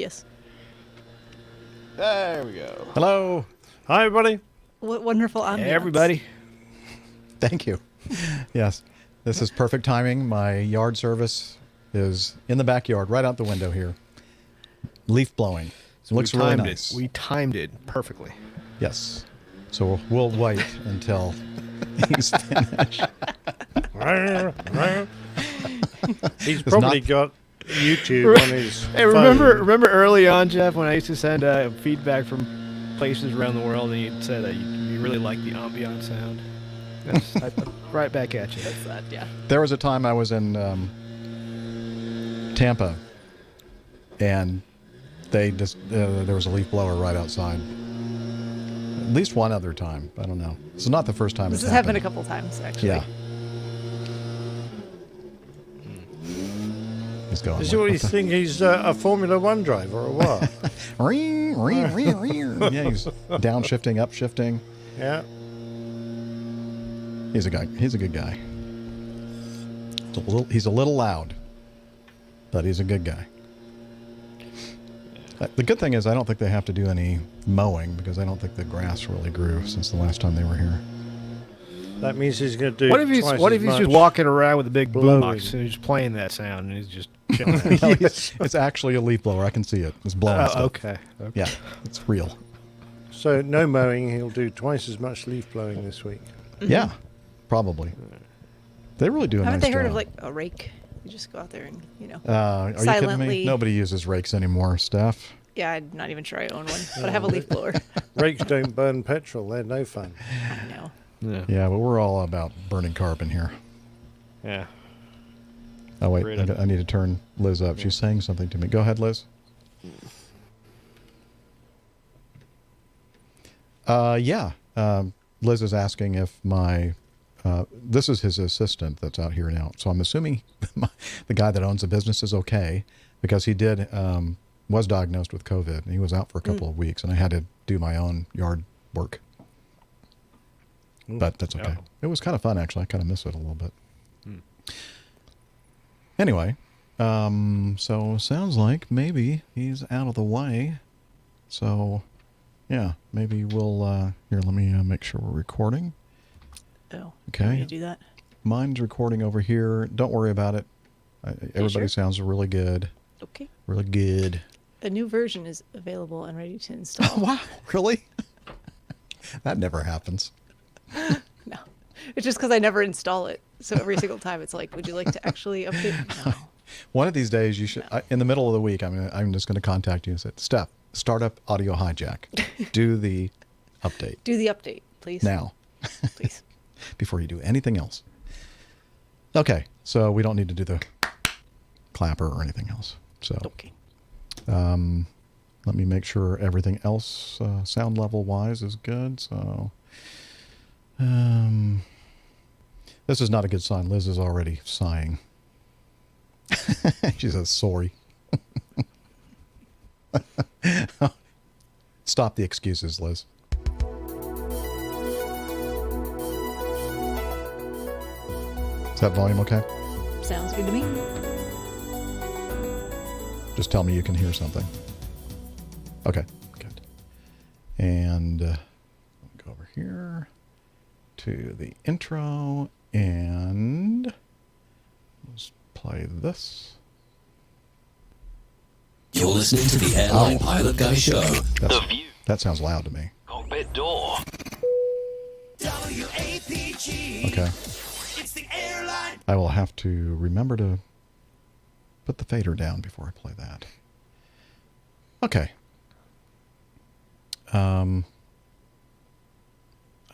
Yes. There we go. Hello. Hi, everybody. What wonderful ambiance. Hey, everybody. Thank you. Yes, this is perfect timing. My yard service is in the backyard, right out the window here. Leaf blowing. So Looks really nice. We timed it perfectly. Yes. So we'll wait until he's finished. He's probably got YouTube on his Hey, phone. remember early on, Jeff, when I used to send feedback from places around the world, and you said you really like the ambient sound. That's right back at you. That's that, yeah. There was a time I was in Tampa, and they just there was a leaf blower right outside. At least one other time. I don't know. This is not the first time This it's has happened happened. a couple times, actually. Yeah. He's going. Does he think he's a Formula One driver or what? Ring, ring, ring, ring. Yeah, he's downshifting, upshifting. Yeah. He's a guy. He's a good guy. He's a little loud, but he's a good guy. The good thing is I don't think they have to do any mowing because I don't think the grass really grew since the last time they were here. That means he's going to do What if he's just walking around with a big blowing. boombox and he's playing that sound and he's just chilling out? No, it's actually a leaf blower. I can see it. It's blowing stuff. Okay. Yeah, it's real. So no mowing, he'll do twice as much leaf blowing this week. Mm-hmm. Yeah, probably. They really do a Haven't nice they heard job. of, like, a rake? You just go out there and, Are you kidding me? silently. Nobody uses rakes anymore, Steph. Yeah, I'm not even sure I own one, but I have a leaf blower. Rakes don't burn petrol. They're no fun. I know. Yeah. Yeah, but we're all about burning carbon here. Yeah. Oh, wait. Agreed. I need to turn Liz up. She's saying something to me. Go ahead, Liz. Yeah. Liz is asking if my... this is his assistant that's out here now. So I'm assuming the guy that owns the business is okay because he did... was diagnosed with COVID, and he was out for a couple of weeks, and I had to do my own yard work. But that's okay. Oh. It was kind of fun, actually. I kind of miss it a little bit. Anyway, so sounds like maybe he's out of the way. So, yeah, maybe we'll... here, let me make sure we're recording. Oh, Okay. Can you do that? Mine's recording over here. Don't worry about it. Everybody sure? sounds really good. Okay. Really good. A new version is available and ready to install. Wow, really? That never happens. No. It's just because I never install it. So every single time it's like, would you like to actually update? No. One of these days, you should. In the middle of the week, I'm just going to contact you and say, Steph, start up Audio Hijack. Do the update. Do the update, please. Now. Please. Before you do anything else. Okay, so we don't need to do the clapper or anything else. So, Okay. let me make sure everything else sound level wise is good. So, this is not a good sign. Liz is already sighing. She says, sorry. Stop the excuses, Liz. Is that volume okay? Sounds good to me. Just tell me you can hear something. Okay, good. And go over here to the intro and let's play this. You're listening to the Airline Pilot Guy Show. That sounds loud to me. Cockpit door. Okay. It's the airline. I will have to remember to put the fader down before I play that. Okay. I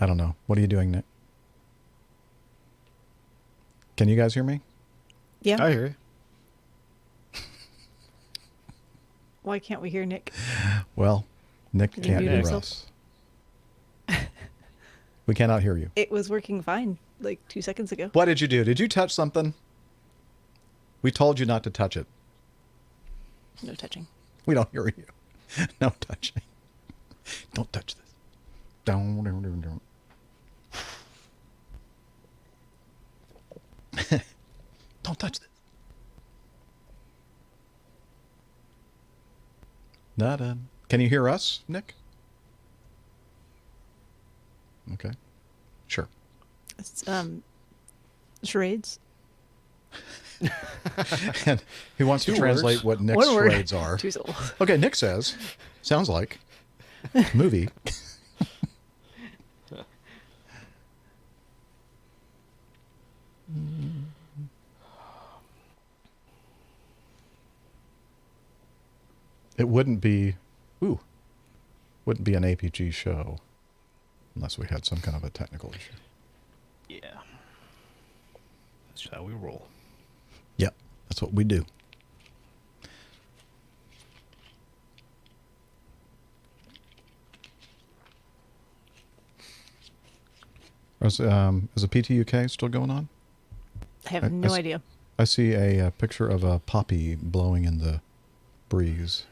don't know. What are you doing, Nick? Can you guys hear me? Yeah. I hear you. Why can't we hear Nick? Well, Nick Can you can't mute hear yourself? us. We cannot hear you. It was working fine like 2 seconds ago. What did you do? Did you touch something? We told you not to touch it. No touching. We don't hear you. No touching. Don't touch this. Don't. Don't touch this. Nada. Can you hear us, Nick? Okay. Sure. It's, charades. And he wants to Two translate words. what Nick's One word. charades are. 2 syllables. Okay, Nick says, sounds like movie. It wouldn't be an APG show unless we had some kind of a technical issue. Yeah. That's just how we roll. Yep, that's what we do. Is the PTUK still going on? I have no idea. I see a picture of a poppy blowing in the breeze.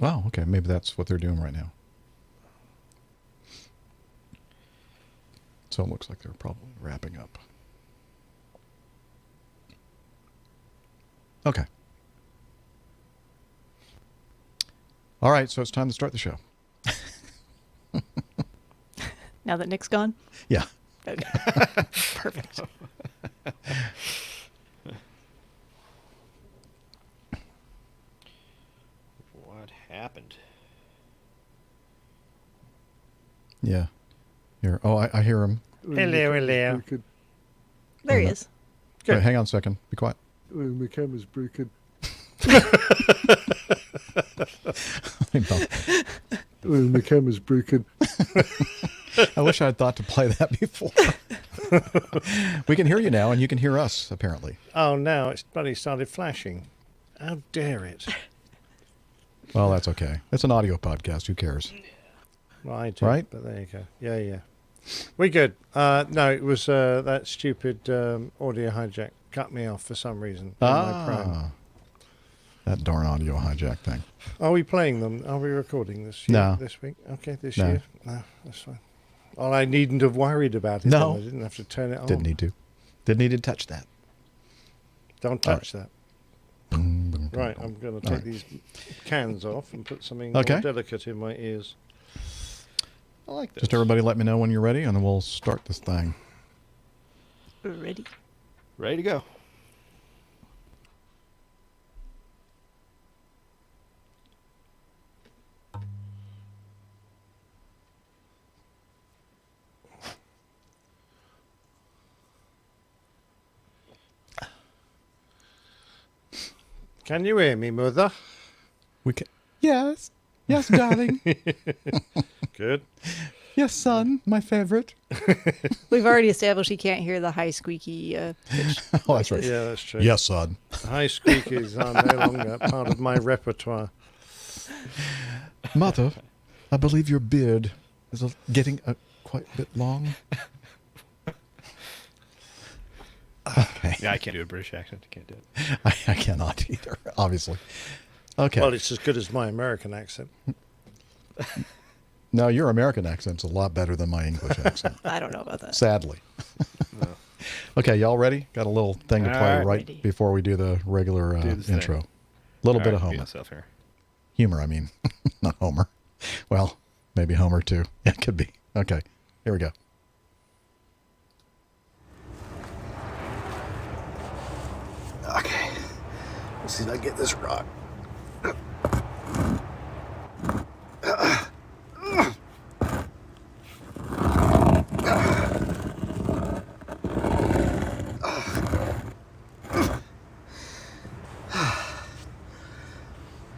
Wow, okay, maybe that's what they're doing right now. So it looks like they're probably wrapping up. Okay. All right, so it's time to start the show. Now that Nick's gone? Yeah. Okay. Perfect. What happened? Yeah. Here. Oh, I hear him. Hello, hello. There he is. Wait, hang on a second. Be quiet. My camera's broken. My camera's broken. I wish I had thought to play that before. We can hear you now, and you can hear us, apparently. Oh, now it's bloody started flashing. How dare it? Well, that's okay. It's an audio podcast. Who cares? Well, I do, Right? but there you go. Yeah, yeah. We good. No, it was that stupid audio hijack cut me off for some reason. in my program. That darn audio hijack thing. Are we playing them? Are we recording this year? No. This week? Okay, this No. year? No, that's fine. Well, I needn't have worried about it. No. then. I didn't have to turn it on. Didn't need to. Didn't need to touch that. Don't touch that. Boom, boom, boom, Right, boom. I'm going to All take right. these cans off and put something Okay. more delicate in my ears. I like this. Just everybody let me know when you're ready, and then we'll start this thing. Ready? Ready to go. Can you hear me, Mother? We can. Yes. Yes, darling. Good. Yes, son. My favorite. We've already established he can't hear the high squeaky pitch. Oh, that's right. Yeah, that's true. Yes, son. High squeakies are no longer part of my repertoire. Mother, I believe your beard is getting quite a bit long. Okay. Yeah, I can't do a British accent. I can't do it. I cannot either, obviously. Okay. Well, it's as good as my American accent. No, your American accent's a lot better than my English accent, I don't know about that. sadly. Okay, y'all ready? Got a little thing to play All right. right Ready. before we do the regular Do this thing. intro. Little bit of All right, Homer. myself here. Humor, I mean. Not Homer. Well, maybe Homer too. It could be. Okay, here we go. Okay, let's see if I get this rock.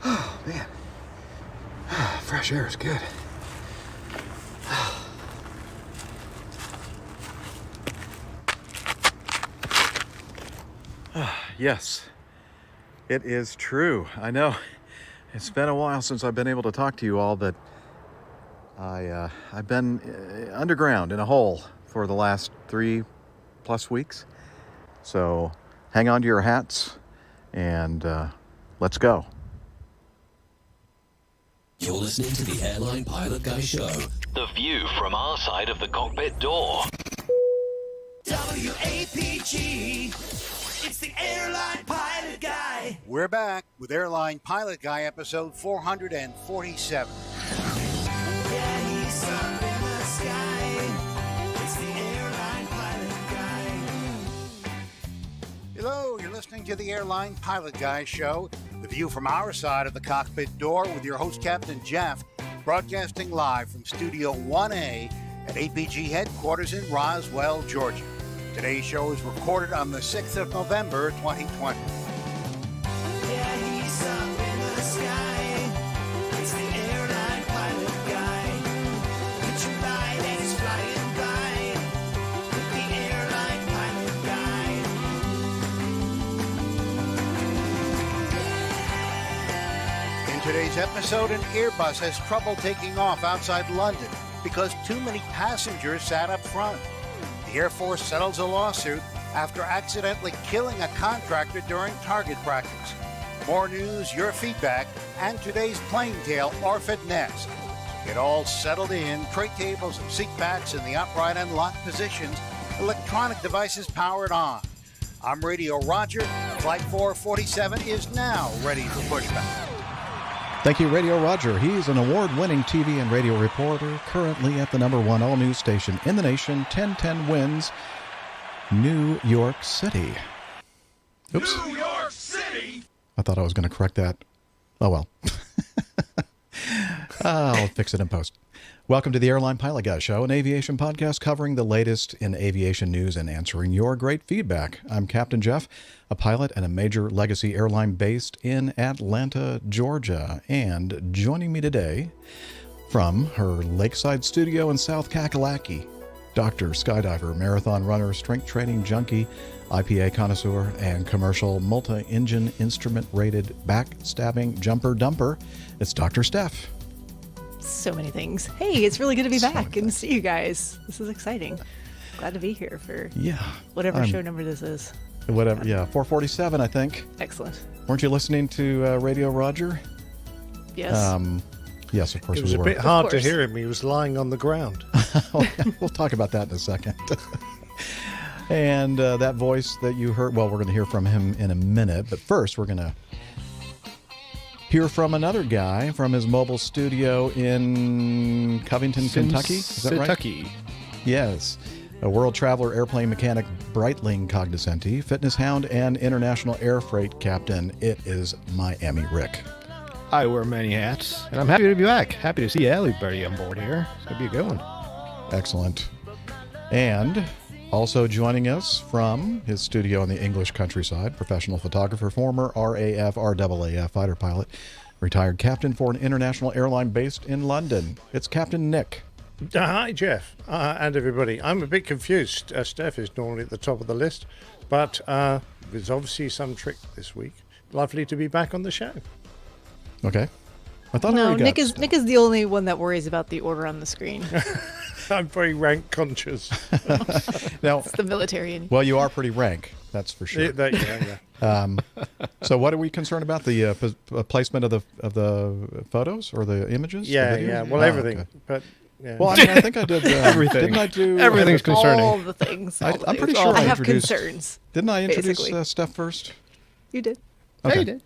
Oh, man. Fresh air is good. Yes, it is true. I know it's been a while since I've been able to talk to you all, but I've been underground in a hole for the last 3+ weeks. So hang on to your hats and let's go. You're listening to the Airline Pilot Guy Show. The view from our side of the cockpit door. WAPG. It's the Airline Pilot Pilot Guy. We're back with Airline Pilot Guy episode 447. Yeah, he's up in the sky. It's the Airline Pilot Guy. Hello, you're listening to the Airline Pilot Guy show, the view from our side of the cockpit door with your host, Captain Jeff, broadcasting live from Studio 1A at APG headquarters in Roswell, Georgia. Today's show is recorded on the 6th of November, 2020. Yeah, he's up in the sky. It's the Airline Pilot Guy. Put your light and he's flying by. With the Airline Pilot Guy. In today's episode, an Airbus has trouble taking off outside London because too many passengers sat up front. The Air Force settles a lawsuit after accidentally killing a contractor during target practice. More news, your feedback, and today's plane tale, Orford, Ness. Get all settled in, tray tables and seat backs in the upright and locked positions, electronic devices powered on. I'm Radio Roger. Flight 447 is now ready for pushback. Thank you, Radio Roger. He's an award-winning TV and radio reporter, currently at the #1 all-news station in the nation, 1010 Wins, New York City. Oops. New York City! I thought I was going to correct that. Oh, well. I'll fix it in post. Welcome to the Airline Pilot Guy Show, an aviation podcast covering the latest in aviation news and answering your great feedback. I'm Captain Jeff, a pilot at a major legacy airline based in Atlanta, Georgia. And joining me today from her lakeside studio in South Kakalaki, doctor, skydiver, marathon runner, strength training junkie, IPA connoisseur, and commercial multi-engine instrument-rated backstabbing jumper dumper. It's Dr. Steph. So many things. Hey, it's really good to be back and see you guys. This is exciting. Glad to be here for whatever show number this is. Whatever, yeah, 447, I think. Excellent. Weren't you listening to Radio Roger? Yes. Yes, of course It was we a were. bit hard to hear him. He was lying on the ground. We'll talk about that in a second. And that voice that you heard, well, we're going to hear from him in a minute. But first, we're going to hear from another guy from his mobile studio in Covington, Kentucky. Is that right? Kentucky. Yes. A world traveler, airplane mechanic, Breitling cognoscenti, fitness hound, and international air freight captain. It is Miami Rick. I wear many hats, and I'm happy to be back. Happy to see everybody on board here. It's going to be a good one. Excellent. And also joining us from his studio in the English countryside, professional photographer, former RAF fighter pilot, retired captain for an international airline based in London. It's Captain Nick. Hi, Jeff, and everybody. I'm a bit confused. Steph is normally at the top of the list, but there's obviously some trick this week. Lovely to be back on the show. Okay. I thought I No, already Nick got is the only one that worries about the order on the screen. I'm very rank conscious. Now, It's the military in well, you are pretty rank, that's for sure. Yeah. So, what are we concerned about? The placement of the photos or the images? Yeah, the videos? yeah. Well, Oh, everything. okay. But yeah. Well, I mean, I think I did Everything. Didn't I do Everything's concerning. all the things. all the I'm pretty things. sure I I have introduced- concerns. Didn't I introduce Basically. Steph first? You did. Yeah, Okay. you did.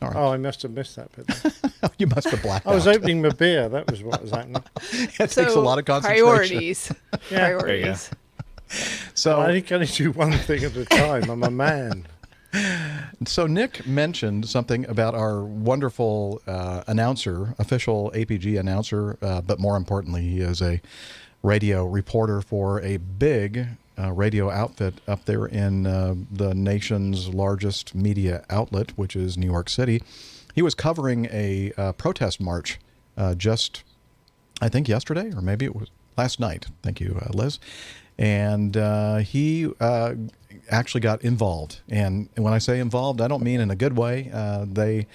All right. Oh, I must have missed that bit. then. You must have blacked I was out. opening my beer. That was what was happening. It takes a lot of concentration. Priorities. Yeah. Priorities. So, I can only do one thing at a time. I'm a man. So Nick mentioned something about our wonderful announcer, official APG announcer, but more importantly, he is a radio reporter for a big radio outfit up there in the nation's largest media outlet, which is New York City. He was covering a protest march just, I think, yesterday, or maybe it was last night. Thank you, Liz. And he actually got involved. And when I say involved, I don't mean in a good way. They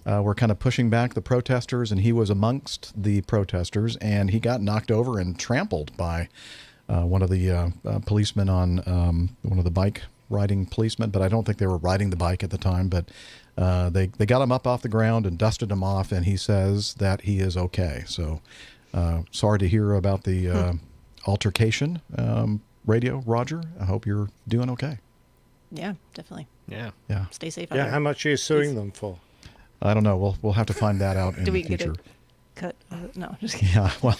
were kind of pushing back the protesters, and he was amongst the protesters, and he got knocked over and trampled by one of the policemen on one of the bike riding policemen, but I don't think they were riding the bike at the time, but they got him up off the ground and dusted him off, and he says that he is okay. So sorry to hear about the altercation. Radio Roger, I hope you're doing okay. Yeah, definitely. Yeah. Yeah. Stay safe out Yeah, there. how much are you suing them for? I don't know. We'll have to find that out in Do the we get future. a cut? No, just kidding. Yeah, well,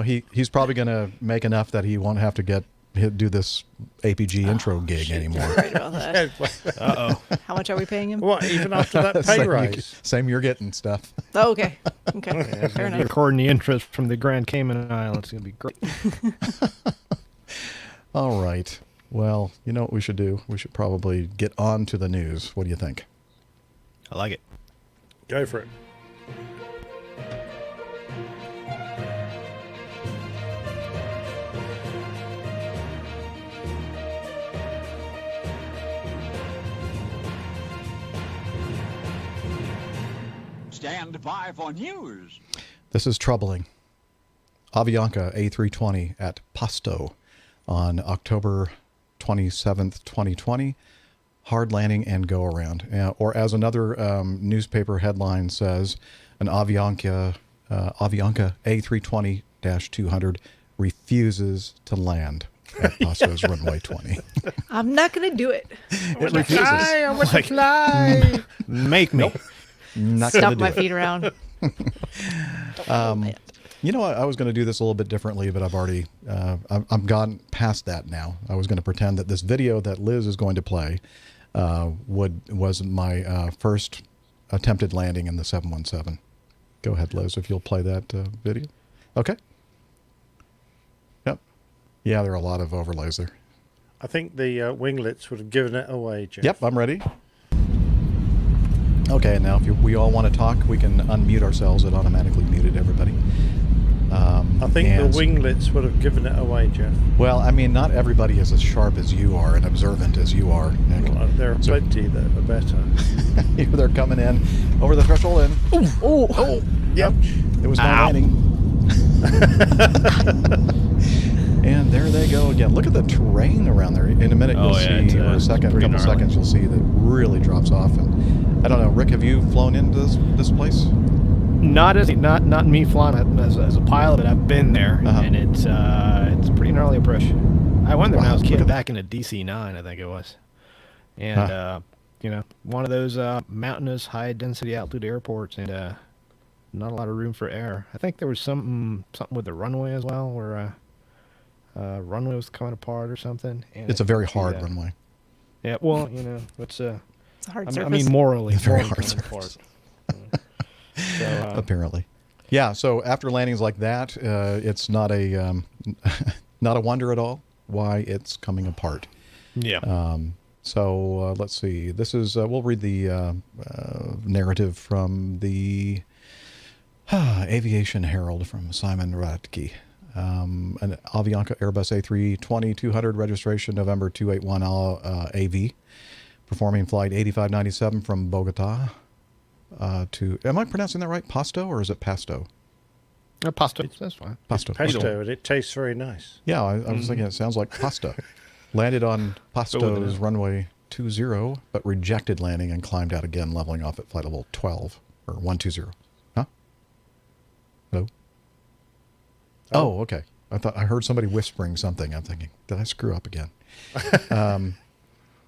he's probably going to make enough that he won't have to do this APG intro gig anymore. You're right about that. Uh-oh. How much are we paying him? What, even after that pay raise? Same you're getting, Steph. Oh, okay. Okay. Fair enough. Recording the interest from the Grand Cayman Islands. It's going to be great. All right. Well, you know what we should do? We should probably get on to the news. What do you think? I like it. Go for it. Stand by for news. This is troubling. Avianca A320 at Pasto on October 27th, 2020. Hard landing and go around. Or as another newspaper headline says, an Avianca A320-200 refuses to land at Pasto's runway 20. I'm not going to do it. It refuses. I want to fly. Make me. Not gonna Stomp do my it. feet around. You know, I was going to do this a little bit differently, but I've already, I've gone past that now. I was going to pretend that this video that Liz is going to play was my first attempted landing in the 717. Go ahead, Liz, if you'll play that video. Okay. Yep. Yeah, there are a lot of overlays there. I think the winglets would have given it away, Jeff. Yep, I'm ready. Okay, now if we all want to talk, we can unmute ourselves. It automatically muted everybody. I think the winglets would have given it away, Jeff. Well, I mean, not everybody is as sharp as you are and observant as you are, Nick. Well, there are plenty that are better. They're coming in over the threshold and oh, yep, it was my landing. And there they go again. Look at the terrain around there. In a minute, you'll see, or a couple seconds, you'll see that it really drops off. And I don't know, Rick, have you flown into this place? Not me flying as a pilot, but I've been there, and it's a pretty gnarly approach. I went there when I was a kid, back in a DC-9, I think it was, and one of those mountainous, high-density altitude airports, and not a lot of room for error. I think there was something with the runway as well, where runway was coming apart or something. And it's a very hard runway. Yeah, well, it's a hard surface. I mean, morally, it's very hard surface. So, apparently, yeah. So after landings like that, it's not a not a wonder at all why it's coming apart. Yeah. So let's see. This is we'll read the narrative from the Aviation Herald from Simon Radke. An Avianca Airbus A320-200 registration November 281 AV, performing flight 8597 from Bogota. Am I pronouncing that right? Pasto, or is it Pasto? Pasto. That's fine. Pasto. Pesto, and it tastes very nice. Yeah, I was thinking it sounds like pasta. Landed on Pasto's runway 20, but rejected landing and climbed out again, leveling off at flight level 12 or 120. Huh? Hello? Oh, okay. I heard somebody whispering something. I'm thinking, did I screw up again?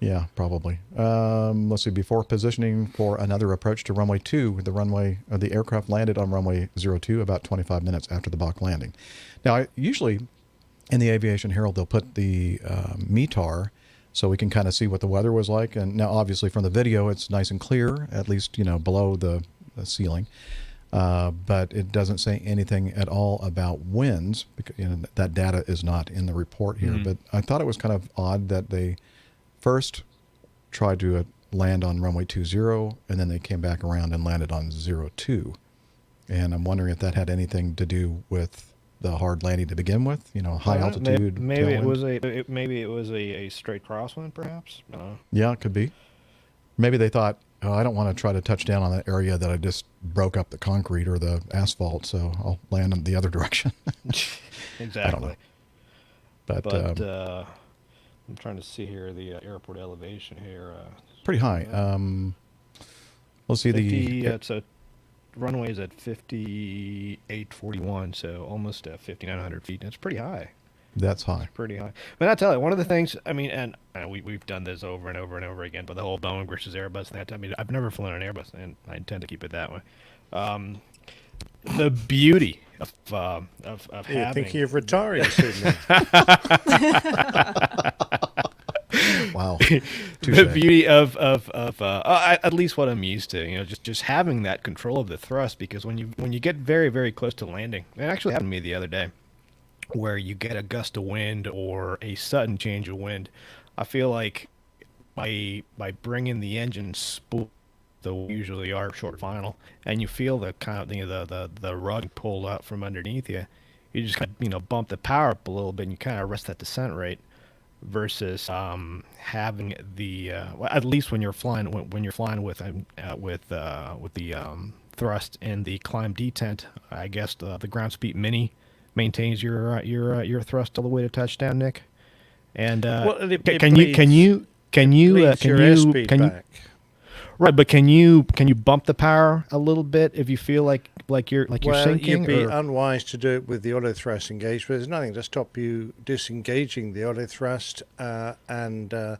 Yeah, probably. Let's see. Before positioning for another approach to runway 2, the aircraft landed on runway 02 about 25 minutes after the Bach landing. Now, usually in the Aviation Herald, they'll put the METAR so we can kind of see what the weather was like. And now, obviously, from the video, it's nice and clear, at least, below the ceiling. But it doesn't say anything at all about winds, because that data is not in the report here. But I thought it was kind of odd that they first tried to land on runway 20, and then they came back around and landed on 02. And I'm wondering if that had anything to do with the hard landing to begin with, high altitude. Maybe it was a straight crosswind, perhaps. Yeah, it could be. Maybe they thought, I don't want to try to touch down on that area that I just broke up the concrete or the asphalt, so I'll land in the other direction. Exactly. I don't know. But I'm trying to see here the airport elevation here. Pretty high. Let's see 50, it's a runway is at 5841, so almost 5,900 feet. That's pretty high. That's high. Pretty high. But I tell you, one of the things, I mean, and we've done this over and over and over again, but the whole Boeing versus Airbus thing, I mean, I've never flown an Airbus, and I intend to keep it that way. The beauty of You're having... thinking of retiring soon Wow. The beauty of at least what I'm used to, you know, just having that control of the thrust, because when you get very, very close to landing, it actually happened to me the other day, where you get a gust of wind or a sudden change of wind, I feel like by bringing the engine spool, the usually are short final, and you feel the kind of the rug pulled out from underneath you, you just kind of bump the power up a little bit, and you kind of rest that descent rate, versus having the at least when you're flying with the thrust and the climb detent, I guess the ground speed mini maintains your thrust all the way to touchdown, Nick. And can you right? But can you bump the power a little bit if you feel like you're sinking? You'd be unwise to do it with the auto thrust engaged, but there's nothing to stop you disengaging the auto thrust and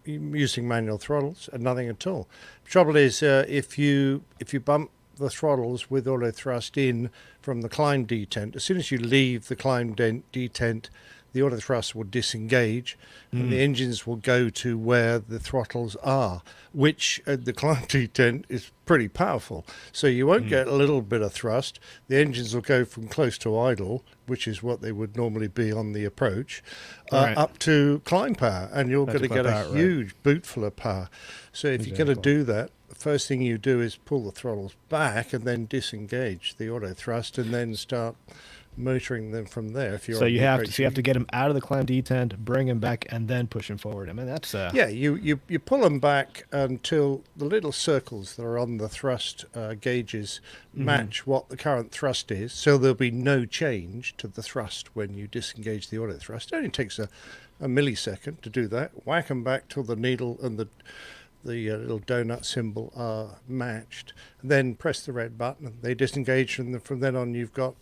using manual throttles, and nothing at all. The trouble is, if you bump the throttles with auto thrust in from the climb detent, as soon as you leave the climb detent, the auto thrust will disengage, and the engines will go to where the throttles are, which at the climb detent is pretty powerful. So you won't get a little bit of thrust. The engines will go from close to idle, which is what they would normally be on the approach, up to climb power, and you're going to get a huge boot full of power. So if you're going to do that, the first thing you do is pull the throttles back and then disengage the auto thrust, and then start motoring them from there. If you're so you have to get them out of the climb detent, bring them back, and then push them forward. I mean, that's you pull them back until the little circles that are on the thrust gauges match what the current thrust is. So there'll be no change to the thrust when you disengage the auto thrust. It only takes a millisecond to do that. Whack them back till the needle and the little donut symbol are matched. Then press the red button. They disengage, and from then on you've got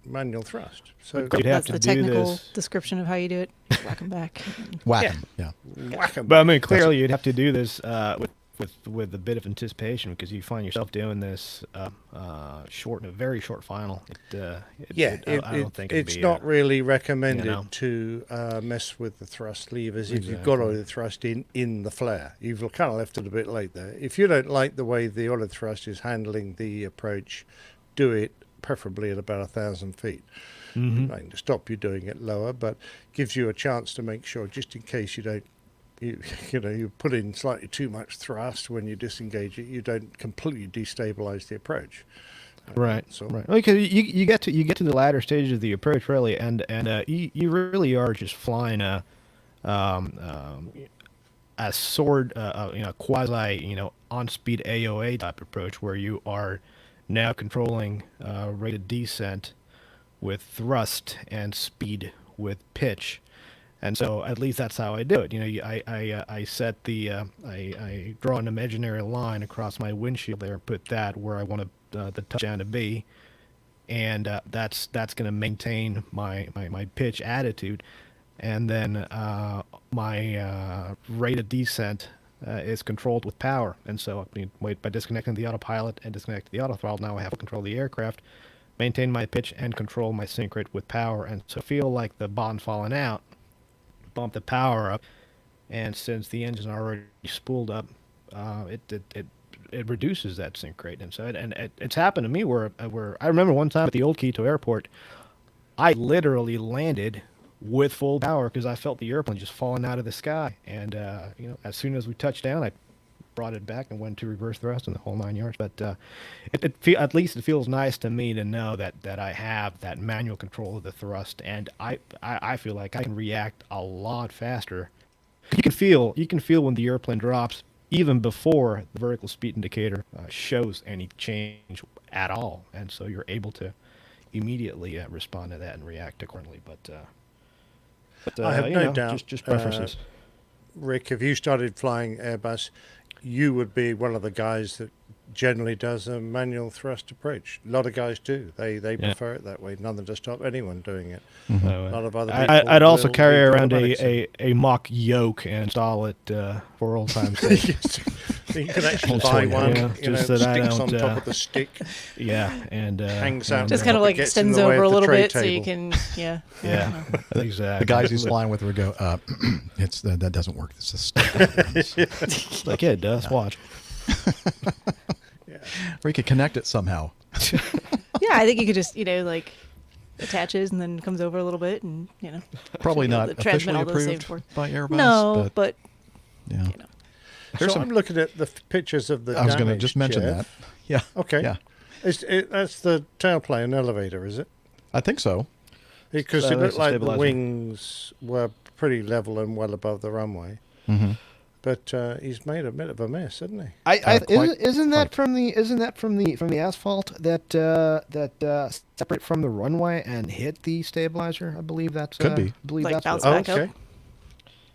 manual thrust. So that's the technical description of how you do it. Whack them back. Whack them. Yeah. Whack them. But I mean, clearly you'd have to do this with a bit of anticipation, because you find yourself doing this very short final. I don't think it's not really recommended to mess with the thrust levers if you've got auto thrust in the flare. You've kind of left it a bit late there. If you don't like the way the auto thrust is handling the approach, do it preferably at about 1,000 feet. Nothing to stop you doing it lower, but gives you a chance to make sure, just in case you put in slightly too much thrust when you disengage it, you don't completely destabilize the approach. Right. Because you get to the latter stages of the approach, really, and you really are just flying a sword, quasi on speed AOA type approach, where you are now controlling rate of descent with thrust and speed with pitch. And so at least that's how I do it. I set I draw an imaginary line across my windshield there, put that where I want the touchdown to be, and that's going to maintain my pitch attitude. And then my rate of descent is controlled with power. And so by disconnecting the autopilot and disconnecting the autothrottle, now I have control of the aircraft, maintain my pitch, and control my sync rate with power. And so feel like the bottom's falling out, bump the power up, and since the engine's already spooled up, it reduces that sync rate. And so it's happened to me where I remember one time at the old Quito airport, I literally landed with full power because I felt the airplane just falling out of the sky. And as soon as we touched down, I brought it back and went to reverse thrust and the whole 9 yards. But at least it feels nice to me to know that I have that manual control of the thrust, and I feel like I can react a lot faster. You can feel when the airplane drops even before the vertical speed indicator shows any change at all, and so you're able to immediately respond to that and react accordingly. But I have no doubt. Just preferences. Rick, if you started flying Airbus, you would be one of the guys that generally does a manual thrust approach. A lot of guys do. They prefer it that way. Nothing to stop anyone doing it. Mm-hmm. A lot of other people. I'd also will carry do around automatics. a mock yoke and install it for old time's sake. You can actually Old buy toy, one. yeah. You know, Just that I sticks on don't, top of the stick. Yeah, and Hangs and, out. Just Yeah. kind of It like gets in extends the way over of a the little tray bit so you table. can, yeah. yeah, exactly. The guys he's flying with would go, that doesn't work. It's a stick. Like, yeah, it does. Watch. Or you could connect it somehow. Yeah, I think you could just, like, attaches and then comes over a little bit and, Probably should be able not to transmit officially all those approved same for- by Airbus. No, but yeah. So I'm looking at the pictures of the I was going to damage, just mention Jeff. that. Yeah. Okay. Yeah. That's the tailplane elevator, is it? I think so. Because So it that's looked the like the stabilizer. wings were pretty level and well above the runway. Mm-hmm. But he's made a bit of a mess, hasn't he? Isn't that quite. from the asphalt that separate from the runway and hit the stabilizer? I believe that's Could be. I believe Like that's bounce what it back was. up?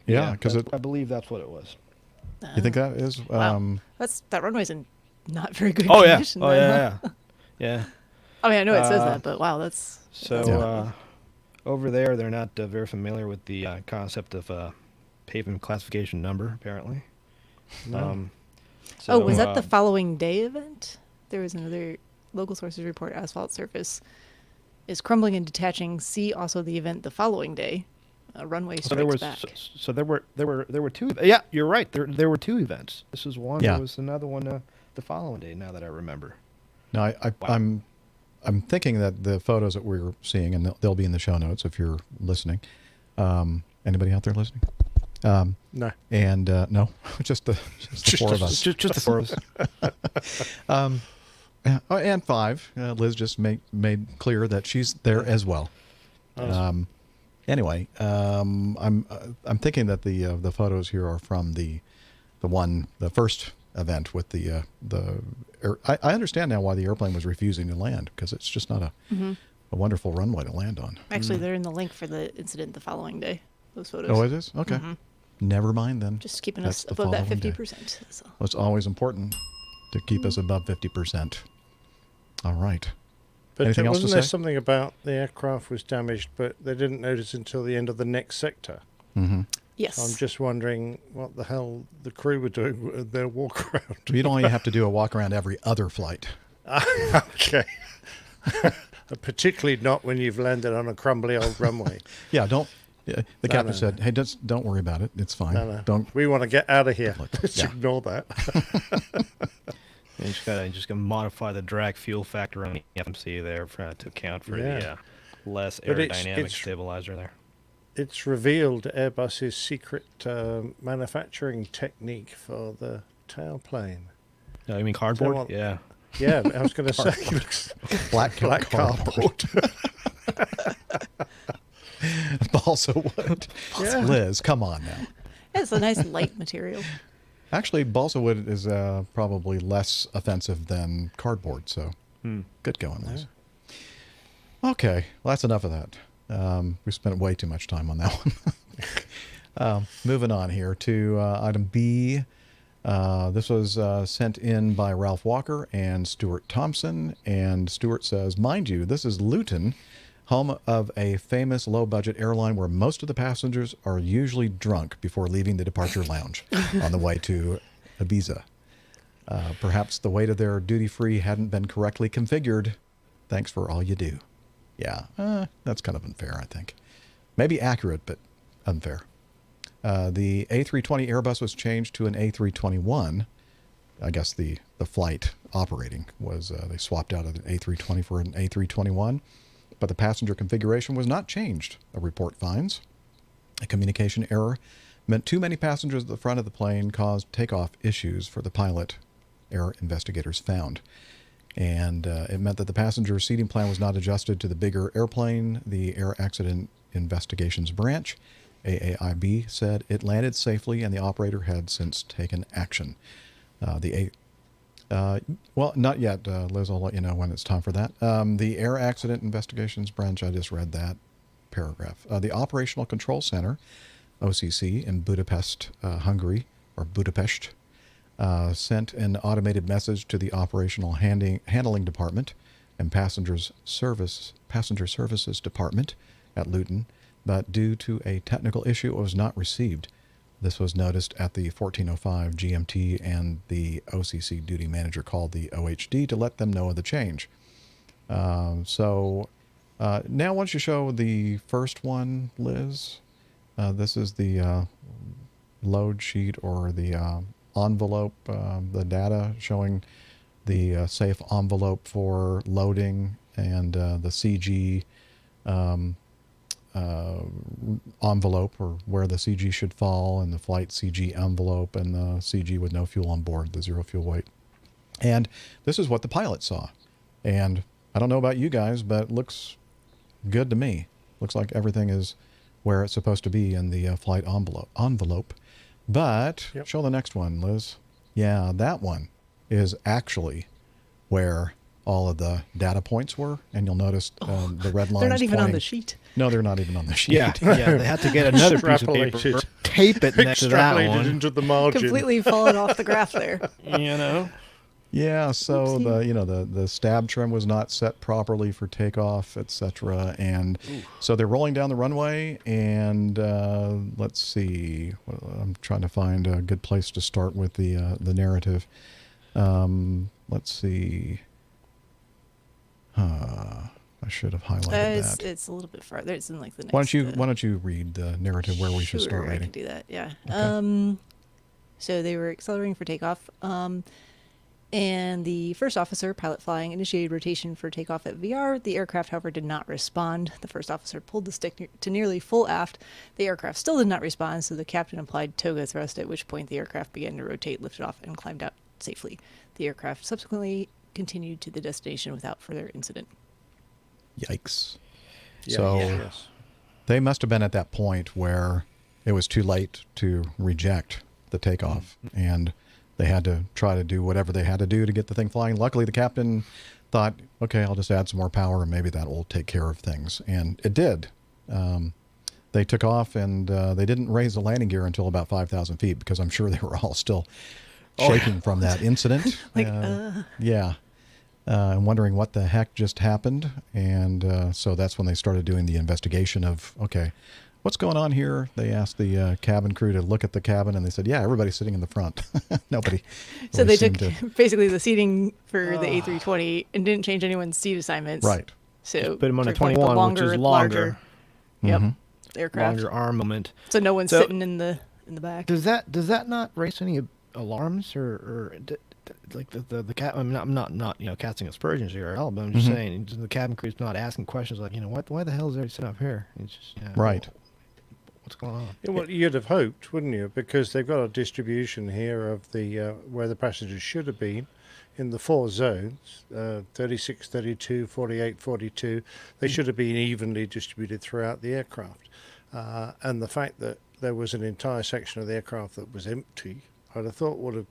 Yeah, because I believe that's what it was. you think that is. Wow. That runway's in not very good Oh yeah. condition. Oh then, huh? yeah. I mean, I know it says that, but wow, that's So Yeah. over there, they're not very familiar with the concept of pavement classification number, apparently. No. Oh, was that the following day event? There was another local sources report asphalt surface is crumbling and detaching. See also the event the following day. Runway strikes So there was back. so there were two. Yeah, you're right. There were two events. This was one. Yeah. There was another one the following day. Now that I remember. No, Wow. I'm thinking that the photos that we're seeing, and they'll be in the show notes if you're listening. Anybody out there listening? No. And no, just the four of us. Just the four of us. And five. Liz just made clear that she's there as well. Anyway, I'm thinking that the photos here are from the first event with the I understand now why the airplane was refusing to land, because it's just not a wonderful runway to land on. Actually, they're in the link for the incident the following day. Those photos. Oh, it is? Okay. Never mind then. Just keeping That's us the above that following day. 50%. So. Well, it's always important to keep us above 50%. All right. But Anything else to wasn't there say? something about the aircraft was damaged, but they didn't notice until the end of the next sector? Mm-hmm. Yes. So I'm just wondering what the hell the crew were doing with their walk around. You'd only have to do a walk around every other flight. Okay. Particularly not when you've landed on a crumbly old runway. Yeah, don't. Yeah, the captain no. said, "Hey, just don't worry about it. It's fine. No. Don't." We want to get out of here. Just Yeah. ignore that. You just gotta modify the drag fuel factor on the FMC there to account for the less But aerodynamic it's- stabilizer there. It's revealed Airbus's secret manufacturing technique for the tailplane. No, you mean cardboard? what- Yeah. Yeah, I was going to say it looks Black cardboard. Balsa wood. Yeah. Liz, come on now. It's a nice light material. Actually, balsa wood is probably less offensive than cardboard, so good going, Liz. Okay, well, that's enough of that. We spent way too much time on that one. Moving on here to item B. This was sent in by Ralph Walker and Stuart Thompson. And Stuart says, mind you, this is Luton, home of a famous low-budget airline where most of the passengers are usually drunk before leaving the departure lounge on the way to Ibiza. Perhaps the weight of their duty-free hadn't been correctly configured. Thanks for all you do. Yeah, that's kind of unfair, I think. Maybe accurate, but unfair. The A320 Airbus was changed to an A321. I guess the flight operating was, they swapped out an A320 for an A321, but the passenger configuration was not changed, a report finds. A communication error meant too many passengers at the front of the plane caused takeoff issues for the pilot, air investigators found. And it meant that the passenger seating plan was not adjusted to the bigger airplane. The Air Accident Investigations Branch, AAIB, said it landed safely and the operator had since taken action. Well, not yet, Liz. I'll let you know when it's time for that. The Air Accident Investigations Branch, I just read that paragraph. The Operational Control Center, OCC, in Budapest, Hungary, or Budapest, sent an automated message to the operational handling department and passenger services department at Luton, but due to a technical issue, it was not received. This was noticed at the 14:05 GMT, and the OCC duty manager called the OHD to let them know of the change. Now why don't you show the first one, Liz? This is the load sheet, or the envelope, the data showing the safe envelope for loading, and the CG envelope, or where the CG should fall, and the flight CG envelope, and the CG with no fuel on board, the zero fuel weight. And this is what the pilot saw. And I don't know about you guys, but it looks good to me. Looks like everything is where it's supposed to be in the flight envelope. But show the next one, Liz. Yeah, that one is actually where all of the data points were, and you'll notice the red lines. They're not even on pointing. the sheet. No, they're not even on the sheet. Yeah, they had to get another piece of paper, tape it next to that one, into the margin. Completely fallen off the graph there. You know. Yeah, so the stab trim was not set properly for takeoff, etc. And so they're rolling down the runway, and let's see. I'm trying to find a good place to start with the narrative. Let's see. I should have highlighted that. It's a little bit farther. It's in like the next. Why don't you read the narrative where we should start reading? I can do that. Yeah. Okay. So they were accelerating for takeoff. And the first officer, pilot flying, initiated rotation for takeoff at VR. The aircraft, however, did not respond. The first officer pulled the stick to nearly full aft. The aircraft still did not respond, so the captain applied toga thrust, at which point the aircraft began to rotate, lifted off, and climbed out safely. The aircraft subsequently continued to the destination without further incident. Yikes. Yeah, so yes. They must have been at that point where it was too late to reject the takeoff, and they had to try to do whatever they had to do to get the thing flying. Luckily, the captain thought, okay, I'll just add some more power and maybe that will take care of things. And it did. They took off, and they didn't raise the landing gear until about 5,000 feet, because I'm sure they were all still shaking from that incident. Yeah. And wondering what the heck just happened. And so that's when they started doing the investigation of, okay, what's going on here? They asked the cabin crew to look at the cabin, and they said, yeah, everybody's sitting in the front. Nobody. So they took basically the seating for the A320 and didn't change anyone's seat assignments. Right. So just put them on a for, like, 21, which is longer. Larger, aircraft. Longer armament. So no one's sitting in the back. Does that not raise any alarms or like the cat? I'm not casting aspersions here at all, but I'm just saying the cabin crew's not asking questions like, why the hell is there sitting up here? It's just right. What's going on? Yeah, well, you'd have hoped, wouldn't you? Because they've got a distribution here of the where the passengers should have been in the four zones, 36, 32, 48, 42. They should have been evenly distributed throughout the aircraft. And the fact that there was an entire section of the aircraft that was empty, I'd have thought would have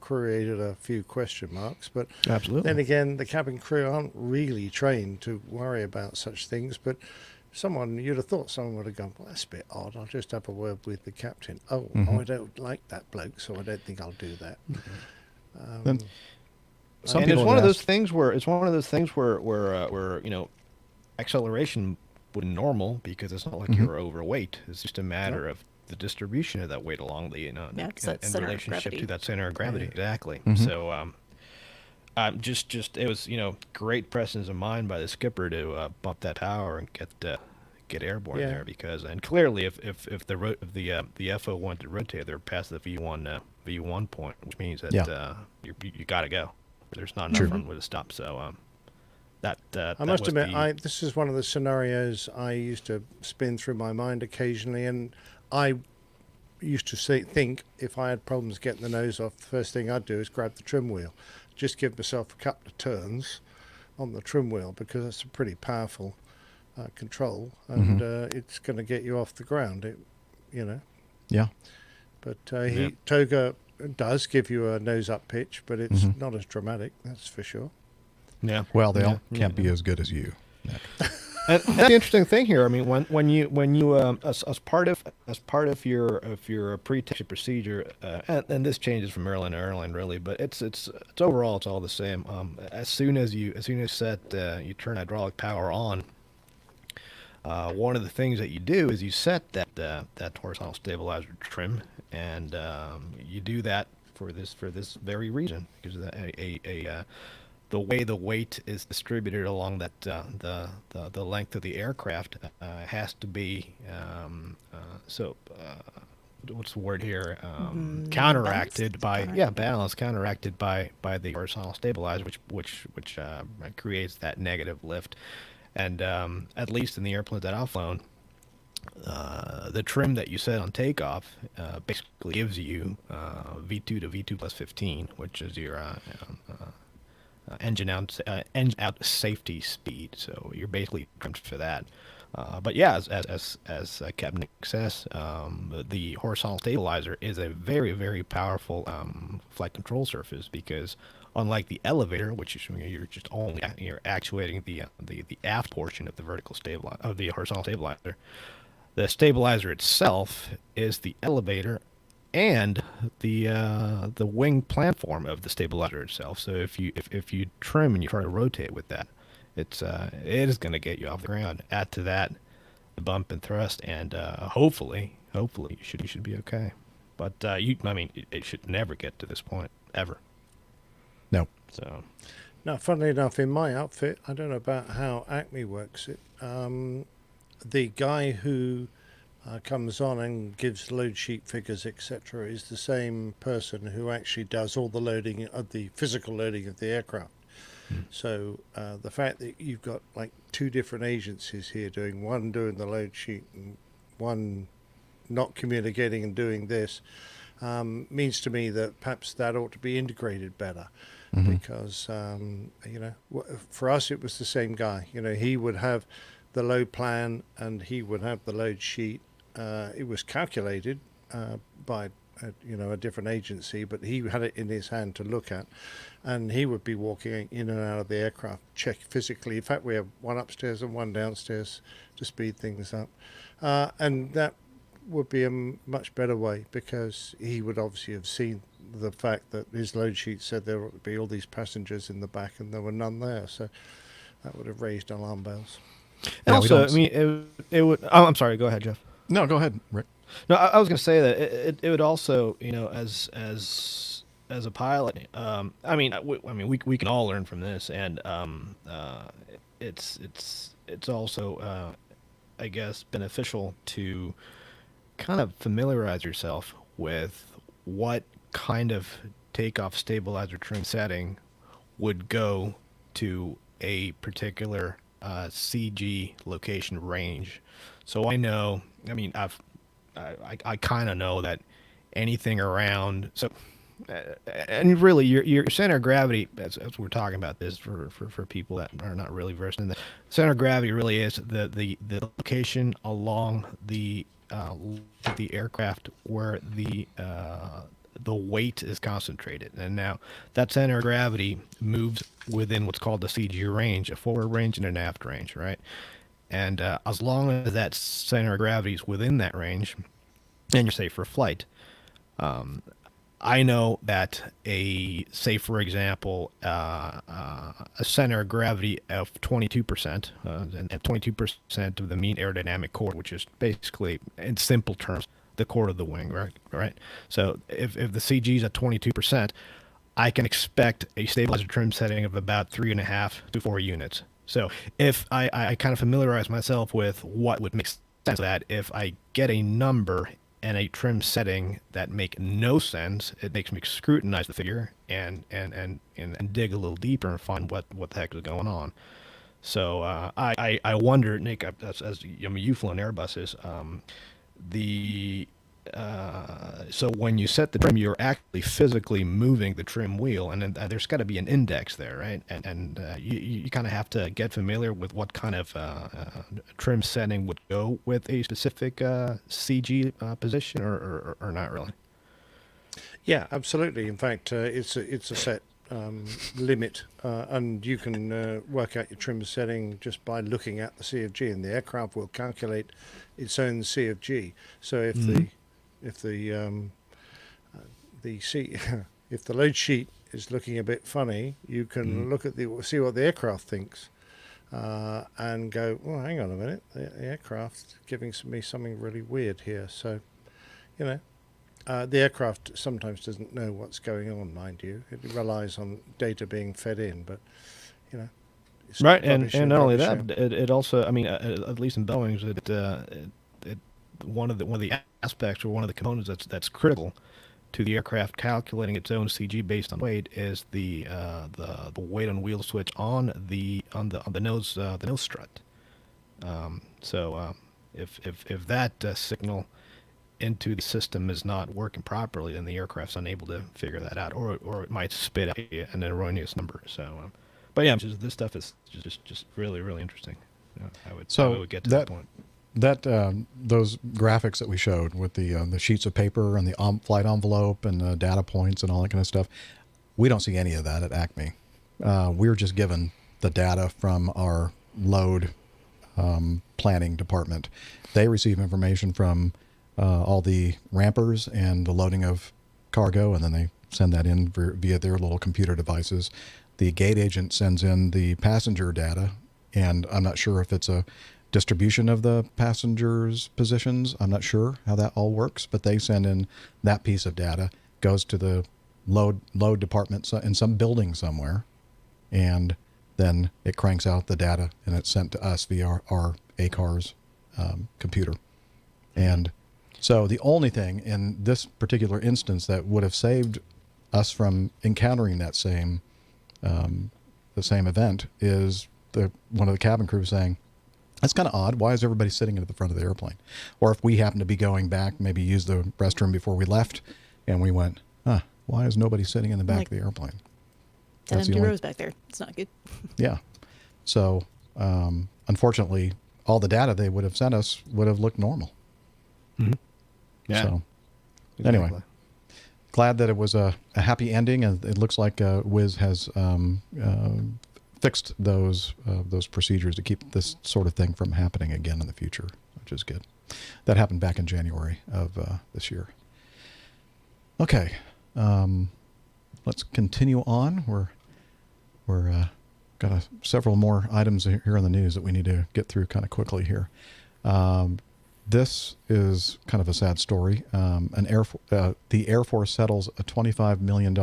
created a few question marks. But absolutely. Then again, the cabin crew aren't really trained to worry about such things. But you'd have thought someone would have gone, well, that's a bit odd. I'll just have a word with the captain. Oh, I don't like that bloke, so I don't think I'll do that. And it's one of those things where acceleration would be normal, because it's not like you're overweight. It's just a matter of the distribution of that weight along the in relationship to that center of gravity. Exactly. So it was great presence of mind by the skipper to bump that tower and get airborne there, because clearly if the FO wanted to rotate, they're past the V1 point, which means that you got to go. There's not enough runway to stop. So I must admit, this is one of the scenarios I used to spin through my mind occasionally, and I used to think if I had problems getting the nose off, the first thing I'd do is grab the trim wheel, just give myself a couple of turns on the trim wheel, because it's a pretty powerful control, and it's going to get you off the ground. Yeah. But Toga does give you a nose up pitch, but it's not as dramatic, that's for sure. Yeah. Well, they all can't be as good as you, Nick. And that's the interesting thing here. I mean, when you as part of as part of your pre-takeoff procedure, and this changes from airline to airline really, but it's overall it's all the same. As soon as you set you turn hydraulic power on, one of the things that you do is you set that horizontal stabilizer trim, and you do that for this very reason, because the way the weight is distributed along that the length of the aircraft has to be what's the word here, counteracted balanced? counteracted by the horizontal stabilizer, which creates that negative lift. And at least in the airplanes that I've flown, the trim that you set on takeoff basically gives you V2 to V2 plus 15, which is your engine out safety speed. So you're basically trimmed for that. But yeah, as Captain Nick says, the horizontal stabilizer is a very, very powerful flight control surface, because unlike the elevator, which is, you're actuating the aft portion of the the horizontal stabilizer, the stabilizer itself is the elevator and the wing platform of the stabilizer itself. So if you trim and you try to rotate with that, it is going to get you off the ground. Add to that the bump and thrust, and hopefully you should be okay. But it should never get to this point ever. No. So now, funnily enough, in my outfit, I don't know about how Acme works it. The guy who comes on and gives load sheet figures, etc., is the same person who actually does all the loading of the physical loading of the aircraft. So the fact that you've got like two different agencies here doing the load sheet and one not communicating and doing this means to me that perhaps that ought to be integrated better. Because for us it was the same guy. He would have the load plan and he would have the load sheet. It was calculated by a different agency, but he had it in his hand to look at, and he would be walking in and out of the aircraft, check physically. In fact, we have one upstairs and one downstairs to speed things up, and that would be a much better way, because he would obviously have seen the fact that his load sheet said there would be all these passengers in the back and there were none there, so that would have raised alarm bells. And also, it would. Oh, I'm sorry. Go ahead, Jeff. No, go ahead, Rick. No, I was going to say that it would also, as a pilot, we can all learn from this, and it's also I guess beneficial to kind of familiarize yourself with what kind of takeoff stabilizer trim setting would go to a particular CG location range. So I know, I kind of know that anything around, so and really your center of gravity, as we're talking about this for people that are not really versed in that, center of gravity really is the location along the aircraft where the weight is concentrated. And now that center of gravity moves within what's called the CG range, a forward range and an aft range, right? And as long as that center of gravity is within that range, and you're safe for flight, I know that for example, a center of gravity of 22%, and 22% of the mean aerodynamic chord, which is basically, in simple terms, the chord of the wing, right? So if the CG is at 22%, I can expect a stabilizer trim setting of about 3.5 to 4 units. So if I kind of familiarize myself with what would make sense of that, if I get a number and a trim setting that make no sense, it makes me scrutinize the figure and dig a little deeper and find what the heck is going on. So I wonder, Nick, as you've flown Airbuses, so when you set the trim, you're actually physically moving the trim wheel, and then there's got to be an index there, right? And you kind of have to get familiar with what kind of trim setting would go with a specific CG position, or not really. Yeah, absolutely. In fact, it's a set limit, and you can work out your trim setting just by looking at the CFG, and the aircraft will calculate its own CFG. So if if the load sheet is looking a bit funny, you can look at see what the aircraft thinks, and go, well, hang on a minute, the aircraft's giving me something really weird here. So, the aircraft sometimes doesn't know what's going on, mind you. It relies on data being fed in, but, it's Right, and rubbish not only rubbish that, out. it also, I mean, at least in Boeing's, one of the aspects or one of the components that's critical to the aircraft calculating its own CG based on weight is the weight on wheel switch on the nose strut. If that signal into the system is not working properly, then the aircraft's unable to figure that out, or it might spit out an erroneous number. So, but yeah, this stuff is just really, really interesting. I would get to that point. Those graphics that we showed with the sheets of paper and the flight envelope and the data points and all that kind of stuff, we don't see any of that at Acme. We're just given the data from our load planning department. They receive information from all the rampers and the loading of cargo, and then they send that in via their little computer devices. The gate agent sends in the passenger data, and I'm not sure if it's a distribution of the passengers' positions. I'm not sure how that all works, but they send in that piece of data, goes to the load department in some building somewhere, and then it cranks out the data, and it's sent to us via our ACARS computer. And so the only thing in this particular instance that would have saved us from encountering that same the same event is one of the cabin crew saying, "That's kind of odd. Why is everybody sitting at the front of the airplane?" Or if we happen to be going back, maybe use the restroom before we left, and we went, why is nobody sitting in the back of the airplane? 10 empty rows back there. It's not good. Yeah. So, unfortunately, all the data they would have sent us would have looked normal. Mm-hmm. Yeah. So, anyway, glad that it was a happy ending, and it looks like Wiz has fixed those procedures to keep this sort of thing from happening again in the future, which is good. That happened back in January of this year. Okay, let's continue on. We're got several more items here in the news that we need to get through kind of quickly here. This is kind of a sad story. The Air Force settles a $25 million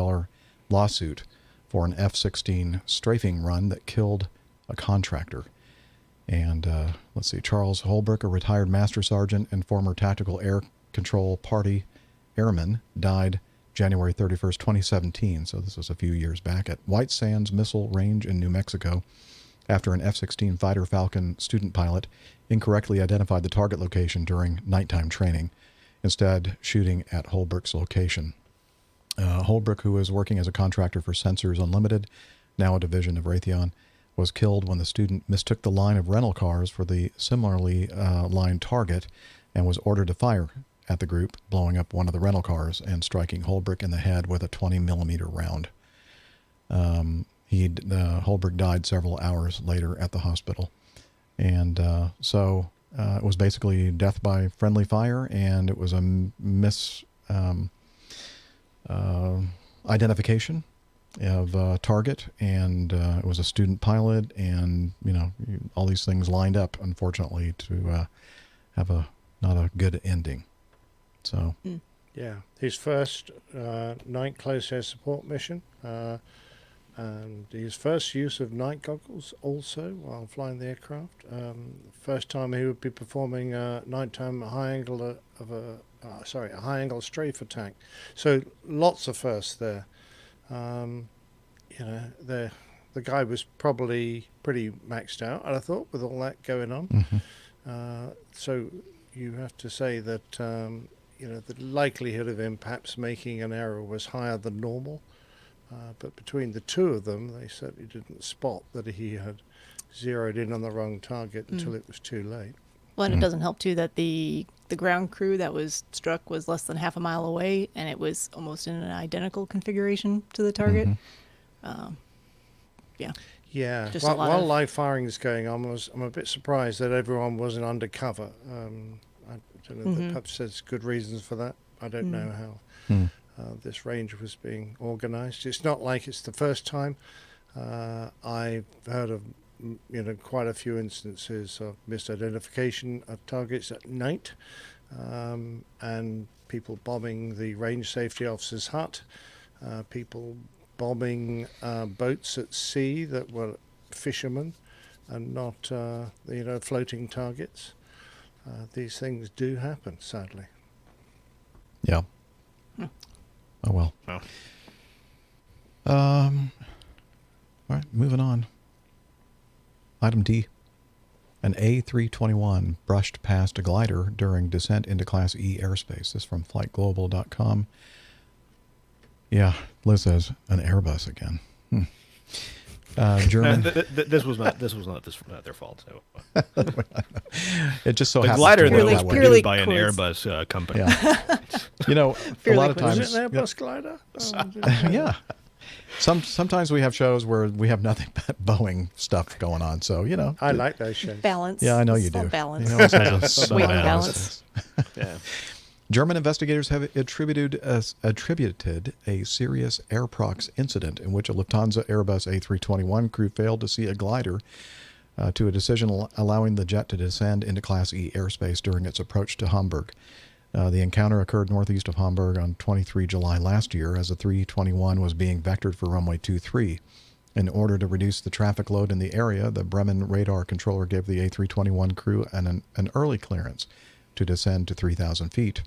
lawsuit for an F-16 strafing run that killed a contractor. And let's see, Charles Holbrook, a retired master sergeant and former tactical air control party airman, died January 31st, 2017. So this was a few years back at White Sands Missile Range in New Mexico after an F-16 Fighter Falcon student pilot incorrectly identified the target location during nighttime training, instead shooting at Holbrook's location. Holbrook, who was working as a contractor for Sensors Unlimited, now a division of Raytheon, was killed when the student mistook the line of rental cars for the similarly lined target and was ordered to fire at the group, blowing up one of the rental cars and striking Holbrook in the head with a 20-millimeter round. Holbrook died several hours later at the hospital. And so it was basically death by friendly fire, and it was a identification of target, and it was a student pilot, and all these things lined up, unfortunately, to have not a good ending. So yeah, his first night close air support mission, and his first use of night goggles also while flying the aircraft. First time he would be performing a nighttime high angle a high angle strafe attack. So lots of firsts there. The guy was probably pretty maxed out, I thought, with all that going on. Mm-hmm. So you have to say that the likelihood of him perhaps making an error was higher than normal. But between the two of them, they certainly didn't spot that he had zeroed in on the wrong target until it was too late. Well, and it doesn't help, too, that the ground crew that was struck was less than half a mile away, and it was almost in an identical configuration to the target. Yeah. Yeah. Just a lot While of- live firing is going on, I'm a bit surprised that everyone wasn't undercover. I don't know if perhaps there's good reasons for that. I don't know how this range was being organised. It's not like it's the first time. I've heard of quite a few instances of misidentification of targets at night, and people bombing the range safety officer's hut, people bombing boats at sea that were fishermen and not floating targets. These things do happen, sadly. Yeah. Oh well. Oh. All right, moving on. Item D. An A321 brushed past a glider during descent into Class E airspace. This is from flightglobal.com. Yeah, Liz says an Airbus again. German. This was not their fault. So It just so the happens glider to that work was that way. produced by an coincidence. Airbus company. Yeah. You know, a Purely lot of coincidence. times. Is it an Airbus glider? Yeah. Sometimes we have shows where we have nothing but Boeing stuff going on. So, I like those shows. Balance. Yeah, I know you It's all do. Balance. You know, it's all just Weight and balance. Yeah. German investigators have attributed a serious air prox incident in which a Lufthansa Airbus A321 crew failed to see a glider to a decision allowing the jet to descend into Class E airspace during its approach to Hamburg. The encounter occurred northeast of Hamburg on 23 July last year as the 321 was being vectored for runway 23. In order to reduce the traffic load in the area, the Bremen radar controller gave the A321 crew an early clearance to descend to 3,000 feet.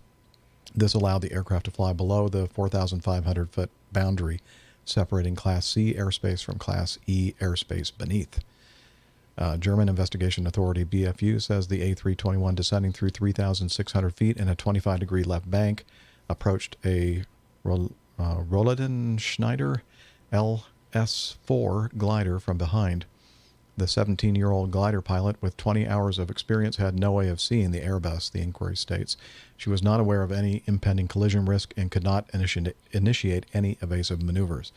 This allowed the aircraft to fly below the 4,500-foot boundary separating Class C airspace from Class E airspace beneath. German investigation authority BFU says the A321 descending through 3,600 feet in a 25-degree left bank approached a Rolleden Schneider LS4 glider from behind. The 17-year-old glider pilot with 20 hours of experience had no way of seeing the Airbus, the inquiry states. She was not aware of any impending collision risk and could not initiate any evasive maneuvers.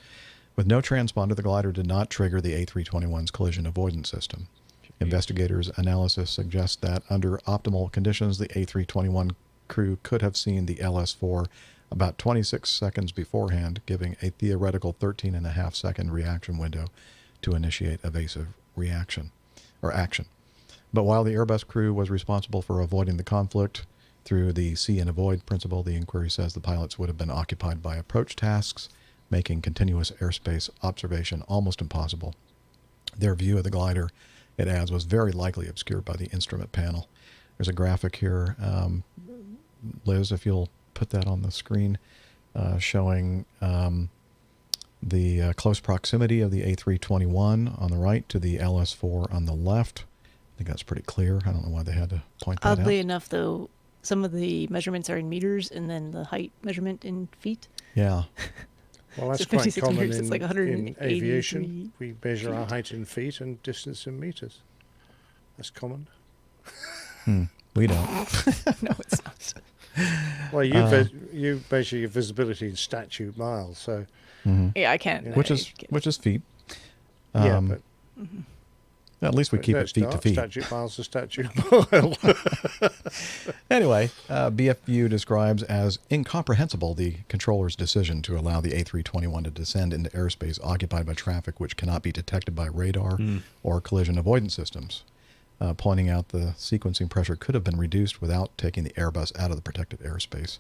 With no transponder, the glider did not trigger the A321's collision avoidance system. Investigators' analysis suggests that under optimal conditions, the A321 crew could have seen the LS4 about 26 seconds beforehand, giving a theoretical 13.5-second reaction window to initiate evasive reaction or action. But while the Airbus crew was responsible for avoiding the conflict through the see and avoid principle, the inquiry says the pilots would have been occupied by approach tasks, making continuous airspace observation almost impossible. Their view of the glider, it adds, was very likely obscured by the instrument panel. There's a graphic here. Liz, if you'll put that on the screen, showing the close proximity of the A321 on the right to the LS4 on the left. I think that's pretty clear. I don't know why they had to point that out. Oddly enough, though, some of the measurements are in meters and then the height measurement in feet. Yeah. Well, that's So quite 56 common meters, it's like in 183 aviation. We measure our height in feet and distance in meters. That's common. We don't. No, it's not. Well, you measure your visibility in statute miles, so Yeah, I can't. Which is feet. yeah, but At least we keep it that's feet to not. feet. Statute miles to statute mile. Anyway, BFU describes as incomprehensible the controller's decision to allow the A321 to descend into airspace occupied by traffic which cannot be detected by radar or collision avoidance systems, pointing out the sequencing pressure could have been reduced without taking the Airbus out of the protected airspace.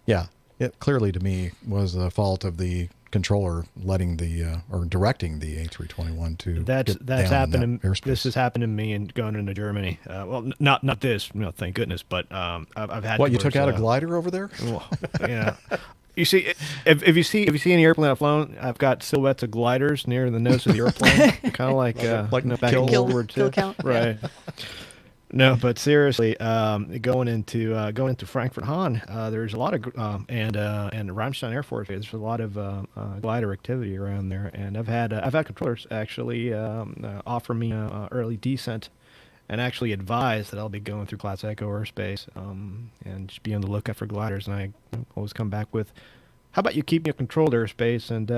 Yeah, it clearly to me was the fault of the controller letting the or directing the A321 to That's get down happened. in that airspace. This has happened to me and going into Germany. Well, not this, thank goodness. But I've had. What, you took out a glider over there? Well, yeah. You see, if you see any airplane I've flown, I've got silhouettes of gliders near the nose of the airplane, kind of like back in World War II. Kill count. Right. No, but seriously, going into Frankfurt Hahn, there's a lot of and Ramstein Air Force Base, there's a lot of glider activity around there, and I've had controllers actually offer me early descent, and actually advise that I'll be going through Class Echo airspace, and just be on the lookout for gliders, and I always come back with How about you keep your controlled airspace and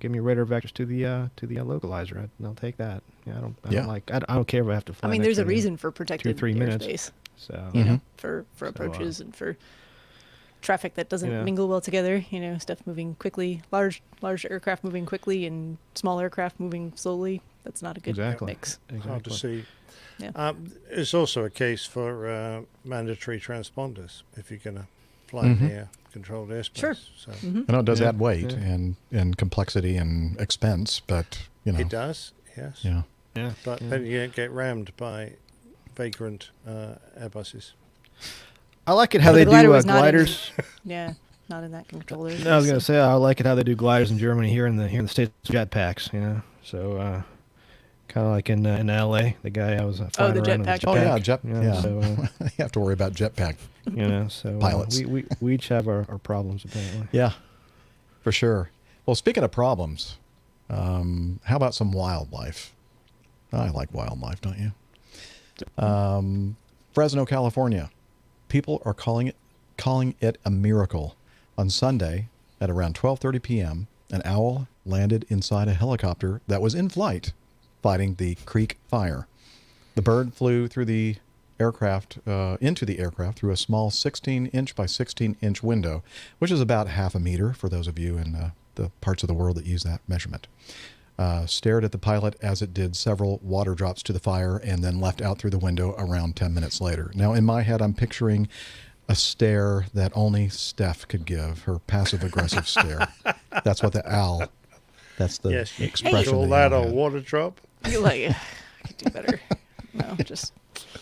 give me radar vectors to the localizer? I'll take that. Yeah, I don't care if I have to fly. I mean, an there's a extra, reason for protected 2 or 3 minutes. airspace. So You know, for approaches and for traffic that doesn't mingle well together. You know, stuff moving quickly, large aircraft moving quickly, and small aircraft moving slowly. That's not a good mix. Hard to see. Yeah. It's also a case for mandatory transponders if you're going to fly near controlled airspace. Sure. So I know it does add weight and complexity and expense, but it does. Yes. Yeah. Yeah. But then you don't get rammed by vagrant Airbuses. I like it how they do gliders. Not in that controller. No, I was gonna say I like it how they do gliders in Germany. Here in the States, jetpacks. So kind of like in LA, the guy I was flying the around jetpack. So you have to worry about jetpack. So pilots. We each have our problems apparently. Yeah, for sure. Well, speaking of problems, how about some wildlife? I like wildlife, don't you? Fresno, California. People are calling it a miracle. On Sunday at around 12:30 p.m., an owl landed inside a helicopter that was in flight, fighting the creek fire. The bird flew through the aircraft into the aircraft through a small 16-inch by 16-inch window, which is about half a meter for those of you in the parts of the world that use that measurement. Stared at the pilot as it did several water drops to the fire and then left out through the window around 10 minutes later. Now, in my head, I'm picturing a stare that only Steph could give, her passive-aggressive stare. That's what the owl, that's the expression. All that a water drop? You're like, I could do better. No, just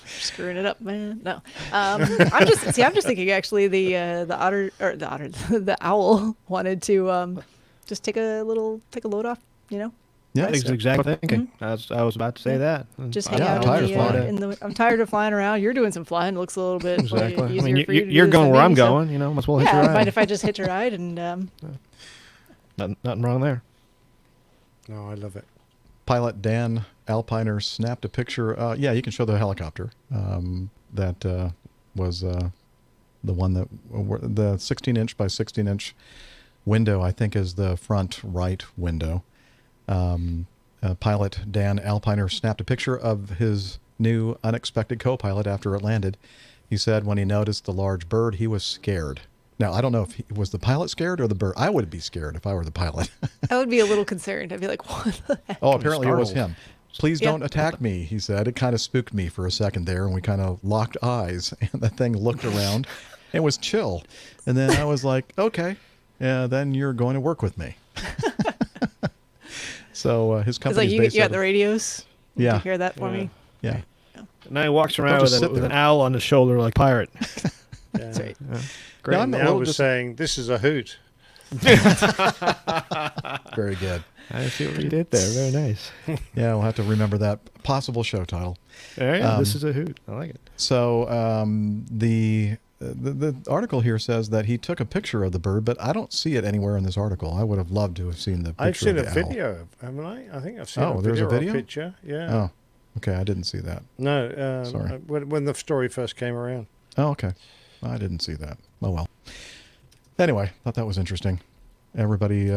screwing it up, man. No, I'm just thinking actually the owl wanted to just take a load off, Yeah, that's exactly thinking. I was about to say that. Just hang out I'm tired of flying around. You're doing some flying. It looks a little bit exactly. easier for you to do you're this going than where me, I'm so- going. Might as well hitch a ride. Mind if I just hitch a ride and Nothing wrong there. No, I love it. Pilot Dan Alpiner snapped a picture. You can show the helicopter. That was the one that the 16-inch by 16-inch window, I think, is the front right window. Pilot Dan Alpiner snapped a picture of his new unexpected co-pilot after it landed. He said when he noticed the large bird, he was scared. Now, I don't know if was the pilot scared or the bird. I would be scared if I were the pilot. I would be a little concerned. I'd be like, what the heck? Oh, apparently it was him. Please don't attack me, he said. It kind of spooked me for a second there, and we kind of locked eyes, and the thing looked around and was chill. And then I was like, okay, then you're going to work with me. So his company like you got the radios? Yeah. You hear that for me? Yeah. Now he walks around with an owl on his shoulder like pirate. That's right. Great. Now, the owl was saying, this is a hoot. Very good. I see what you did there. Very nice. Yeah, we'll have to remember that possible show title. This is a hoot. I like it. So the article here says that he took a picture of the bird, but I don't see it anywhere in this article. I would have loved to have seen the picture. I've seen of a the owl. video, haven't I? I think I've seen Oh, a there's video a video? or a picture. Yeah. Oh, okay. I didn't see that. No, Sorry. When the story first came around. Oh, okay. I didn't see that. Oh, well. Anyway, thought that was interesting. Everybody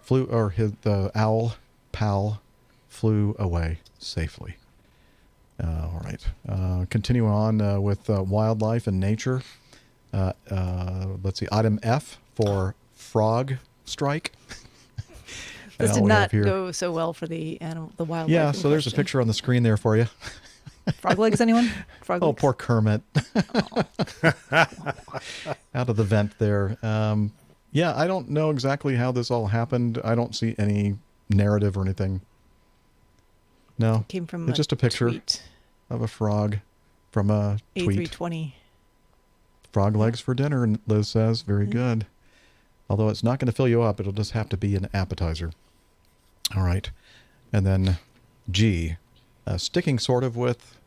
flew, or the owl pal flew away safely. All right. Continue on with wildlife and nature. Let's see. Item F for frog strike. This did not go so well for the wildlife. Yeah, so there's a picture on the screen there for you. Frog legs, anyone? Frog legs? Oh, poor Kermit. Out of the vent there. Yeah, I don't know exactly how this all happened. I don't see any narrative or anything. No. Came from it's just a picture tweet. Of a frog from a tweet. A320. Frog legs for dinner, Liz says. Very good. Although it's not going to fill you up. It'll just have to be an appetizer. All right. And then G. Sticking sort of with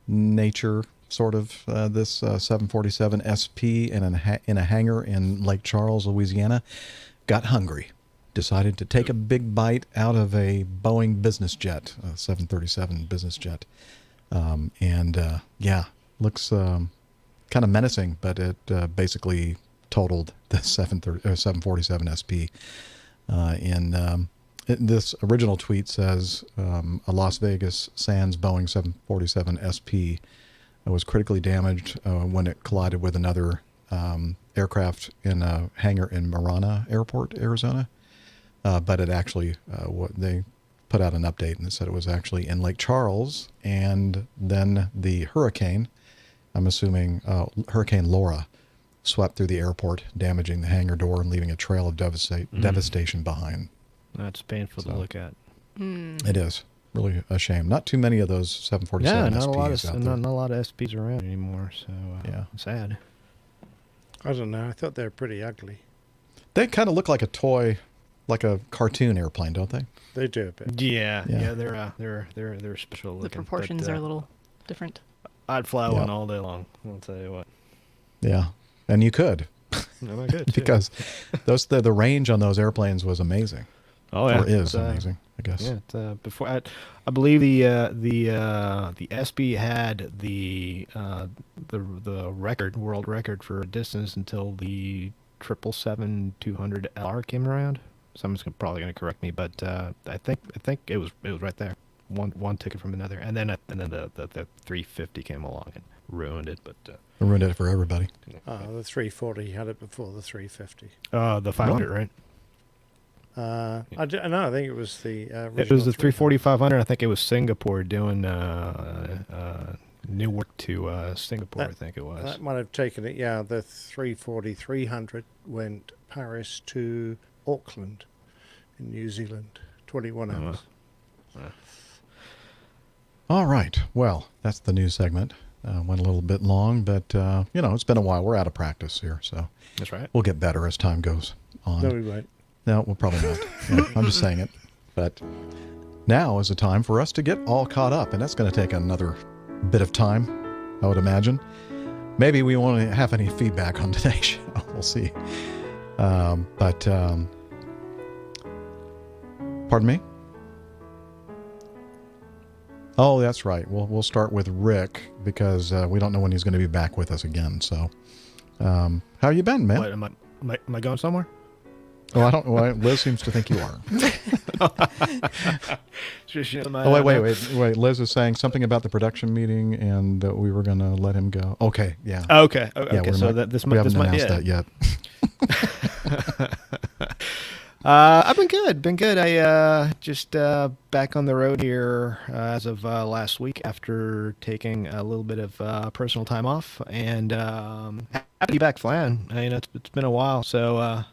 nature, sort of, this 747 SP in a hangar in Lake Charles, Louisiana, got hungry. Decided to take a big bite out of a Boeing business jet, a 737 business jet. Looks kind of menacing, but it basically totaled the 747 SP. This original tweet says a Las Vegas Sands Boeing 747 SP was critically damaged when it collided with another aircraft in a hangar in Marana Airport, Arizona. But it actually, they put out an update and it said it was actually in Lake Charles, and then the hurricane, I'm assuming Hurricane Laura, swept through the airport, damaging the hangar door and leaving a trail of devastation behind. That's painful to look at. It is really a shame. Not too many of those 747 not SPs a lot of out there. not a lot of SPs around anymore. So Yeah. sad. I don't know. I thought they were pretty ugly. They kind of look like a toy, like a cartoon airplane, don't they? They do a bit. Yeah, Yeah. they're special looking. The proportions but, are a little different. I'd fly Yeah. one all day long. I'll tell you what. Yeah, and you could No, I could too. because the range on those airplanes was amazing. Oh yeah, Or is It's, amazing, I guess. Yeah, before I believe the SB had the world record for distance until the 777-200LR came around. Someone's probably going to correct me, but I think it was right there, one ticket from another, and then the 350 came along and ruined it. But It ruined it for everybody. The 340 had it before the 350. the 500, right? I think it was the It was the 340-500. I think it was Singapore doing Newark to Singapore. I think it was. That might have taken it. Yeah, the 340-300 went Paris to Auckland in New Zealand, 21 hours. All right. Well, that's the news segment. Went a little bit long, but it's been a while. We're out of practice here, so That's right. we'll get better as time goes on. No, we won't. No, we'll probably not. Yeah, I'm just saying it. But now is the time for us to get all caught up, and that's going to take another bit of time, I would imagine. Maybe we won't have any feedback on today's show. We'll see. Pardon me? Oh, that's right. We'll start with Rick because we don't know when he's going to be back with us again. So, how you been, man? What, am I going somewhere? Oh, I don't. Well, Liz seems to think you are. Wait. Liz is saying something about the production meeting and that we were going to let him go. Okay, yeah. Okay. Yeah, So we haven't announced that yet. I've been good. I just back on the road here as of last week after taking a little bit of personal time off, and happy to be back flying. It's been a while, so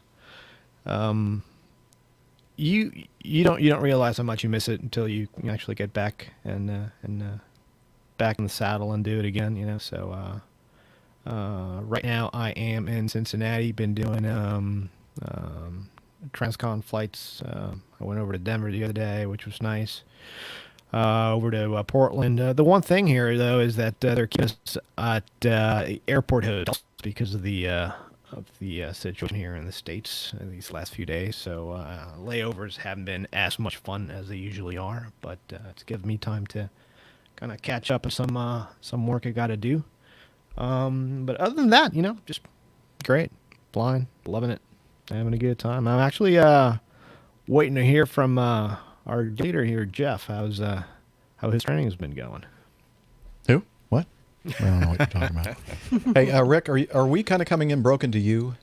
you don't realize how much you miss it until you actually get back and back in the saddle and do it again. So right now I am in Cincinnati. Been doing transcon flights. I went over to Denver the other day, which was nice. Over to Portland. The one thing here, though, is that they're keeping us at airport hotels because of the situation here in the States these last few days. So layovers haven't been as much fun as they usually are, but it's given me time to kind of catch up on some work I got to do. But other than that, just great. Flying, loving it. Having a good time. I'm actually waiting to hear from our leader here, Jeff. How his training has been going. Who? What? I don't know what you're talking about. Hey, Rick, are we kind of coming in broken to you?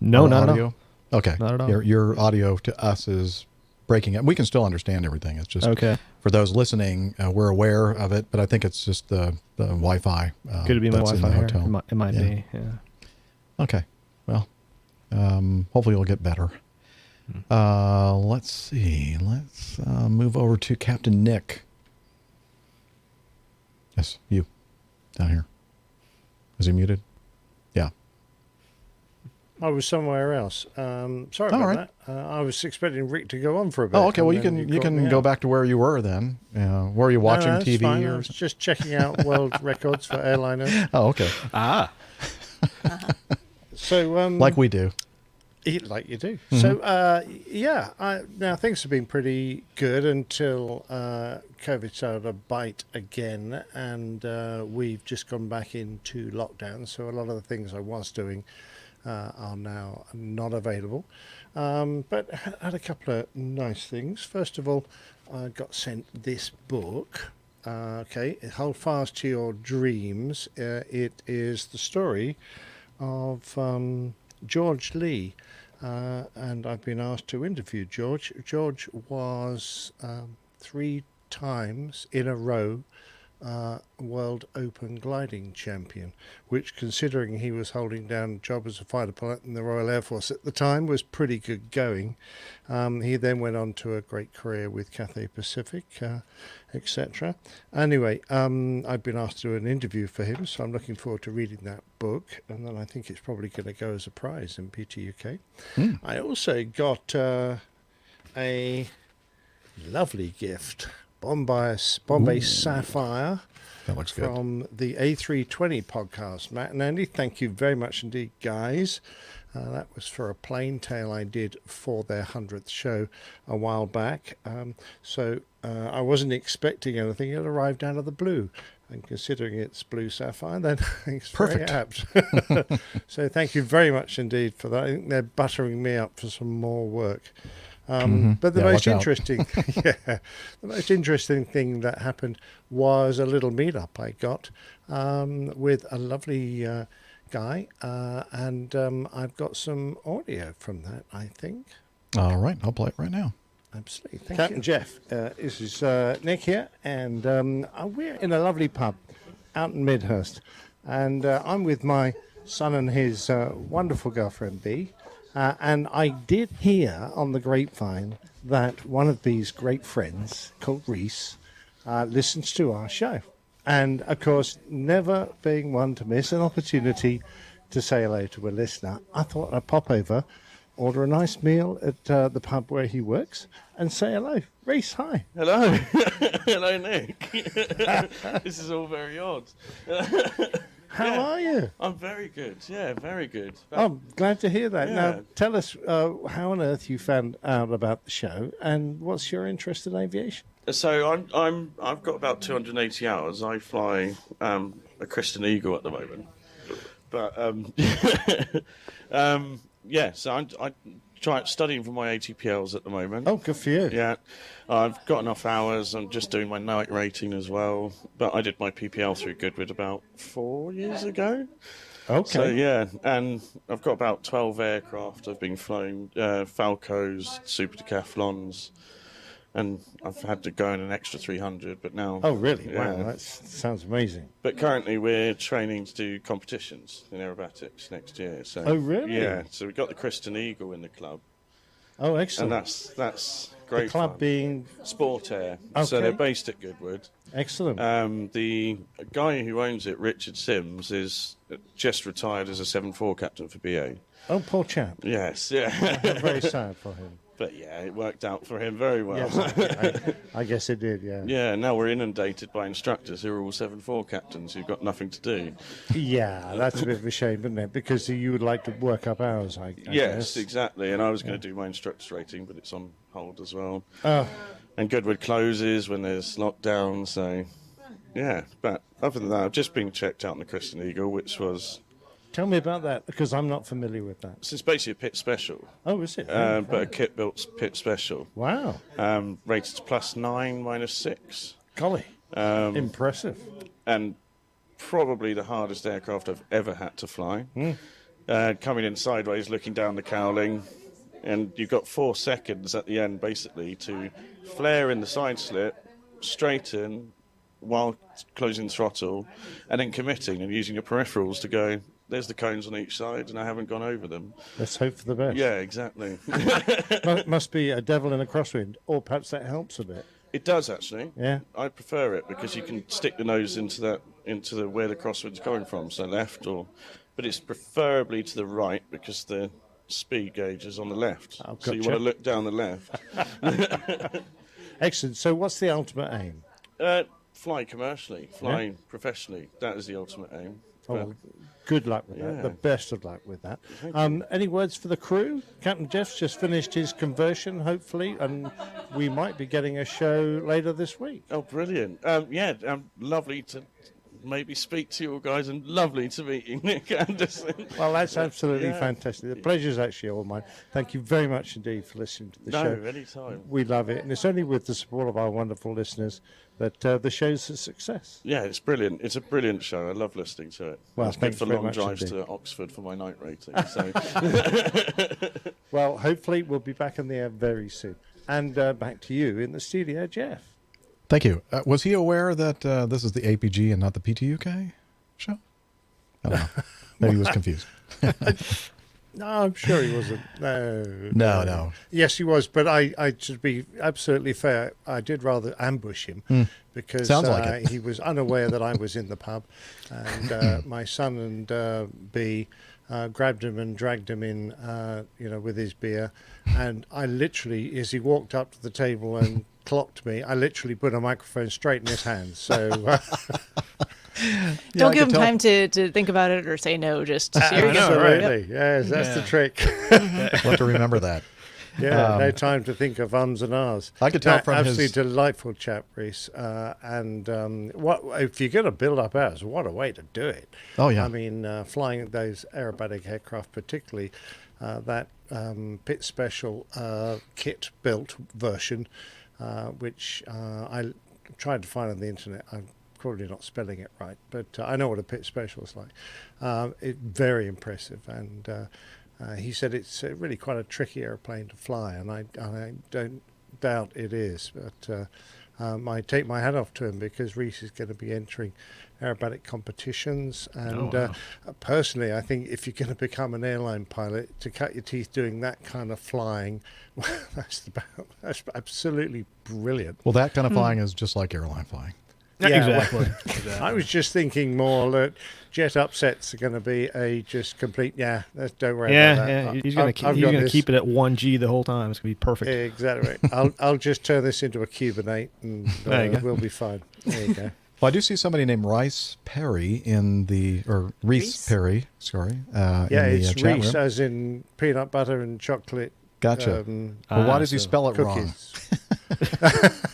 No, not audio? at all. Okay. Not at all. Your audio to us is breaking up. We can still understand everything. It's just okay. For those listening, we're aware of it, but I think it's just the Wi-Fi. Could it be my that's in Wi-Fi the here? hotel. It might be. Yeah. Okay. Well, hopefully it'll get better. Let's see. Let's move over to Captain Nick. Yes, you down here. Is he muted? Yeah. I was somewhere else. Sorry about that. I was expecting Rick to go on for a bit. Oh, okay. Well, you and then can caught me go out. back to where you were then. Were you watching No, that's TV fine. I or? was just checking out world records for airliners. Oh, okay. So, Like we do. like you do. Mm-hmm. So, now things have been pretty good until COVID started to bite again, and we've just gone back into lockdown. So a lot of the things I was doing are now not available. But had a couple of nice things. First of all, I got sent this book. Okay, Hold Fast to Your Dreams. It is the story of George Lee. And I've been asked to interview George. George was 3 times in a row World Open Gliding Champion, which, considering he was holding down a job as a fighter pilot in the Royal Air Force at the time, was pretty good going. He then went on to a great career with Cathay Pacific, etc. Anyway, I've been asked to do an interview for him, so I'm looking forward to reading that book, and then I think it's probably going to go as a prize in PTUK. I also got a lovely gift. Bombay Sapphire. That looks good. From the A320 podcast. Matt and Andy, thank you very much indeed, guys. That was for a plain tale I did for their 100th show a while back. So I wasn't expecting anything. It arrived out of the blue. And considering it's blue sapphire, then it's Perfect. very apt. So thank you very much indeed for that. I think they're buttering me up for some more work. But the most interesting, the most interesting thing that happened was a little meetup I got with a lovely guy, and I've got some audio from that, I think. All right, I'll play it right now. Absolutely. Thank Captain you. Jeff, this is Nick here, and we're in a lovely pub out in Midhurst, and I'm with my son and his wonderful girlfriend, Bea. And I did hear on the grapevine that one of these great friends, called Reese, listens to our show. And, of course, never being one to miss an opportunity to say hello to a listener, I thought I'd pop over, order a nice meal at the pub where he works, and say hello. Reese, hi. Hello. Hello, Nick. This is all very odd. How are you? I'm very good. Yeah, very good. I'm glad to hear that. Yeah. Now, tell us how on earth you found out about the show, and what's your interest in aviation? So I've got about 280 hours. I fly a Christian Eagle at the moment, but yeah. So I try studying for my ATPLs at the moment. Oh, good for you. Yeah, I've got enough hours. I'm just doing my NOAC rating as well. But I did my PPL through Goodwood about 4 years ago. Okay. So yeah, and I've got about 12 aircraft. I've been flying Falcos, Super Decathlons, and I've had to go in an extra 300. But now. Oh, really? Yeah. Wow, that sounds amazing. But currently we're training to do competitions in aerobatics next year. So. Oh, really? Yeah. So we've got the Christian Eagle in the club. Oh, excellent. And that's great. The club fun. being Sport Air. Okay. So they're based at Goodwood. Excellent. The guy who owns it, Richard Sims, is just retired as a 7-4 captain for BA. Oh, poor chap. Yes, yeah. I'm very sad for him. But yeah, it worked out for him very well. Yes, I guess it did, yeah. Yeah, now we're inundated by instructors who are all 7-4 captains who've got nothing to do. Yeah, that's a bit of a shame, isn't it? Because you would like to work up hours, I Yes, guess. exactly. And I was going to do my instructor's rating, but it's on hold as well. Oh. And Goodwood closes when there's lockdown, so yeah. But other than that, I've just been checked out on the Christian Eagle, which was... Tell me about that, because I'm not familiar with that. So it's basically a pit special. Oh, is it? But a kit-built pit special. Wow. Rated to +9, -6. Golly. Impressive. And probably the hardest aircraft I've ever had to fly. Coming in sideways, looking down the cowling, and you've got 4 seconds at the end, basically, to flare in the side slip, straighten while closing throttle, and then committing and using your peripherals to go, there's the cones on each side, and I haven't gone over them. Let's hope for the best. Yeah, exactly. Must be a devil in a crosswind, or perhaps that helps a bit. It does, actually. Yeah. I prefer it because you can stick the nose into the where the crosswind's coming from, so left but it's preferably to the right because the speed gauge is on the left. Oh, so you gotcha. want to look down the left. Excellent. So what's the ultimate aim? Fly commercially, fly professionally. That is the ultimate aim. Oh, good luck with that. Yeah. The best of luck with that. Thank you. Any words for the crew? Captain Jeff's just finished his conversion, hopefully, and we might be getting a show later this week. Oh, brilliant. Lovely to maybe speak to you guys, and lovely to meet you, Nick Anderson. Well, that's absolutely fantastic. The pleasure's actually all mine. Thank you very much indeed for listening to the show. No, anytime. We love it, and it's only with the support of our wonderful listeners that the show's a success. Yeah, it's brilliant. It's a brilliant show. I love listening to it. Well, it's good thanks for very long much drives indeed. to Oxford for my night rating. So. Well, hopefully we'll be back in the air very soon. And back to you in the studio, Jeff. Thank you. Was he aware that this is the APG and not the PTUK show? I don't know. Maybe he was confused. No, I'm sure he wasn't. No. Yes, he was, but I to be absolutely fair, I did rather ambush him because Sounds like it. he was unaware that I was in the pub, and my son and B grabbed him and dragged him in, with his beer, and I literally, as he walked up to the table and clocked me, I literally put a microphone straight in his hand. So. Don't give him time to think about it or say no. Just here you go. Absolutely, yes, that's the trick. We'll have to remember that. Yeah, no time to think of ums and ahs. I could tell from absolutely his... delightful chap, Reese. What if you're going to build up hours? What a way to do it! Oh yeah. I mean, flying those aerobatic aircraft, particularly that Pit Special kit built version, which I tried to find on the internet. I'm probably not spelling it right, but I know what a Pit Special is like. It's very impressive, and he said it's really quite a tricky airplane to fly, and I don't doubt it is. But I take my hat off to him because Reese is going to be entering aerobatic competitions, and personally, I think if you're going to become an airline pilot, to cut your teeth doing that kind of flying, that's absolutely brilliant. Well, that kind of flying is just like airline flying. Yeah, Exactly. I was just thinking more that jet upsets are going to be a just complete, don't worry about that. Yeah, he's going to keep it at 1G the whole time. It's going to be perfect. Exactly. I'll just turn this into a Cubanate and we'll be fine. There you go. Well, I do see somebody named Reese Perry Reese Perry, sorry. It's the chat Reese, room. as in peanut butter and chocolate. Gotcha. Well, why does he spell it wrong?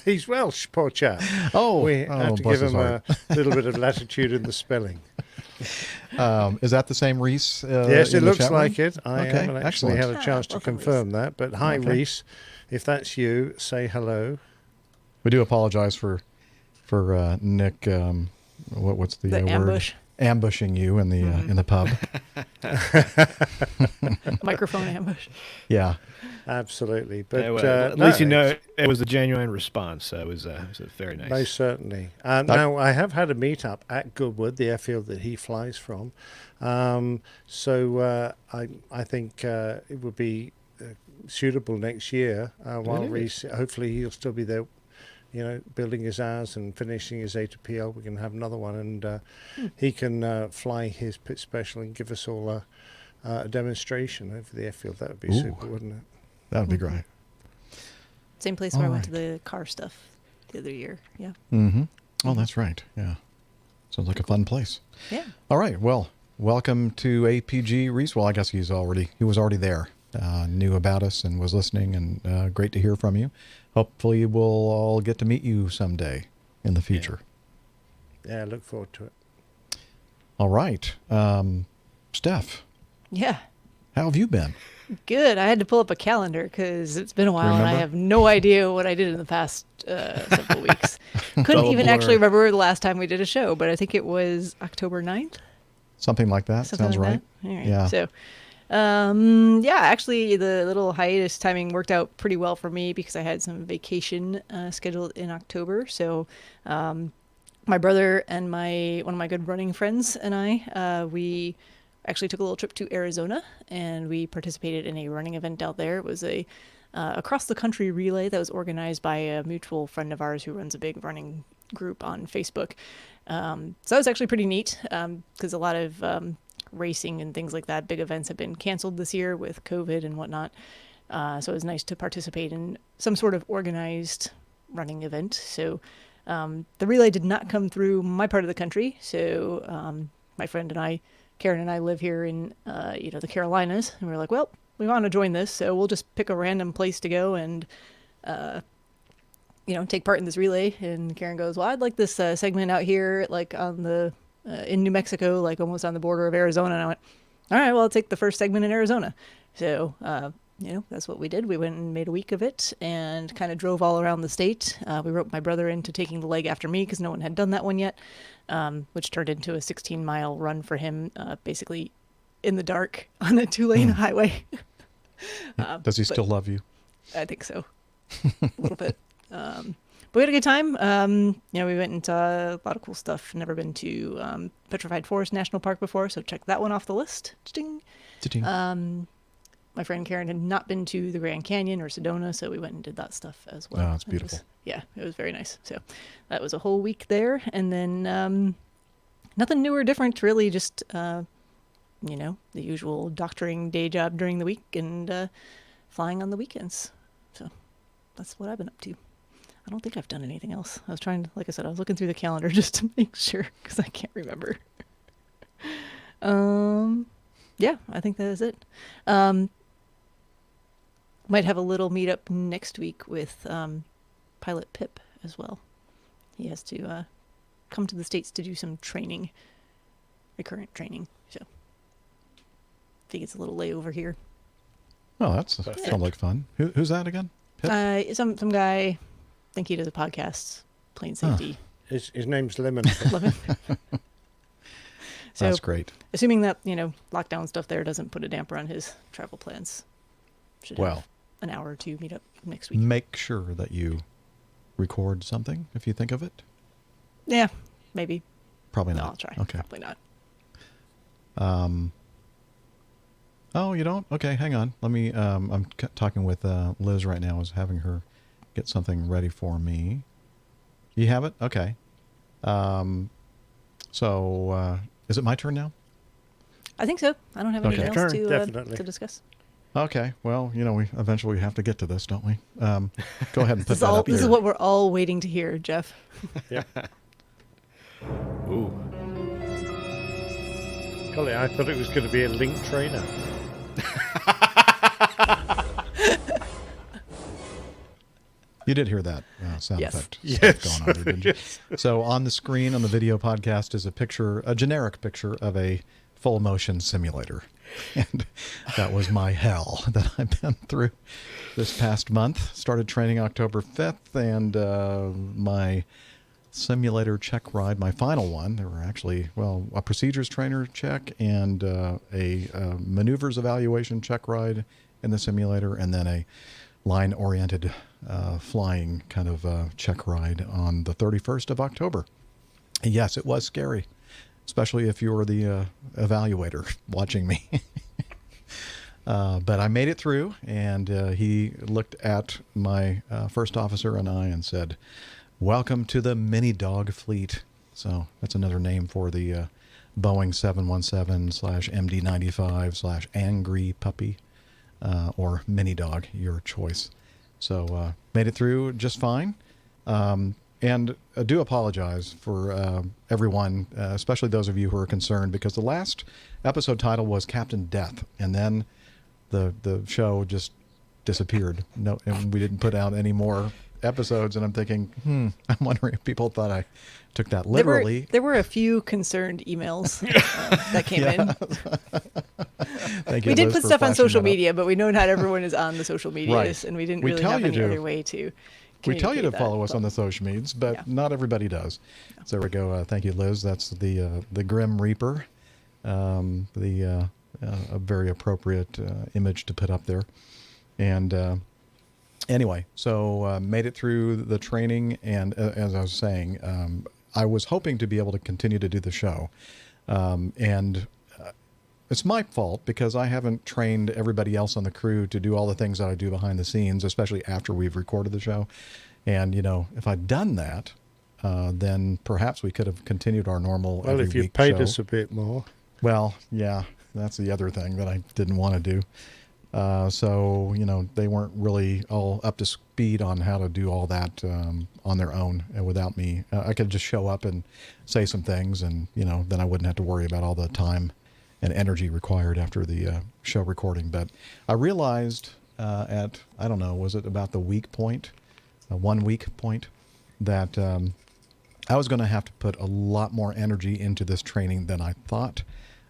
He's Welsh, poor chap. We have to bless give his him heart. a little bit of latitude in the spelling. Is that the same Reese? Yes, in it the looks chat like room? it. I Okay, haven't actually excellent. had a chance to confirm that. But hi, Okay. Reese. If that's you, say hello. We do apologize for Nick. What's the word? ambush. Ambushing you in the pub. Microphone ambush. Yeah. Absolutely. But at least you know it was a genuine response. So it was very nice. Most certainly. Now, I have had a meetup at Goodwood, the airfield that he flies from. So I think it would be suitable next year while Reese, hopefully he'll still be there, building his hours and finishing his A2PL. We can have another one, and he can fly his Pit Special and give us all a demonstration over the airfield. That would be super, wouldn't it? That would be great. Same place where I went to the car stuff the other year. Yeah. Mm-hmm. Oh, that's right. Yeah. Sounds like a fun place. Yeah. All right. Well, welcome to APG, Reese. Well, I guess he was already there, knew about us and was listening, and great to hear from you. Hopefully we'll all get to meet you someday in the future. Yeah, I look forward to it. All right. Steph, Yeah. how have you been? Good. I had to pull up a calendar because it's been a while and I Remember? have no idea what I did in the past several weeks. Couldn't Double even blur. actually remember the last time we did a show, but I think it was October 9th. Something like that. Something Sounds like right. that. All right. Yeah. So, actually, the little hiatus timing worked out pretty well for me because I had some vacation scheduled in October. So, my brother and one of my good running friends and I, we actually took a little trip to Arizona and we participated in a running event out there. It was a across the country relay that was organized by a mutual friend of ours who runs a big running group on Facebook. So that was actually pretty neat because a lot of racing and things like that, big events have been canceled this year with COVID and whatnot. So it was nice to participate in some sort of organized running event. So the relay did not come through my part of the country. So my friend and I, Karen and I, live here in the Carolinas, and we're like, well, we want to join this, so we'll just pick a random place to go and take part in this relay. And Karen goes, well, I'd like this segment out here, like on the in New Mexico, like almost on the border of Arizona. And I went, all right, well, I'll take the first segment in Arizona. So, that's what we did. We went and made a week of it and kind of drove all around the state. We roped my brother into taking the leg after me because no one had done that one yet, which turned into a 16-mile run for him, basically in the dark on a 2-lane highway. Does he still love you? I think so. A little bit. But we had a good time. We went and saw a lot of cool stuff. Never been to Petrified Forest National Park before, so check that one off the list. Cha-ching. Cha-ching. My friend Karen had not been to the Grand Canyon or Sedona, so we went and did that stuff as well. Oh, it's beautiful. It was very nice. So that was a whole week there. And then nothing new or different, really, just, the usual doctoring day job during the week and flying on the weekends. So that's what I've been up to. I don't think I've done anything else. I was trying to, like I said, I was looking through the calendar just to make sure because I can't remember. Yeah, I think that is it. Might have a little meetup next week with Pilot Pip as well. He has to come to the States to do some training, recurrent training. So I think it's a little layover here. Oh, that sounds like fun. Who's that again? Pip? Some guy, I think he does a podcast, plane safety. His name's Lemon. Lemon. So, that's great. Assuming that, lockdown stuff there doesn't put a damper on his travel plans. Should have an hour or two meet up next week. Make sure that you record something if you think of it. Yeah, maybe. Probably not. No, I'll try. Okay. Probably not. Oh, you don't? Okay, hang on. Let me, I'm talking with Liz right now, is having her get something ready for me. You have it? Okay. So, is it my turn now? I think so. I don't have anything else to discuss. Okay. Well, we eventually have to get to this, don't we? Go ahead and put that up This there. is what we're all waiting to hear, Jeff. Yeah. Ooh. Golly, I thought it was going to be a link trainer. You did hear that sound effect Yes. going on there, didn't you? So on the screen on the video podcast is a generic picture of a full motion simulator. And that was my hell that I've been through this past month. Started training October 5th, and my simulator check ride, my final one, there were actually, a procedures trainer check and a maneuvers evaluation check ride in the simulator, and then a line-oriented flying kind of check ride on the 31st of October. And yes, it was scary, especially if you were the evaluator watching me. But I made it through, and he looked at my first officer and I and said, "Welcome to the mini dog fleet." So that's another name for the Boeing 717/MD95/angry puppy. Or mini dog, your choice. So made it through just fine. And I do apologize for everyone, especially those of you who are concerned, because the last episode title was Captain Death, and then the show just disappeared. No, and we didn't put out any more episodes, and I'm thinking, I'm wondering if people thought I took that literally. There were a few concerned emails that came in. Thank you, we did Liz, put for stuff on flashing social that up. media, but we know not everyone is on the social medias, Right. and we didn't We really tell have you any to. other way to We tell you to communicate follow us that. on the social medias, but not everybody does. No. So there we go. Thank you, Liz. That's the Grim Reaper, a very appropriate image to put up there. And anyway, so made it through the training, and as I was saying, I was hoping to be able to continue to do the show, and it's my fault because I haven't trained everybody else on the crew to do all the things that I do behind the scenes, especially after we've recorded the show. And, if I'd done that, then perhaps we could have continued our normal Well, every if you week paid show. us a bit more. Well, yeah, that's the other thing that I didn't want to do. So, they weren't really all up to speed on how to do all that on their own and without me. I could just show up and say some things, and, then I wouldn't have to worry about all the time and energy required after the show recording. But I realized I don't know, was it about the week point 1 week point, that I was going to have to put a lot more energy into this training than I thought.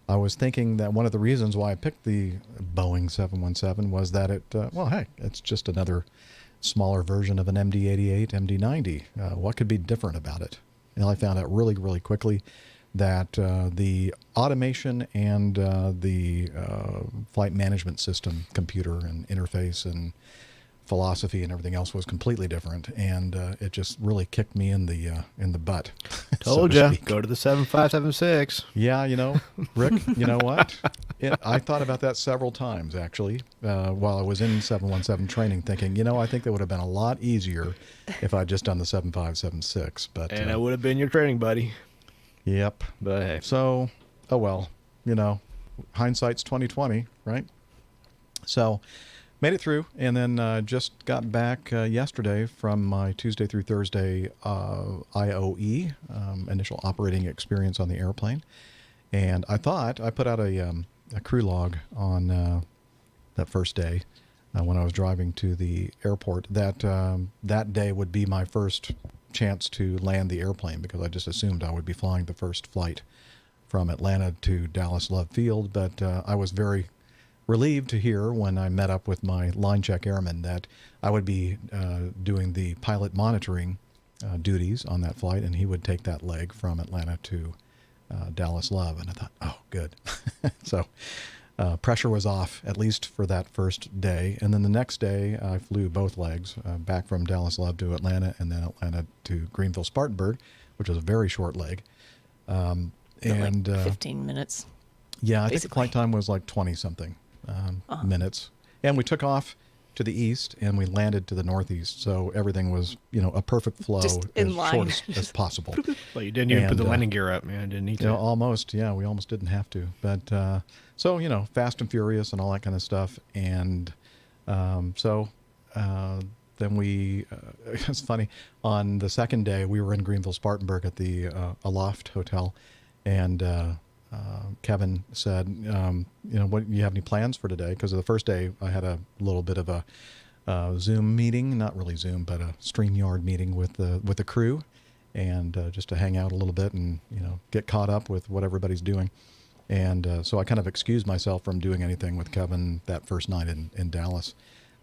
I was thinking that one of the reasons why I picked the Boeing 717 was that it's just another smaller version of an MD-88, MD-90. What could be different about it? And I found out really, really quickly that the automation and the flight management system, computer and interface and philosophy and everything else was completely different, and it just really kicked me in the butt. Told you, go to the 7576. Yeah, Rick, you know what? I thought about that several times actually while I was in 717 training, thinking, I think that would have been a lot easier if I'd just done the 7576. And I would have been your training buddy. Yep. But hey. So, oh well, hindsight's 2020, right? So, made it through, and then just got back yesterday from my Tuesday through Thursday IOE, initial operating experience on the airplane. And I thought I put out a crew log on that first day when I was driving to the airport that that day would be my first chance to land the airplane, because I just assumed I would be flying the first flight from Atlanta to Dallas Love Field. But I was very relieved to hear when I met up with my line check airman that I would be doing the pilot monitoring duties on that flight, and he would take that leg from Atlanta to Dallas Love. And I thought, oh, good. So pressure was off, at least for that first day. And then the next day, I flew both legs back from Dallas Love to Atlanta, and then Atlanta to Greenville Spartanburg, which was a very short leg. Like 15 minutes. Yeah, I think the flight time was like 20-something minutes. And we took off to the east, and we landed to the northeast. So everything was, a perfect flow, just in line, short as possible. Well, you didn't even put the landing gear up, man. Didn't need to. Almost. Yeah, we almost didn't have to. But so, Fast and Furious and all that kind of stuff. And then we, it's funny, on the second day, we were in Greenville Spartanburg at the Aloft Hotel, and Kevin said, what, you have any plans for today? Because the first day I had a little bit of a Zoom meeting, not really Zoom, but a StreamYard meeting with the crew, and just to hang out a little bit and, get caught up with what everybody's doing. And so I kind of excused myself from doing anything with Kevin that first night in Dallas.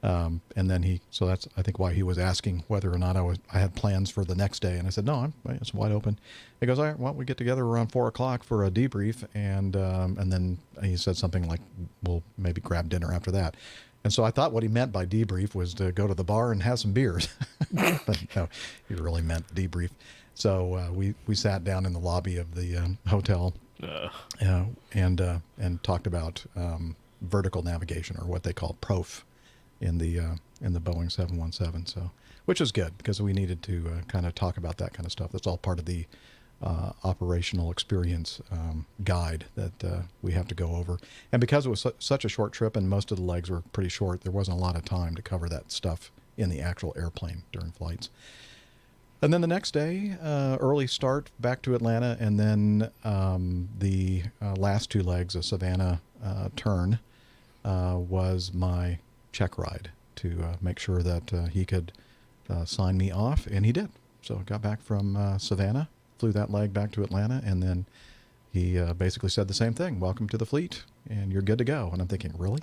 And then so that's, I think, why he was asking whether or not I had plans for the next day. And I said, no, it's wide open. He goes, all right, well, we get together around 4:00 for a debrief. And then he said something like, we'll maybe grab dinner after that. And so I thought what he meant by debrief was to go to the bar and have some beers. But no, he really meant debrief. So we sat down in the lobby of the hotel and talked about vertical navigation, or what they call PROF, in the Boeing 717. So, which is good, because we needed to kind of talk about that kind of stuff. That's all part of the operational experience guide that we have to go over. And because it was such a short trip and most of the legs were pretty short, there wasn't a lot of time to cover that stuff in the actual airplane during flights. And then the next day, early start back to Atlanta, and then the last two legs, a Savannah turn, was my check ride to make sure that he could sign me off, and he did. So I got back from Savannah, flew that leg back to Atlanta, and then he basically said the same thing: welcome to the fleet, and you're good to go. And I'm thinking, really?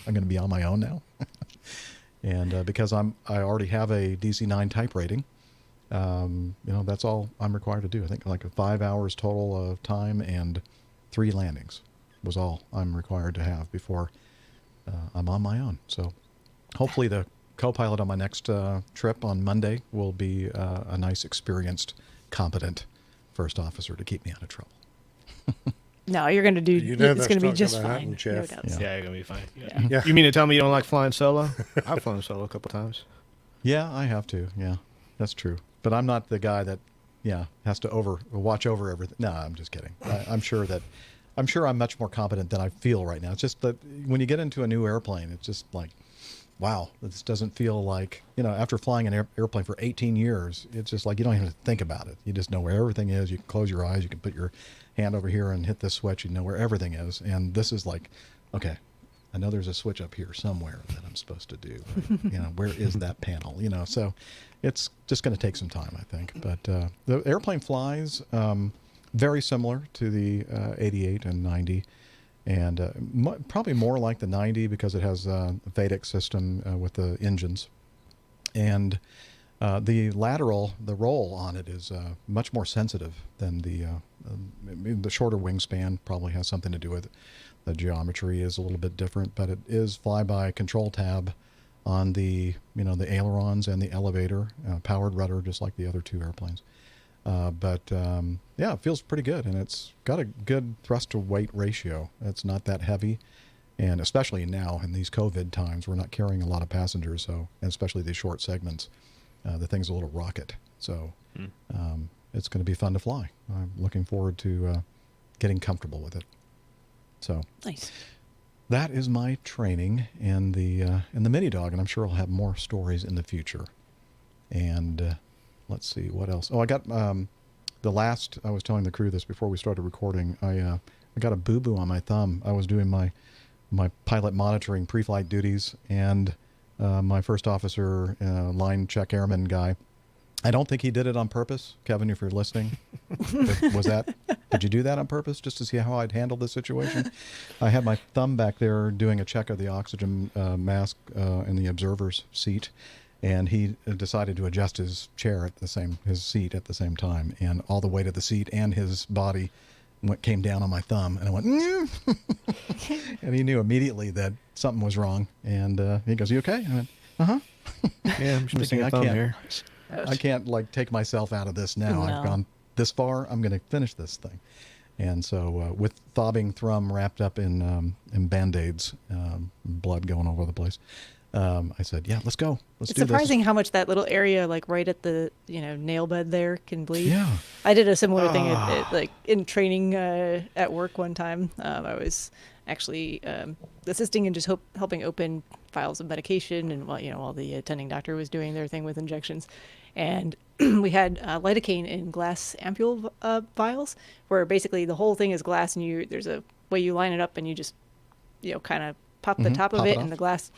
I'm going to be on my own now? And because I already have a DC-9 type rating, that's all I'm required to do. I think like 5 hours total of time and 3 landings was all I'm required to have before I'm on my own. So hopefully the co-pilot on my next trip on Monday will be a nice, experienced, competent first officer to keep me out of trouble. No, you're going to do, it's going to be just fine. Happen, Jeff. No yeah, you're going to be fine. Yeah. You mean to tell me you don't like flying solo? I've flown solo a couple times. Yeah, I have to. Yeah, that's true. But I'm not the guy that, has to watch over everything. No, I'm just kidding. I'm sure I'm much more competent than I feel right now. It's just that when you get into a new airplane, it's just like, wow, this doesn't feel like, after flying an airplane for 18 years, it's just like you don't even think about it. You just know where everything is. You can close your eyes. You can put your hand over here and hit this switch. You know where everything is. And this is like, okay, I know there's a switch up here somewhere that I'm supposed to do. But, where is that panel? So it's just going to take some time, I think. But the airplane flies very similar to the 88 and 90. And probably more like the 90 because it has a VADIC system with the engines. And the roll on it is much more sensitive than the shorter wingspan. Probably has something to do with it. The geometry is a little bit different, but it is flyby control tab on the ailerons and the elevator, powered rudder, just like the other two airplanes. It feels pretty good, and it's got a good thrust to weight ratio. It's not that heavy, and especially now in these COVID times, we're not carrying a lot of passengers, and especially these short segments, the thing's a little rocket. So it's going to be fun to fly. I'm looking forward to getting comfortable with it. So nice. That is my training in the mini dog, and I'm sure I'll have more stories in the future. And let's see what else. Oh, I got I was telling the crew this before we started recording. I got a boo-boo on my thumb. I was doing my pilot monitoring pre-flight duties, and my first officer, line check airman guy, I don't think he did it on purpose. Kevin, if you're listening, did you do that on purpose just to see how I'd handle this situation? I had my thumb back there doing a check of the oxygen mask in the observer's seat, and he decided to adjust his seat at the same time, and all the weight of the seat and his body came down on my thumb, and I went, and he knew immediately that something was wrong, and he goes, "You okay?" I went, "Uh-huh." Yeah, I'm just missing a thumb here. I can't take myself out of this now. No. I've gone this far. I'm going to finish this thing. And so with throbbing thumb wrapped up in Band-Aids, blood going all over the place, I said, yeah, let's go. Let's do this. It's surprising how much that little area, right at the nail bed there, can bleed. Yeah. I did a similar thing in training at work one time. I was actually assisting and just helping open files of medication, and while the attending doctor was doing their thing with injections, and we had lidocaine in glass ampule vials, where basically the whole thing is glass, and there's a way you line it up, and you just kind of pop the top of it, and the glass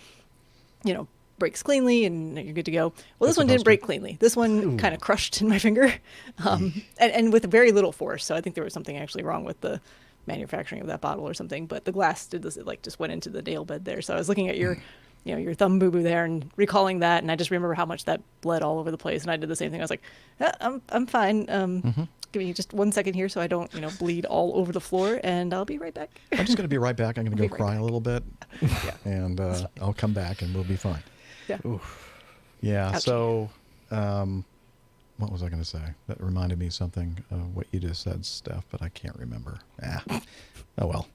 breaks cleanly, and you're good to go. Well, this one didn't break cleanly. This one kind of crushed in my finger, and with very little force. So I think there was something actually wrong with the manufacturing of that bottle or something. But the glass did this; it just went into the nail bed there. So I was looking at your thumb boo-boo there and recalling that, and I just remember how much that bled all over the place. And I did the same thing. I was like, I'm fine. Give me just 1 second here so I don't bleed all over the floor, and I'll be right back. I'm just going to be right back. I'm going to go cry a little bit, and That's I'll come back and we'll be fine. Yeah. Yeah. Ouch. So, what was I going to say? That reminded me something of what you just said, Steph, but I can't remember. Oh well.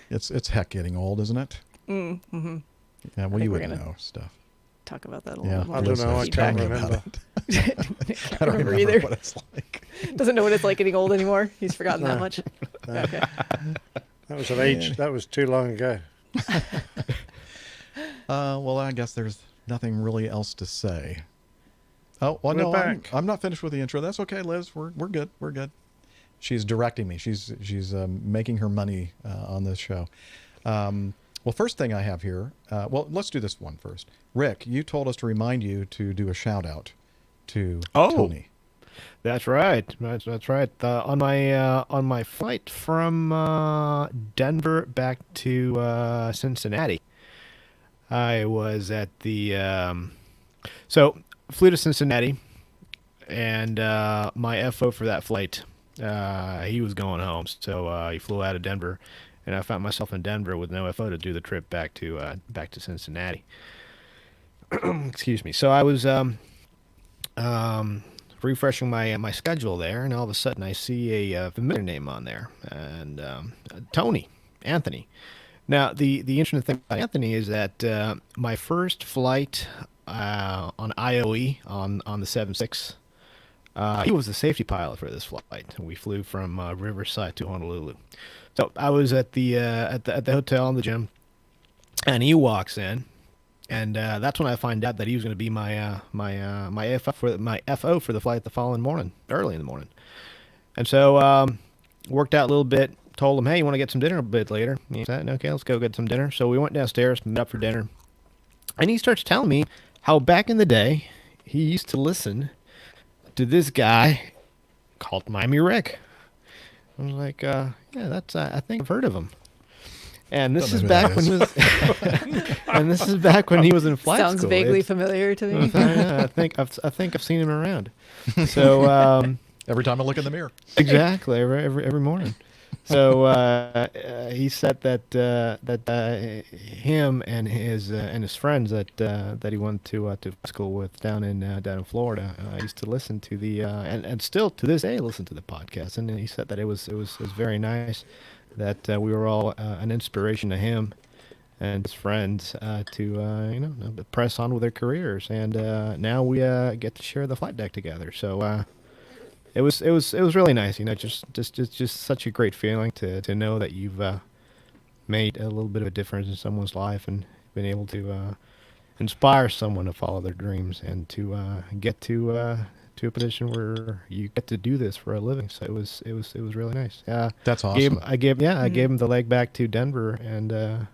It's heck getting old, isn't it? Mm-hmm. Yeah. Well, you wouldn't know, Steph. Talk about that a Yeah, little more. I don't know. I can't remember. I don't remember either. what it's like. Doesn't know what it's like getting old anymore. He's forgotten that No. much. No. Okay. That was an age. That was too long ago. Well, I guess there's nothing really else to say. Oh, well, We're no, back. I'm not finished with the intro. That's okay, Liz. We're good. We're good. She's directing me. She's making her money on this show. Well, first thing I have here. Well, let's do this one first. Rick, you told us to remind you to do a shout out to Tony. That's right. That's right. On my flight from Denver back to Cincinnati, I was at the so flew to Cincinnati, and my FO for that flight, he was going home, so he flew out of Denver, and I found myself in Denver with no FO to do the trip back to Cincinnati. Excuse me. So I was refreshing my schedule there, and all of a sudden I see a familiar name on there, and Anthony. Now the interesting thing about Anthony is that my first flight on IOE on the 7.6, he was the safety pilot for this flight. We flew from Riverside to Honolulu. So I was at the hotel in the gym, and he walks in. And that's when I find out that he was going to be my FO for the flight the following morning, early in the morning. And so worked out a little bit, told him, hey, you want to get some dinner a bit later? He said, okay, let's go get some dinner. So we went downstairs, met up for dinner. And he starts telling me how back in the day, he used to listen to this guy called Miami Rick. I was like, yeah, that's, I think I've heard of him. And this is back when he was, and this is back when he was in flight Sounds school. vaguely familiar to me. I think I've seen him around. So every time I look in the mirror, exactly every morning. So he said that him and his friends that he went to school with down in Florida used to listen to the and still to this day listen to the podcast. And he said that it was very nice that we were all an inspiration to him and his friends to press on with their careers. And now we get to share the flight deck together. So. It was really nice, just such a great feeling to know that you've made a little bit of a difference in someone's life and been able to inspire someone to follow their dreams and to get to a position where you get to do this for a living. So it was really nice. That's awesome. I gave him the leg back to Denver, and I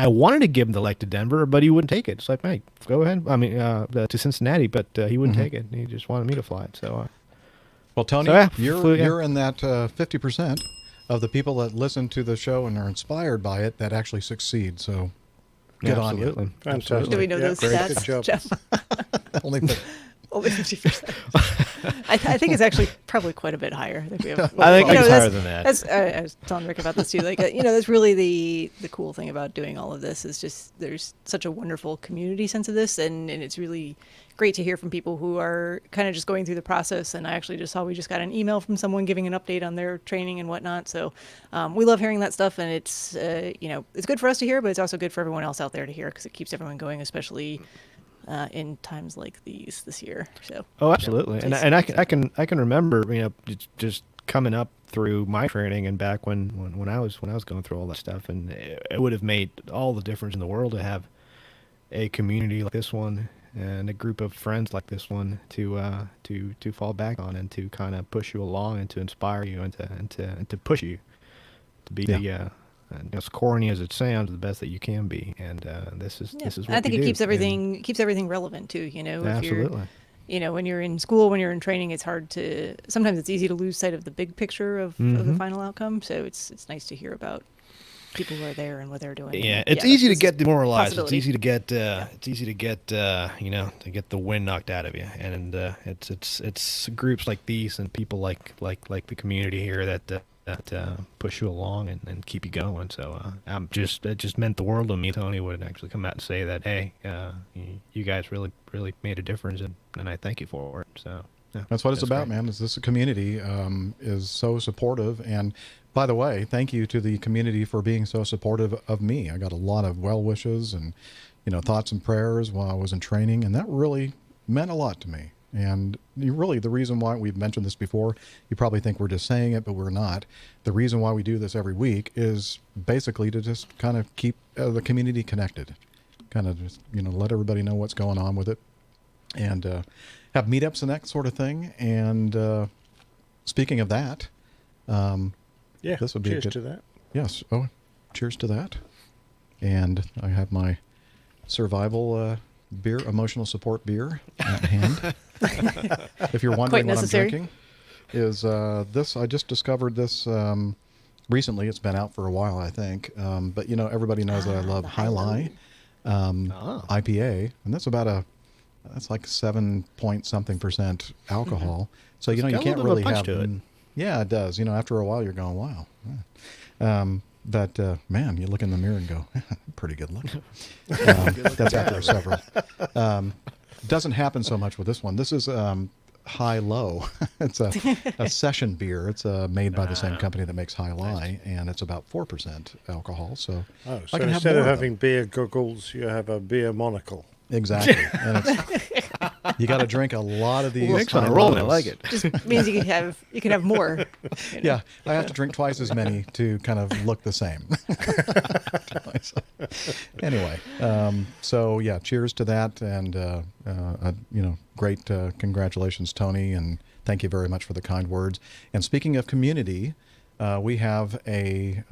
wanted to give him the leg to Denver, but he wouldn't take it. It's like, mate, go ahead. I mean, to Cincinnati, but he wouldn't take it. He just wanted me to fly it. So, well, Tony, you're in that 50% of the people that listen to the show and are inspired by it that actually succeed. So, good on you. Fantastic. Do we know those great, stats, good job. Jeff? Only Only 50%. I think it's actually probably quite a bit higher. I think we have. I think it's higher than that. I was telling Rick about this too. Like, that's really the cool thing about doing all of this is just there's such a wonderful community sense of this, and it's really great to hear from people who are kind of just going through the process. And I actually just saw we just got an email from someone giving an update on their training and whatnot. So we love hearing that stuff, and it's it's good for us to hear, but it's also good for everyone else out there to hear because it keeps everyone going, especially. In times like these this year. So absolutely, and I can remember just coming up through my training and back when I was going through all that stuff, and it would have made all the difference in the world to have a community like this one and a group of friends like this one to fall back on and to kind of push you along and to inspire you and to push you to be as corny as it sounds, the best that you can be, and this is what I think it keeps everything relevant too. Absolutely. If when you're in school, when you're in training, it's hard to. Sometimes it's easy to lose sight of the big picture of the final outcome. So it's nice to hear about people who are there and what they're doing. Yeah, it's easy to get demoralized. It's easy to get to get the wind knocked out of you, and it's groups like these and people like the community here that push you along and keep you going. So it just meant the world to me. Tony would actually come out and say that, hey, you guys really made a difference, and I thank you for it. So that's what it's about, man. Is this community is so supportive. And by the way, thank you to the community for being so supportive of me. I got a lot of well wishes and thoughts and prayers while I was in training, and that really meant a lot to me. And really, the reason why we've mentioned this before, you probably think we're just saying it, but we're not. The reason why we do this every week is basically to just kind of keep the community connected, kind of just, let everybody know what's going on with it, and have meetups and that sort of thing. And speaking of that, this would be cheers to that. Yes. Oh, cheers to that. And I have my survival beer, emotional support beer at hand. If you're wondering what I'm drinking, is this. I just discovered this recently. It's been out for a while, I think. But everybody knows that I love High Lie IPA, and that's that's like 7-point-something% alcohol. So you can't really have. Yeah, it does. After a while, you're going, wow. But man, you look in the mirror and go, pretty good looking. That's after several. Doesn't happen so much with this one. This is High Low. It's a session beer. It's made by the same company that makes High Lie, and it's about 4% alcohol. So, so instead of having beer goggles, you have a beer monocle. Exactly. And you got to drink a lot of these. Mix on a roll, and I like it. Just means you can have more. Yeah, I have to drink twice as many to kind of look the same. Anyway, so yeah, cheers to that, and great congratulations, Tony, and thank you very much for the kind words. And speaking of community, we have a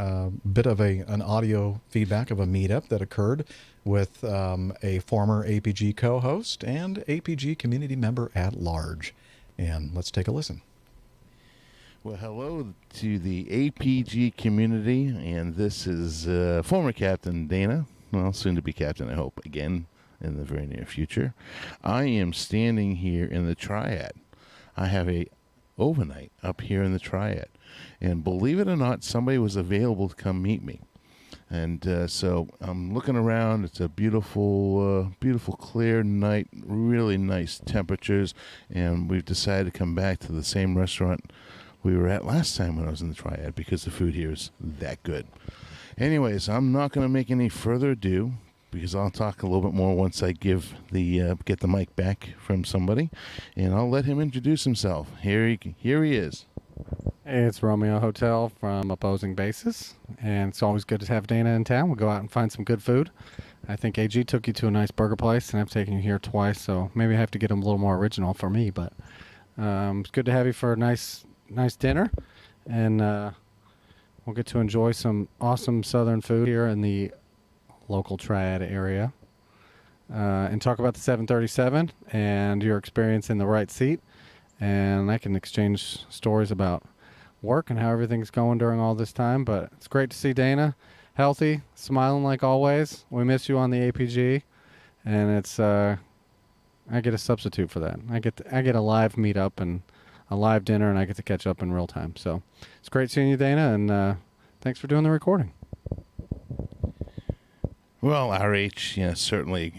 bit of an audio feedback of a meetup that occurred with a former APG co-host and APG community member at large. And let's take a listen. Well, hello to the APG community, and this is former Captain Dana, well, soon to be Captain, I hope, again in the very near future. I am standing here in the Triad. I have a overnight up here in the Triad, and believe it or not, somebody was available to come meet me. And so I'm looking around. It's a beautiful, beautiful, clear night, really nice temperatures, and we've decided to come back to the same restaurant we were at last time when I was in the Triad because the food here is that good. Anyways, I'm not going to make any further ado because I'll talk a little bit more once I get the mic back from somebody, and I'll let him introduce himself. Here he is. Hey, it's Romeo Hotel from Opposing Bases, and it's always good to have Dana in town. We'll go out and find some good food. I think AG took you to a nice burger place, and I've taken you here twice, so maybe I have to get them a little more original for me, but it's good to have you for a nice dinner, and we'll get to enjoy some awesome southern food here in the local Triad area, and talk about the 737 and your experience in the right seat, and I can exchange stories about work and how everything's going during all this time. But it's great to see Dana healthy, smiling like always. We miss you on the APG, and it's I get a substitute for that. I get a live meetup and a live dinner, and I get to catch up in real time. So it's great seeing you, Dana, and thanks for doing the recording. Well, RH, certainly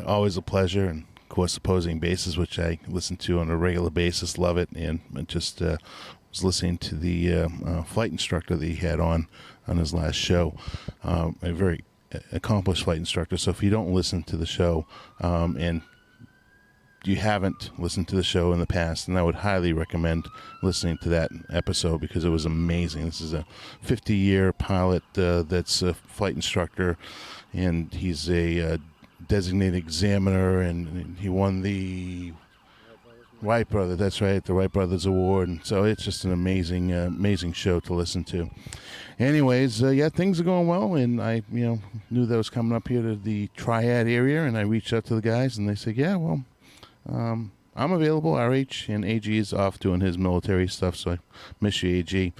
always a pleasure, and of course Opposing Bases, which I listen to on a regular basis, love it, and just was listening to the flight instructor that he had on his last show, a very accomplished flight instructor. So if you don't listen to the show and you haven't listened to the show in the past, then I would highly recommend listening to that episode because it was amazing. This is a 50-year pilot that's a flight instructor, and he's a designated examiner, and he won the Wright Brothers. That's right, the Wright Brothers Award. And so it's just an amazing show to listen to. Anyways, things are going well, and I knew that I was coming up here to the Triad area, and I reached out to the guys, and they said, I'm available. RH, and AG is off doing his military stuff, so I miss you, AG.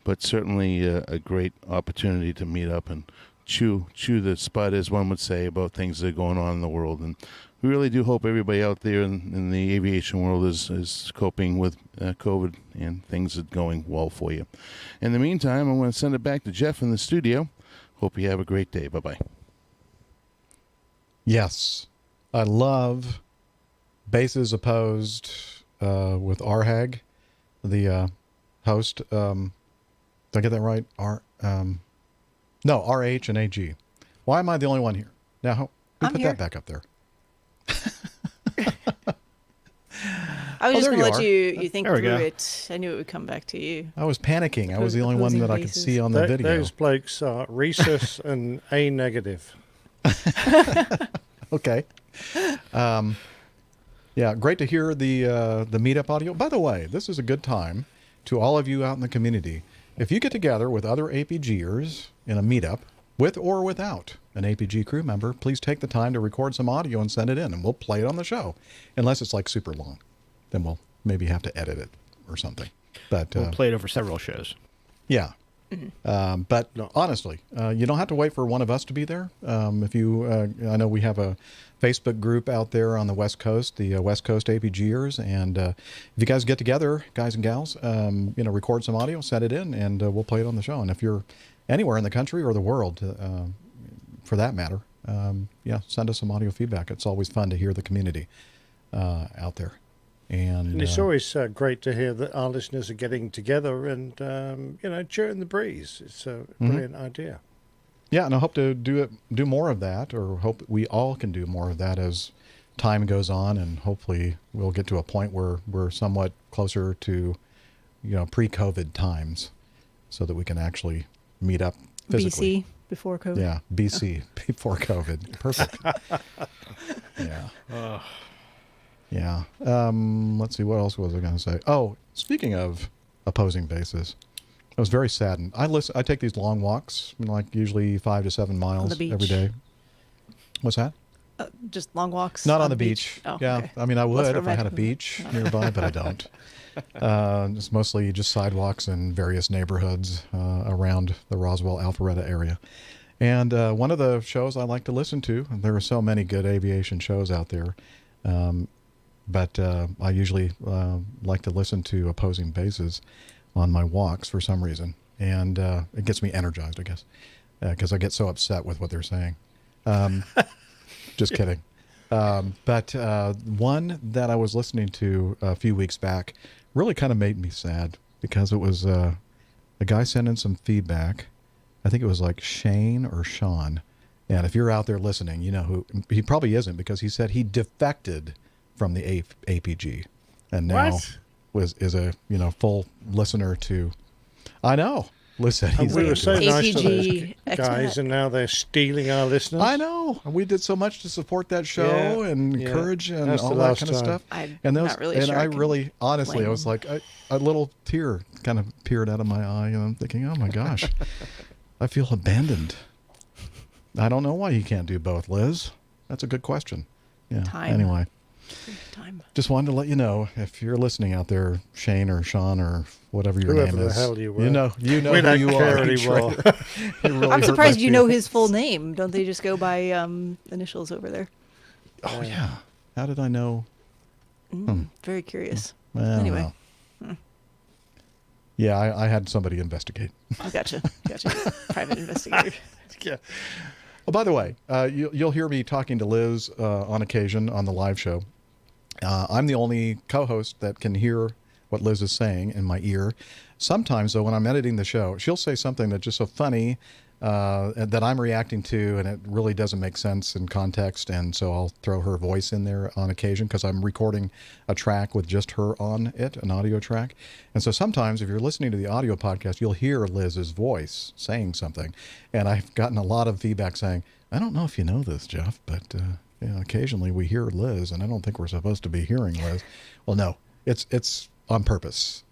But certainly a great opportunity to meet up and chew the spud, as one would say, about things that are going on in the world. And we really do hope everybody out there in the aviation world is coping with COVID, and things are going well for you. In the meantime, I'm going to send it back to Jeff in the studio. Hope you have a great day. Bye-bye. Yes, I love Bases Opposed with Arhag, the host. Did I get that right? RH and AG. Why am I the only one here? Now, who put that back up there? I was just going to let you think There we through go. it. I knew it would come back to you. I was panicking. I was the only one that I could see on the video. Those blokes are rhesus and A negative. Okay. Yeah, great to hear the meetup audio. By the way, this is a good time to all of you out in the community. If you get together with other APGers in a meetup, with or without an APG crew member, please take the time to record some audio and send it in, and we'll play it on the show. Unless it's like super long, then we'll maybe have to edit it or something. But We'll play it over several shows. Yeah. But honestly, you don't have to wait for one of us to be there. If you, I know we have a Facebook group out there on the West Coast, the West Coast APGers, and if you guys get together, guys and gals, record some audio, send it in, and we'll play it on the show. And if you're anywhere in the country or the world, for that matter, send us some audio feedback. It's always fun to hear the community out there. And it's always great to hear that our listeners are getting together and, cheering the breeze. It's a brilliant idea. Yeah, and I hope to do more of that, or hope we all can do more of that as time goes on, and hopefully we'll get to a point where we're somewhat closer to, pre-COVID times, so that we can actually meet up physically. BC, before COVID. Yeah, BC, before COVID. Perfect. Yeah. Yeah. Let's see, what else was I going to say? Oh, speaking of Opposing Bases, I was very saddened. I take these long walks, like usually 5 to 7 miles beach. every day. What's that? Just long walks. Not on the beach. Oh, yeah, okay. I mean, I would Less if I had a romantic. beach nearby, but I don't. It's mostly just sidewalks in various neighborhoods around the Roswell, Alpharetta area. And one of the shows I like to listen to, and there are so many good aviation shows out there, but I usually like to listen to Opposing Bases on my walks for some reason. And it gets me energized, I guess, because I get so upset with what they're saying. Just kidding. But one that I was listening to a few weeks back really kind of made me sad because it was a guy sent in some feedback. I think it was like Shane or Sean. And if you're out there listening, you know who he probably isn't, because he said he defected from the APG and now is a full listener to. I know. Listen, we were so nice to those APG guys, and now they're stealing our listeners. I know. We did so much to support that show and encourage and That's all the that last kind of time. stuff. I'm And those, not really and sure I I can really, honestly, blame I was them. like, a little tear kind of peered out of my eye, and I'm thinking, oh my gosh, I feel abandoned. I don't know why you can't do both, Liz. That's a good question. Yeah. Time. Anyway, Time. just wanted to let you know, if you're listening out there, Shane or Sean or whatever your Whoever name the is, hell you were. you know We who don't you care are. anymore. You really I'm hurt surprised my you know feelings. his full name. Don't they just go by initials over there? Oh yeah. How did I know? Very curious. I don't Anyway. know. Yeah, I had somebody investigate. I gotcha. Private investigator. Yeah. Oh, by the way, you'll hear me talking to Liz on occasion on the live show. I'm the only co-host that can hear what Liz is saying in my ear. Sometimes, though, when I'm editing the show, she'll say something that's just so funny that I'm reacting to, and it really doesn't make sense in context, and so I'll throw her voice in there on occasion because I'm recording a track with just her on it, an audio track. And so sometimes if you're listening to the audio podcast, you'll hear Liz's voice saying something. And I've gotten a lot of feedback saying, I don't know if you know this, Jeff, but occasionally we hear Liz, and I don't think we're supposed to be hearing Liz. Well, no, it's on purpose.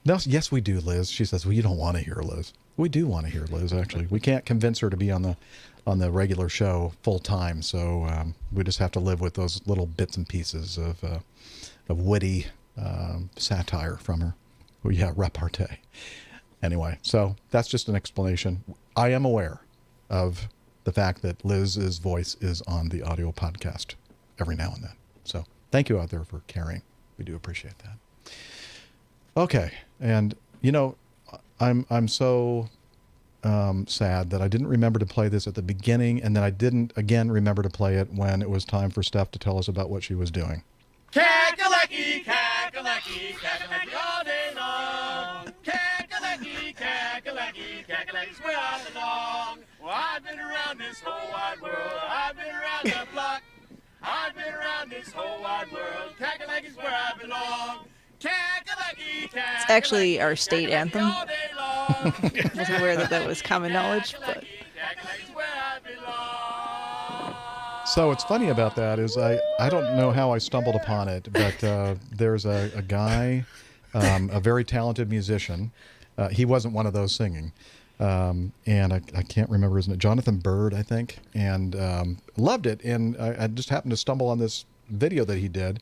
No, yes, we do, Liz. She says, well, you don't want to hear Liz. We do want to hear Liz, actually. We can't convince her to be on the regular show full time, so we just have to live with those little bits and pieces of witty satire from her. Well, yeah, repartee. Anyway, so that's just an explanation. I am aware of the fact that Liz's voice is on the audio podcast every now and then. So thank you out there for caring. We do appreciate that. Okay, and I'm so sad that I didn't remember to play this at the beginning, and then I didn't again remember to play it when it was time for Steph to tell us about what she was doing. Cackalacky, cackalacky, cackalacky all day long. Cackalacky, cackalacky, cackalacky where I belong. Well, I've been around this whole wide world. I've been around the block. I've been around this whole wide world. Cackalacky's where I belong. It's actually our state anthem. I wasn't aware that was common knowledge, but So what's funny about that is I don't know how I stumbled upon it, but there's a guy, a very talented musician. He wasn't one of those singing. And I can't remember his name, Jonathan Bird, I think, and loved it. And I just happened to stumble on this video that he did.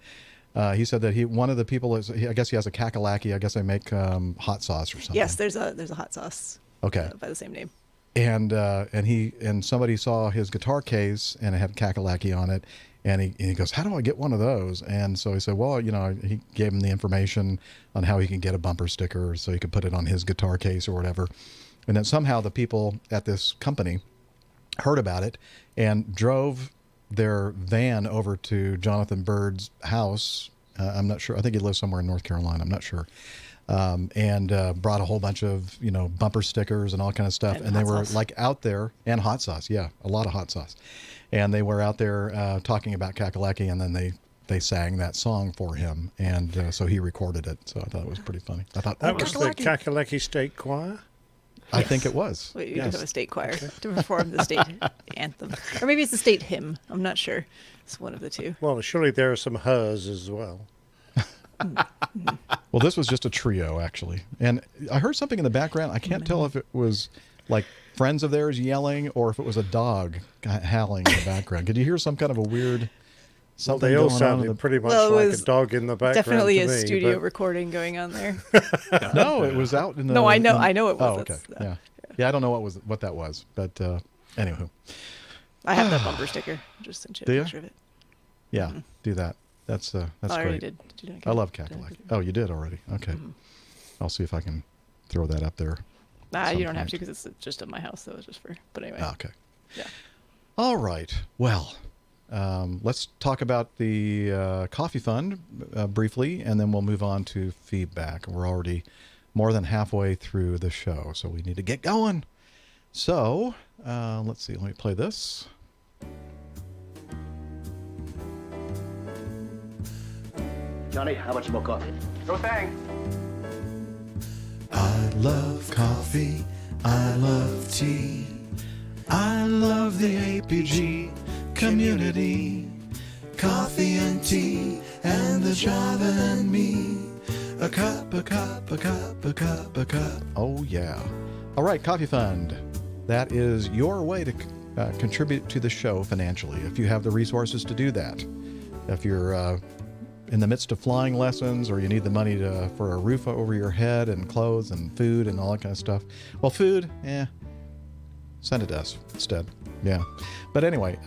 He said that one of the people is, I guess he has a kakalaki. I guess they make hot sauce or something. yes, there's a hot sauce. Okay. By the same name. And somebody saw his guitar case and it had kakalaki on it, and he goes, how do I get one of those? And so he said, well, he gave him the information on how he can get a bumper sticker so he could put it on his guitar case or whatever. And then somehow the people at this company heard about it and drove their van over to Jonathan Bird's house. I'm not sure. I think he lives somewhere in North Carolina. I'm not sure. And brought a whole bunch of, bumper stickers and all kind of stuff. And they were like out there, and hot sauce. Yeah, a lot of hot sauce. And they were out there talking about kakalaki, and then they sang that song for him. And so he recorded it. So I thought it was pretty funny. I thought that was the Kakalaki State Choir? I think it was. We do have a state choir to perform the state anthem. Or maybe it's the state hymn. I'm not sure. It's one of the two. Well, surely there are some hers as well. Well, this was just a trio, actually. And I heard something in the background. I can't tell if it was like friends of theirs yelling or if it was a dog howling in the background. Could you hear some kind of a weird something They all going on? sounded pretty much Well, it like a was dog in the background. Definitely to a me, studio but- recording going on there. No, it was out in the... No, I know it was. Oh, okay. That's- Yeah. Yeah, I don't know what that was. But anywho. I have that bumper sticker. I just sent you Do a ya? picture of it. Yeah, do that. That's I already great. did. Did you do it I again? love Cackalack. Oh, you did already. Okay. I'll see if I can throw that up there. Nah, you don't have sometime. to because it's just at my house, so it's just for. But anyway. Ah, okay. Yeah. All right. Well, let's talk about the coffee fund briefly, and then we'll move on to feedback. We're already more than halfway through the show, so we need to get going. So let's see. Let me play this. Johnny, how much more coffee? No thanks. I love coffee. I love tea. I love the APG community. Coffee and tea and the Java and me. A cup, a cup, a cup, a cup, a cup. Oh, yeah. All right, Coffee Fund. That is your way to contribute to the show financially, if you have the resources to do that. If you're in the midst of flying lessons, or you need the money for a roof over your head and clothes and food and all that kind of stuff. Well, food, send it to us instead. Yeah. But anyway,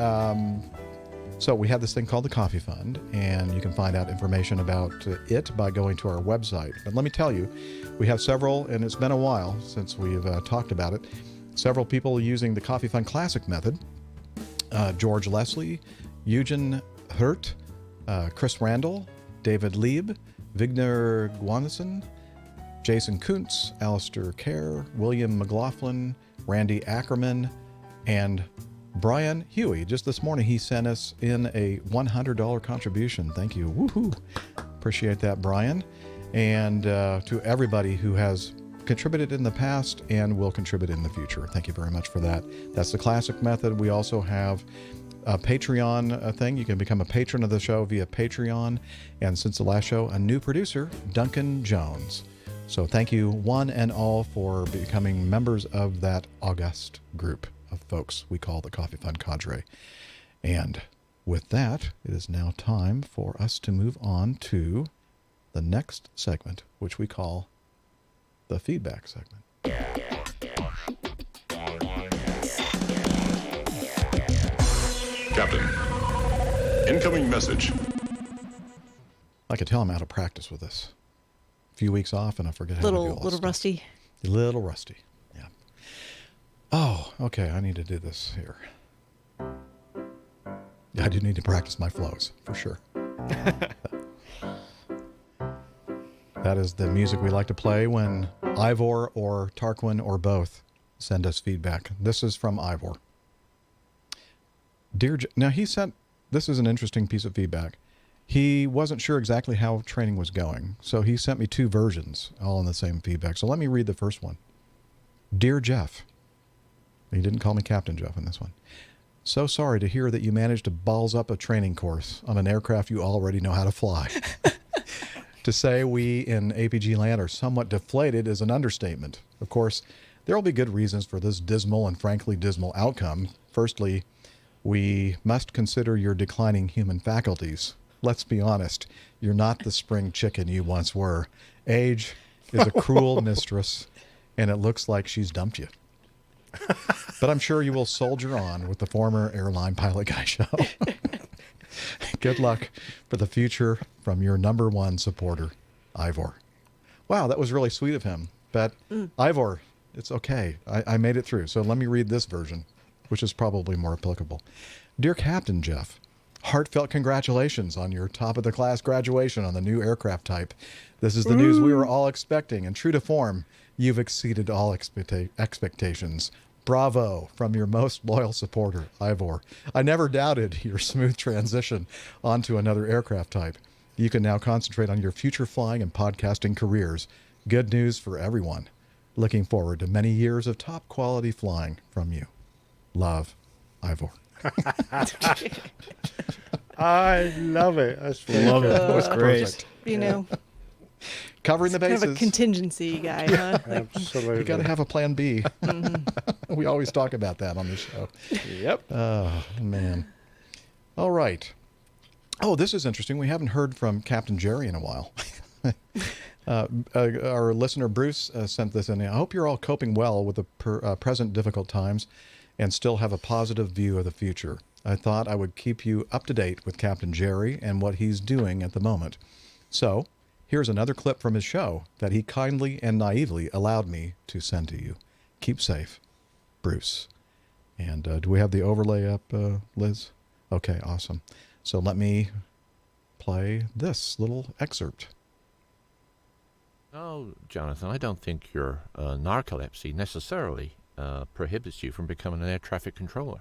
so we have this thing called the Coffee Fund, and you can find out information about it by going to our website. But let me tell you, we have several, and it's been a while since we've talked about it, several people using the Coffee Fund Classic method. George Leslie, Eugen Hurt, Chris Randall, David Lieb, Vigner Guanison, Jason Kuntz, Alistair Kerr, William McLaughlin, Randy Ackerman, and Brian Huey. Just this morning, he sent us in a $100 contribution. Thank you. Woohoo! Appreciate that, Brian. And to everybody who has contributed in the past and will contribute in the future. Thank you very much for that. That's the classic method. We also have a Patreon thing. You can become a patron of the show via Patreon. And since the last show, a new producer, Duncan Jones. So thank you one and all for becoming members of that august group of folks we call the Coffee Fund Cadre. And with that, it is now time for us to move on to the next segment, which we call the feedback segment. Captain, incoming message. I could tell I'm out of practice with this. A few weeks off and I forget how to do all this Little stuff. rusty. Little rusty, yeah. Oh, okay, I need to do this here. Yeah, I do need to practice my flows, for sure. That is the music we like to play when Ivor or Tarquin or both send us feedback. This is from Ivor. Now he sent, this is an interesting piece of feedback. He wasn't sure exactly how training was going, so he sent me two versions, all in the same feedback. So let me read the first one. Dear Jeff, he didn't call me Captain Jeff in this one. So sorry to hear that you managed to balls up a training course on an aircraft you already know how to fly. To say we in APG land are somewhat deflated is an understatement. Of course, there will be good reasons for this dismal and frankly dismal outcome. Firstly, we must consider your declining human faculties. Let's be honest, you're not the spring chicken you once were. Age is a cruel mistress, and it looks like she's dumped you. But I'm sure you will soldier on with the former Airline Pilot Guy show. Good luck for the future from your number one supporter, Ivor. Wow, that was really sweet of him. But Ivor, it's okay. I made it through. So let me read this version, which is probably more applicable. Dear Captain Jeff, heartfelt congratulations on your top-of-the-class graduation on the new aircraft type. This is the news we were all expecting, and true to form, you've exceeded all expectations. Bravo from your most loyal supporter, Ivor. I never doubted your smooth transition onto another aircraft type. You can now concentrate on your future flying and podcasting careers. Good news for everyone. Looking forward to many years of top-quality flying from you. Love, Ivor. I love it. That's Love it. That was That's great. perfect. You know, Covering the Kind bases. of a contingency guy, huh? Like, Absolutely. You got to have a plan B. We always talk about that on the show. Yep. Oh, man. All right. Oh, this is interesting. We haven't heard from Captain Jerry in a while. Our listener Bruce sent this in. I hope you're all coping well with the present difficult times and still have a positive view of the future. I thought I would keep you up to date with Captain Jerry and what he's doing at the moment. So, here's another clip from his show that he kindly and naively allowed me to send to you. Keep safe, Bruce. And do we have the overlay up, Liz? Okay, awesome. So let me play this little excerpt. No, Jonathan, I don't think your narcolepsy necessarily prohibits you from becoming an air traffic controller.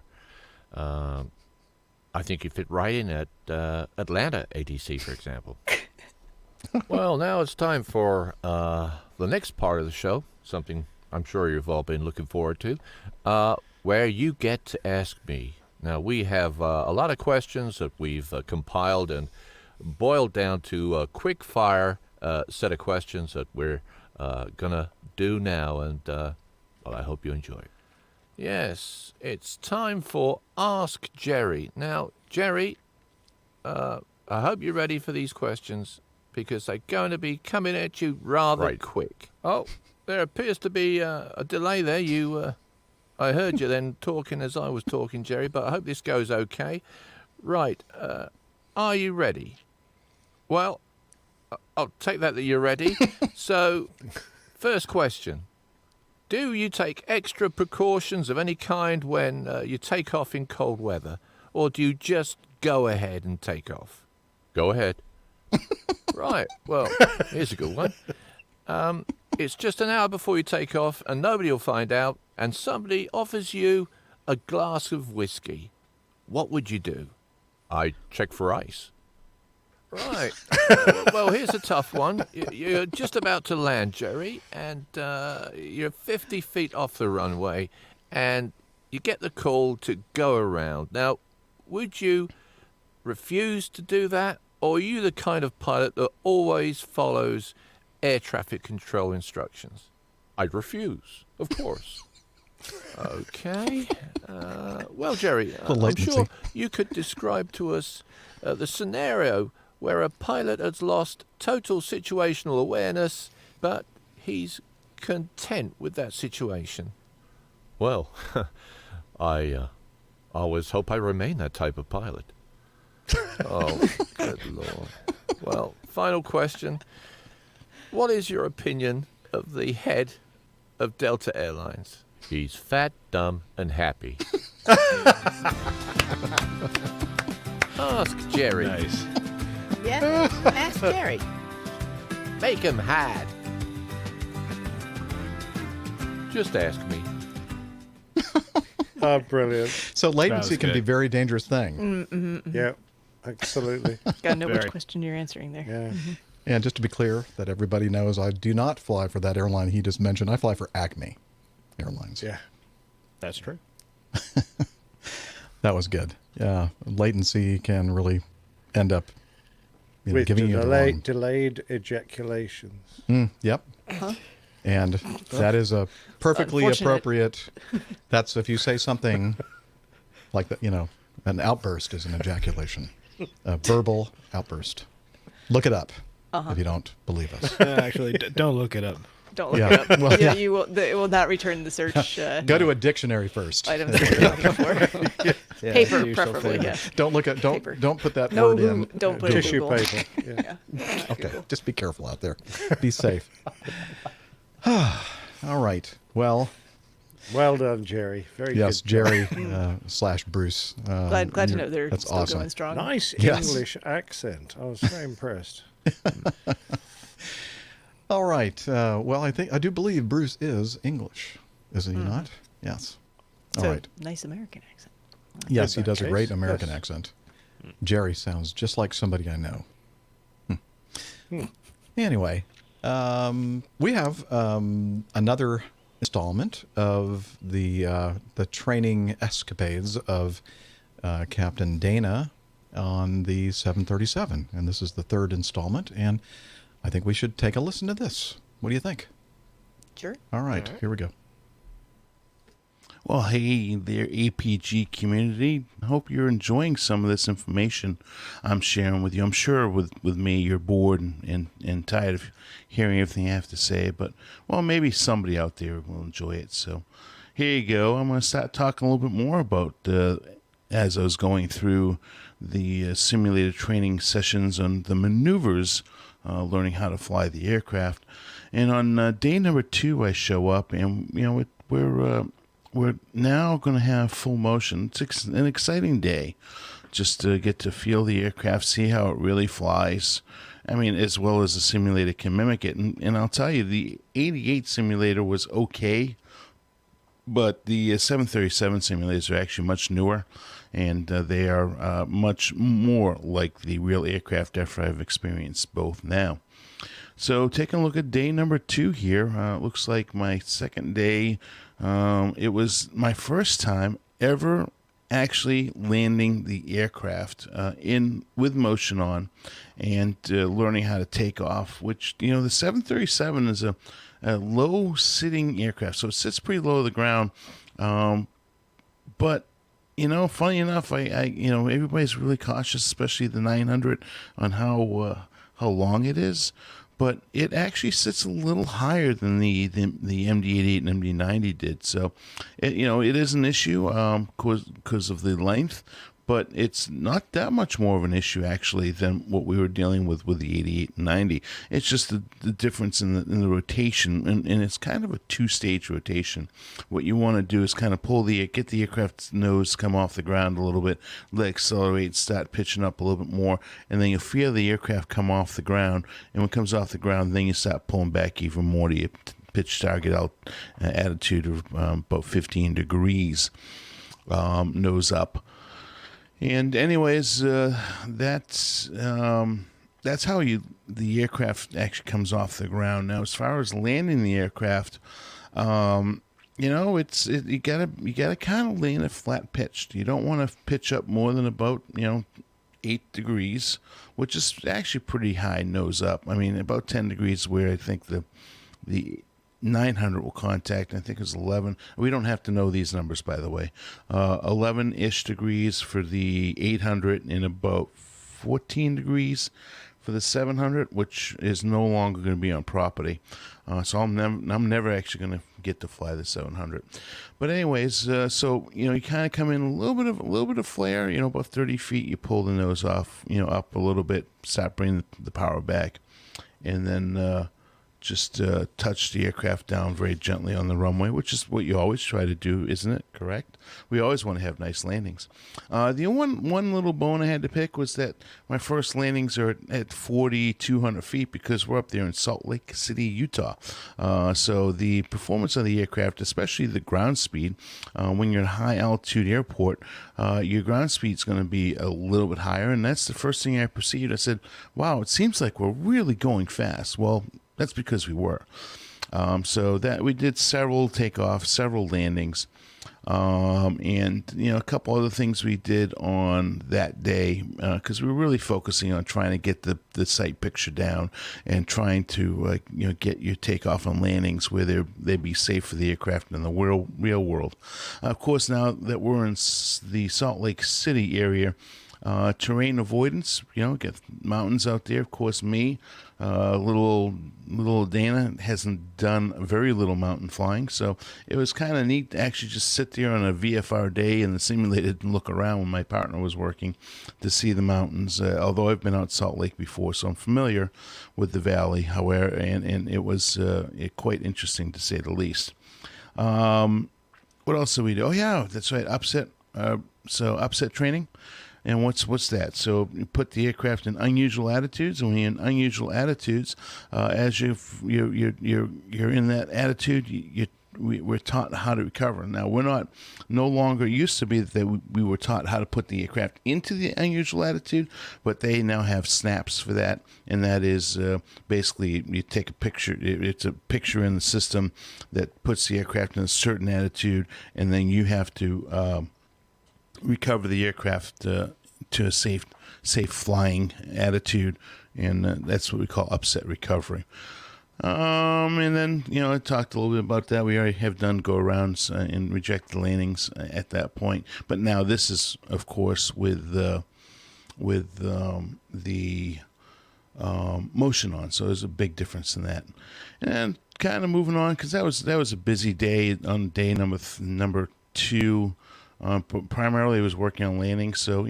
I think you fit right in at Atlanta ATC, for example. Well, now it's time for the next part of the show, something I'm sure you've all been looking forward to, where you get to ask me. Now, we have a lot of questions that we've compiled and boiled down to a quick-fire set of questions that we're going to do now, and well, I hope you enjoy it. Yes, it's time for Ask Jerry. Now, Jerry, I hope you're ready for these questions, because they're going to be coming at you rather quick. Oh, there appears to be a delay there. I heard you then talking as I was talking, Jerry, but I hope this goes okay. Right, are you ready? Well, I'll take that you're ready. So, first question. Do you take extra precautions of any kind when you take off in cold weather, or do you just go ahead and take off? Go ahead. Right, well, here's a good one. It's just an hour before you take off, and nobody will find out, and somebody offers you a glass of whiskey. What would you do? I check for ice. Right. Well, here's a tough one. You're just about to land, Jerry, and you're 50 feet off the runway, and you get the call to go around. Now, would you refuse to do that, or are you the kind of pilot that always follows air traffic control instructions? I'd refuse, of course. Okay. Well, Jerry, I'm sure you could describe to us the scenario where a pilot has lost total situational awareness, but he's content with that situation. Well, I always hope I remain that type of pilot. Oh, good Lord. Well, final question. What is your opinion of the head of Delta Airlines? He's fat, dumb, and happy. Ask Jerry. Nice. Yeah, ask Jerry. Make him hide. Just ask me. Oh, brilliant. So latency can be a very dangerous thing. Yeah, absolutely. Gotta know which question you're answering there. Yeah. And just to be clear, that everybody knows, I do not fly for that airline he just mentioned. I fly for Acme Airlines. Yeah. That's true. That was good. Yeah, latency can really end up With giving you the wrong. delayed ejaculations. Yep. And that is a perfectly appropriate. That's if you say something like that, an outburst is an ejaculation, a verbal outburst. Look it up if you don't believe us. Actually, don't look it up. Don't look it up. Well, yeah, you will. It will not return the search. Go to a dictionary first. Items that you're looking for. Yeah, Paper, preferably. Yeah. Don't look at. Paper. Don't put that No, word in. don't put tissue Google. paper. Yeah. Okay, just be careful out there. Be safe. All right. Well. Well done, Jerry. Very yes, good. Jerry / Bruce. Glad to know they're that's still awesome. going strong. Nice Yes. English accent. I was very impressed. All right. Well, I do believe Bruce is English, is he not? Yes. All right. Nice American accent. Yes, he does a great case, American yes. accent. Jerry sounds just like somebody I know. Anyway, we have another installment of the training escapades of Captain Dana on the 737, and this is the third installment. And I think we should take a listen to this. What do you think? Sure. All right. Here we go. Well, hey there, APG community. I hope you're enjoying some of this information I'm sharing with you. I'm sure with me you're bored and tired of hearing everything I have to say, but, well, maybe somebody out there will enjoy it. So here you go. I'm going to start talking a little bit more about, as I was going through the simulated training sessions on the maneuvers, learning how to fly the aircraft. And on day number 2, I show up, and, we're now going to have full motion. It's an exciting day just to get to feel the aircraft, see how it really flies. I mean, as well as the simulator can mimic it. And I'll tell you, the 88 simulator was okay, but the 737 simulators are actually much newer, and they are much more like the real aircraft after I've experienced both now. So taking a look at day number 2 here, it looks like my second day. It was my first time ever actually landing the aircraft with motion on and learning how to take off, which, the 737 is a low sitting aircraft, so it sits pretty low to the ground. But funny enough, I everybody's really cautious, especially the 900, on how long it is. But it actually sits a little higher than the MD-88 and MD-90 did. So, it is an issue because of the length, but it's not that much more of an issue, actually, than what we were dealing with the 88 and 90. It's just the difference in the rotation, and it's kind of a 2-stage rotation. What you want to do is kind of get the aircraft's nose come off the ground a little bit, let it accelerate, start pitching up a little bit more, and then you feel the aircraft come off the ground, and when it comes off the ground, then you start pulling back even more to your pitch target out attitude of about 15 degrees, nose up. And anyways, that's how the aircraft actually comes off the ground. Now, as far as landing the aircraft, you gotta kind of land it flat pitched. You don't want to pitch up more than about 8 degrees, which is actually pretty high nose up. I mean, about 10 degrees where I think the 900 will contact. I think it was 11. We don't have to know these numbers, by the way. 11-ish degrees for the 800 and about 14 degrees for the 700, which is no longer going to be on property. So I'm never actually going to get to fly the 700. But anyways, so you kind of come in a little bit of flare. About 30 feet. You pull the nose off. Up a little bit. Start bringing the power back, and then. Just touch the aircraft down very gently on the runway, which is what you always try to do, isn't it? Correct? We always want to have nice landings. The one little bone I had to pick was that my first landings are at 4,200 feet because we're up there in Salt Lake City, Utah. So the performance of the aircraft, especially the ground speed, when you're in a high-altitude airport, your ground speed is going to be a little bit higher, and that's the first thing I perceived. I said, wow, it seems like we're really going fast. Well, that's because we were. So that we did several takeoffs, several landings, and a couple other things we did on that day because we were really focusing on trying to get the site picture down and trying to get your takeoff and landings where they'd be safe for the aircraft in the real world. Of course, now that we're in the Salt Lake City area. Terrain avoidance, get mountains out there. Of course, me, little Dana hasn't done very little mountain flying, so it was kind of neat to actually just sit there on a VFR day in the simulator and look around when my partner was working to see the mountains. Although I've been out Salt Lake before, so I'm familiar with the valley. However, and it was quite interesting to say the least. What else did we do? Oh yeah, that's right, upset. So upset training. And what's that? So you put the aircraft in unusual attitudes, and when you're in unusual attitudes, as you're in that attitude, we're taught how to recover. Now we're no longer used to be that we were taught how to put the aircraft into the unusual attitude, but they now have snaps for that, and that is basically you take a picture. It's a picture in the system that puts the aircraft in a certain attitude, and then you have to recover the aircraft to a safe safe flying attitude, and that's what we call upset recovery. And then, I talked a little bit about that. We already have done go-arounds and rejected landings at that point. But now this is, of course, with the motion on. So there's a big difference in that. And kind of moving on, because that was a busy day on day number 2. Primarily, I was working on landings. So,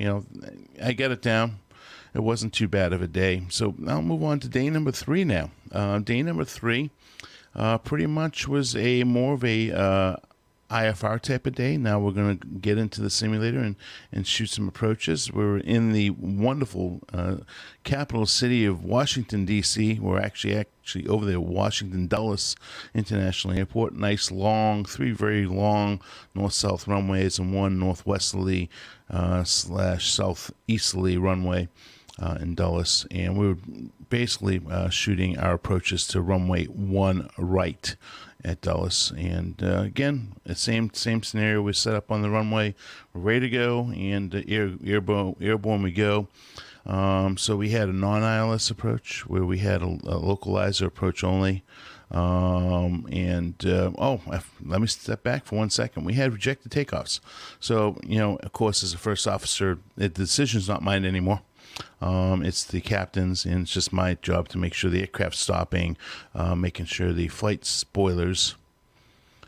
I got it down. It wasn't too bad of a day. So I'll move on to day number 3 now. Day number 3 pretty much was more of a IFR type of day. Now we're going to get into the simulator and shoot some approaches. We're in the wonderful capital city of Washington, D.C. We're actually over there, Washington Dulles International Airport. Nice long, 3 very long north-south runways and 1 northwesterly / southeasterly runway in Dulles, and we were basically shooting our approaches to runway 1 right at Dulles. And again, the same scenario. We set up on the runway, we're ready to go, and airborne we go. So we had a non-ILS approach where we had a localizer approach only. Let me step back for 1 second. We had rejected takeoffs. So, of course, as a first officer, the decision's not mine anymore. It's the captain's, and it's just my job to make sure the aircraft's stopping, making sure the flight spoilers,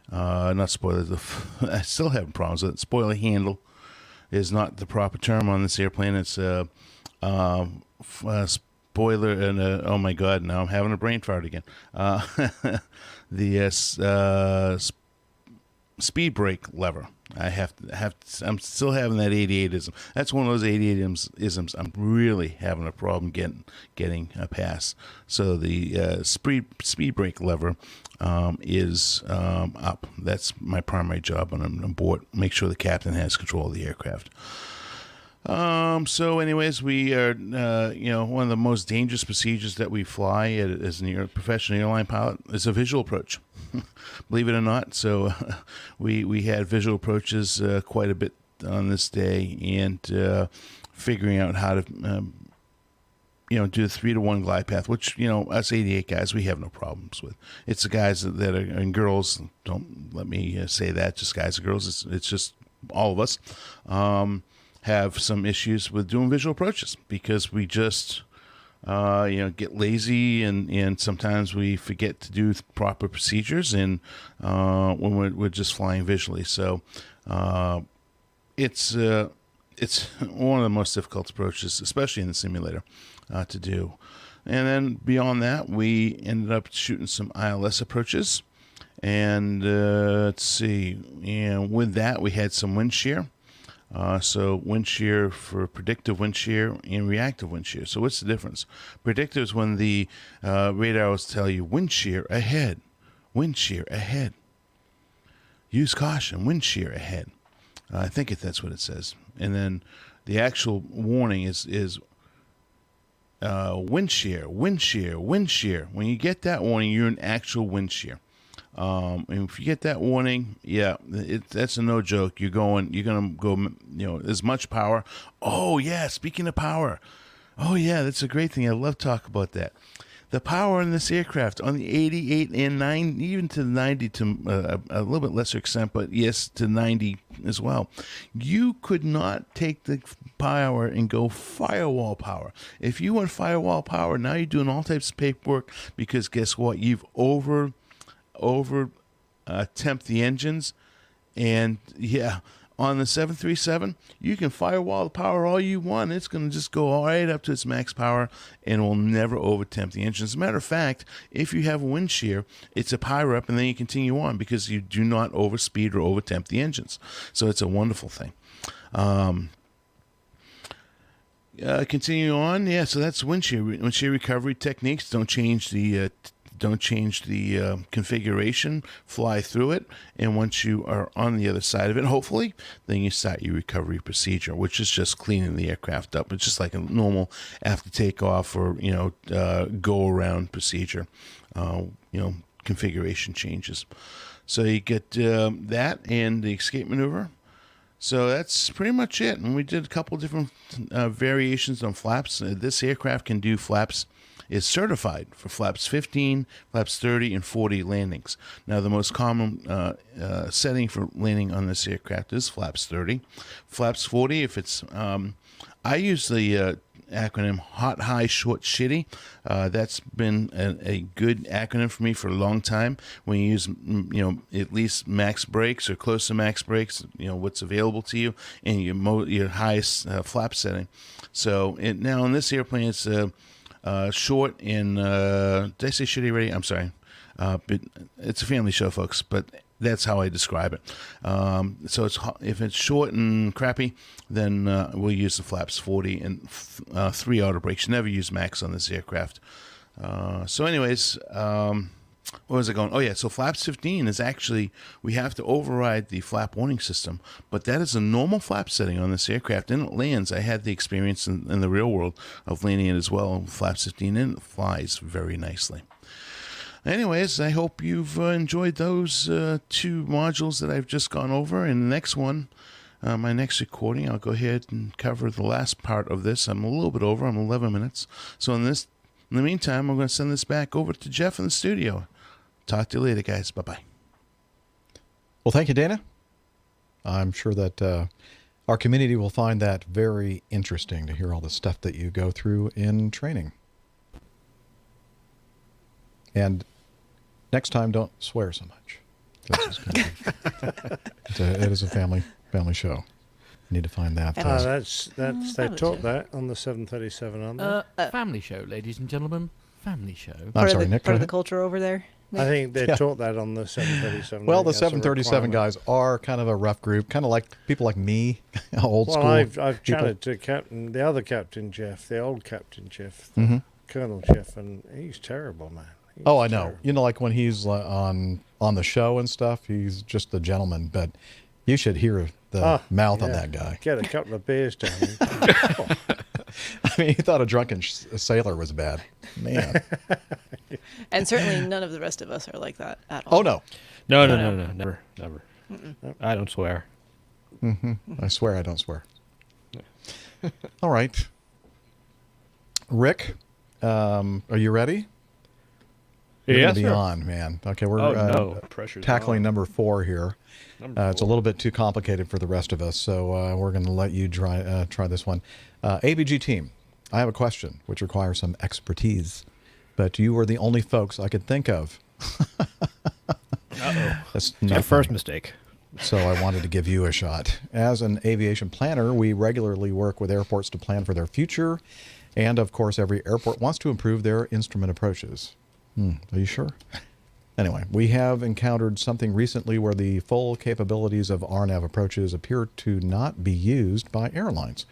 not spoilers, I still have problems with it. Spoiler handle is not the proper term on this airplane. It's spoiler, and oh my God, now I'm having a brain fart again. The speed brake lever. I'm still having that 88ism. That's one of those 88isms I'm really having a problem getting past. So the speed brake lever is up. That's my primary job when I'm on board. Make sure the captain has control of the aircraft. So anyways, we are, one of the most dangerous procedures that we fly as a professional airline pilot is a visual approach. Believe it or not. So we had visual approaches quite a bit on this day, and figuring out how to, do the 3-to-1 glide path, which, us 88 guys, we have no problems with. It's the guys that are, and girls, don't let me say that, just guys and girls. It's just all of us. Have some issues with doing visual approaches because we just, get lazy and sometimes we forget to do proper procedures and when we're just flying visually. So it's one of the most difficult approaches, especially in the simulator, to do. And then beyond that, we ended up shooting some ILS approaches. And let's see, and with that, we had some wind shear. So wind shear for predictive wind shear and reactive wind shear. So what's the difference? Predictive is when the radar will tell you wind shear ahead, wind shear ahead. Use caution, wind shear ahead. I think that's what it says. And then the actual warning is wind shear, wind shear, wind shear. When you get that warning, you're in actual wind shear. And if you get that warning, that's a no joke. You're going to go, as much power. Oh yeah. Speaking of power. Oh yeah. That's a great thing. I love talk about that. The power in this aircraft on the 88 and 9, even to the 90 to a little bit lesser extent, but yes, to 90 as well. You could not take the power and go firewall power. If you went firewall power, now you're doing all types of paperwork because guess what? You've temp the engines, and on the 737 you can firewall the power all you want. It's going to just go all right up to its max power and will never over temp the engines. As a matter of fact, if you have wind shear, it's a power up and then you continue on because you do not overspeed or over temp the engines. So it's a wonderful thing. Continue on. So that's wind shear recovery techniques. Don't change the configuration, fly through it, and once you are on the other side of it, hopefully, then you start your recovery procedure, which is just cleaning the aircraft up. It's just like a normal after takeoff or go around procedure. Configuration changes. So you get that and the escape maneuver. So that's pretty much it. And we did a couple different variations on flaps. This aircraft can do flaps, is certified for flaps 15, flaps 30, and 40 landings. Now, the most common setting for landing on this aircraft is flaps 30. Flaps 40, if it's, I use the acronym Hot, High, Short, Shitty. That's been a good acronym for me for a long time. When you use, at least max brakes or close to max brakes, what's available to you, and your highest flap setting. So now on this airplane, it's short and did I say shitty already? I'm sorry. But it's a family show, folks, but that's how I describe it. So if it's short and crappy, then we'll use the flaps 40 and 3 auto brakes. Never use max on this aircraft. So anyways, where was I going? Oh yeah, so flaps 15 is actually, we have to override the flap warning system, but that is a normal flap setting on this aircraft, and it lands. I had the experience in the real world of landing it as well, flaps 15, and it flies very nicely. Anyways, I hope you've enjoyed those 2 modules that I've just gone over. And the next one, my next recording, I'll go ahead and cover the last part of this. I'm a little bit over. I'm 11 minutes. So in the meantime, I'm going to send this back over to Jeff in the studio. Talk to you later, guys. Bye-bye. Well, thank you, Dana. I'm sure that our community will find that very interesting to hear all the stuff that you go through in training. And next time, don't swear so much. It is a family show. You need to find that. They taught that on the 737, aren't they? Family show, ladies and gentlemen. Family show. I'm sorry, Nick. Part of the culture over there. I think they taught that on the 737. Well, the 737 guys are kind of a rough group, kind of like people like me, old school. Well, I've chatted to the other Captain Jeff, the old Captain Jeff, Colonel Jeff, and he's terrible, man. I know. Like when he's on the show and stuff, he's just a gentleman. But you should hear the mouth on that guy. Get a couple of beers down. I mean, he thought a drunken sailor was bad. Man. And certainly none of the rest of us are like that at all. Oh, no. No, never. I don't swear. I swear I don't swear. All right. Rick, are you ready? You're Yeah, going to be on, man. Okay, we're tackling number 4 here. It's a little bit too complicated for the rest of us, so we're going to let you try this one. ABG team, I have a question which requires some expertise, but you were the only folks I could think of. That's my first mistake. So I wanted to give you a shot. As an aviation planner, we regularly work with airports to plan for their future, and of course, every airport wants to improve their instrument approaches. Are you sure? Anyway, we have encountered something recently where the full capabilities of RNAV approaches appear to not be used by airlines.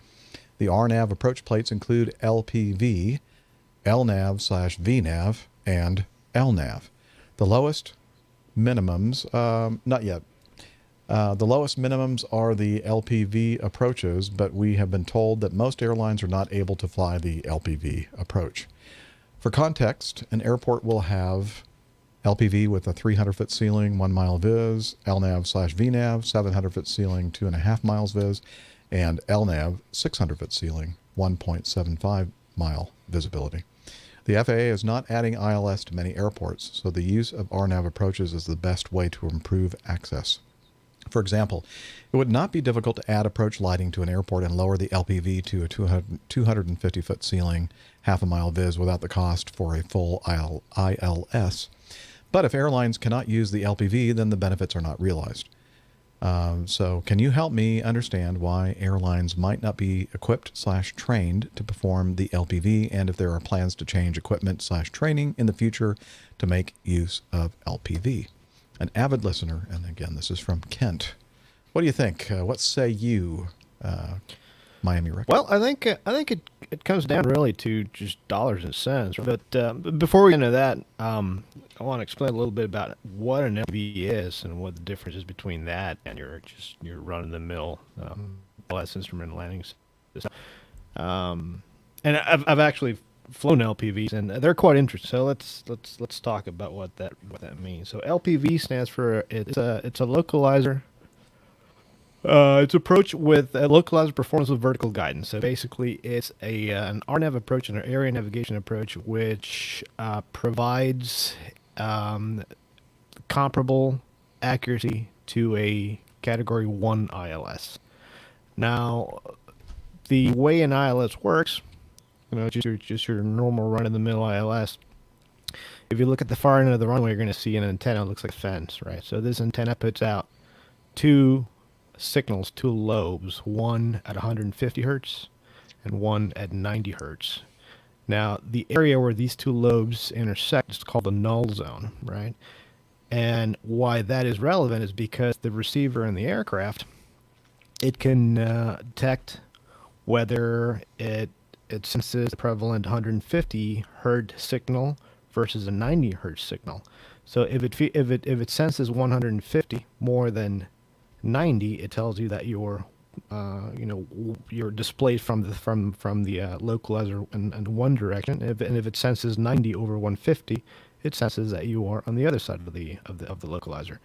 The RNAV approach plates include LPV, LNAV/VNAV, and LNAV. The lowest minimums, not yet. The lowest minimums are the LPV approaches, but we have been told that most airlines are not able to fly the LPV approach. For context, an airport will have LPV with a 300-foot ceiling, 1 mile viz, LNAV/VNAV, 700-foot ceiling, 2.5 miles viz, and LNAV, 600-foot ceiling, 1.75 mile visibility. The FAA is not adding ILS to many airports, so the use of RNAV approaches is the best way to improve access. For example, it would not be difficult to add approach lighting to an airport and lower the LPV to a 250-foot ceiling, half a mile viz without the cost for a full ILS. But if airlines cannot use the LPV, then the benefits are not realized. So can you help me understand why airlines might not be equipped/trained to perform the LPV, and if there are plans to change equipment/training in the future to make use of LPV? An avid listener, and again, this is from Kent. What do you think? What say you, Miami Rick? Well, I think it comes down really to just dollars and cents. But before we get into that, I want to explain a little bit about what an LV is and what the difference is between that and your run-of-the-mill LS instrument landing system. And I've actually flown LPVs, and they're quite interesting. So let's talk about what that means. So LPV stands for it's a localizer It's approach with localized performance with vertical guidance. So basically, it's an RNAV approach and an area navigation approach, which provides comparable accuracy to a Category 1 ILS. Now, the way an ILS works, just your normal run-of-the-mill ILS. If you look at the far end of the runway, you're going to see an antenna that looks like a fence, right? So this antenna puts out two signals, two lobes, one at 150 hertz and one at 90 hertz. Now, the area where these two lobes intersect is called the null zone, right? And why that is relevant is because the receiver in the aircraft, it can detect whether it senses the prevalent 150 hertz signal versus a 90 hertz signal. So if it senses 150 more than 90, it tells you that you're displaced from the localizer in one direction. And if it senses 90 over 150, it senses that you are on the other side of the localizer.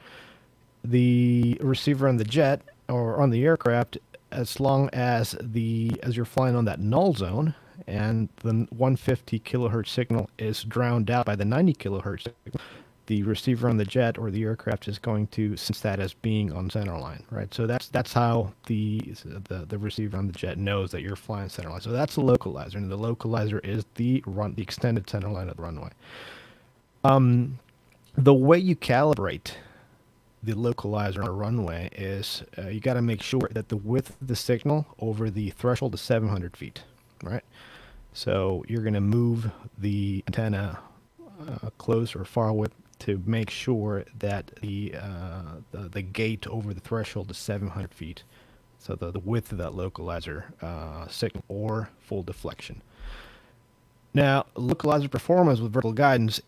The receiver on the jet or on the aircraft, as long as you're flying on that null zone and the 150 kilohertz signal is drowned out by the 90 kilohertz signal, the receiver on the jet or the aircraft is going to sense that as being on center line, right? So that's how the receiver on the jet knows that you're flying center line. So that's the localizer, and the localizer is the extended center line of the runway. The way you calibrate the localizer on a runway is you got to make sure that the width of the signal over the threshold is 700 feet, right? So you're going to move the antenna close or far away to make sure that the gate over the threshold is 700 feet. So the width of that localizer signal or full deflection. Now, localizer performance with vertical guidance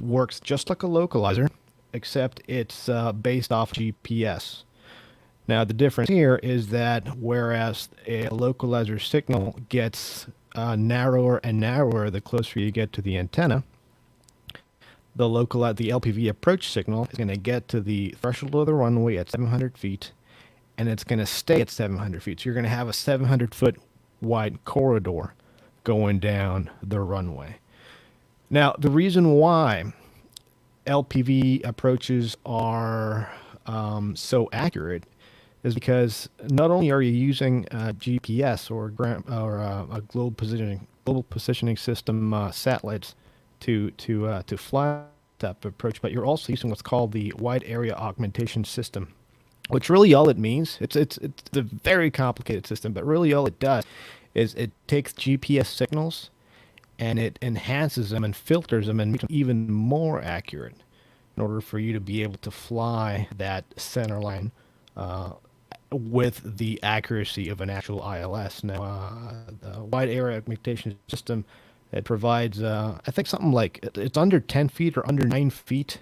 works just like a localizer, except it's based off GPS. Now, the difference here is that whereas a localizer signal gets narrower and narrower the closer you get to the antenna, the LPV approach signal is going to get to the threshold of the runway at 700 feet, and it's going to stay at 700 feet. So you're going to have a 700-foot wide corridor going down the runway. Now, the reason why LPV approaches are so accurate is because not only are you using GPS or a global positioning system satellites to fly that approach, but you're also using what's called the wide area augmentation system, which really all it means, it's a very complicated system, but really all it does is it takes GPS signals and it enhances them and filters them and makes them even more accurate in order for you to be able to fly that center line with the accuracy of an actual ILS. Now, the wide area augmentation system, it provides, I think something like, it's under 10 feet or under 9 feet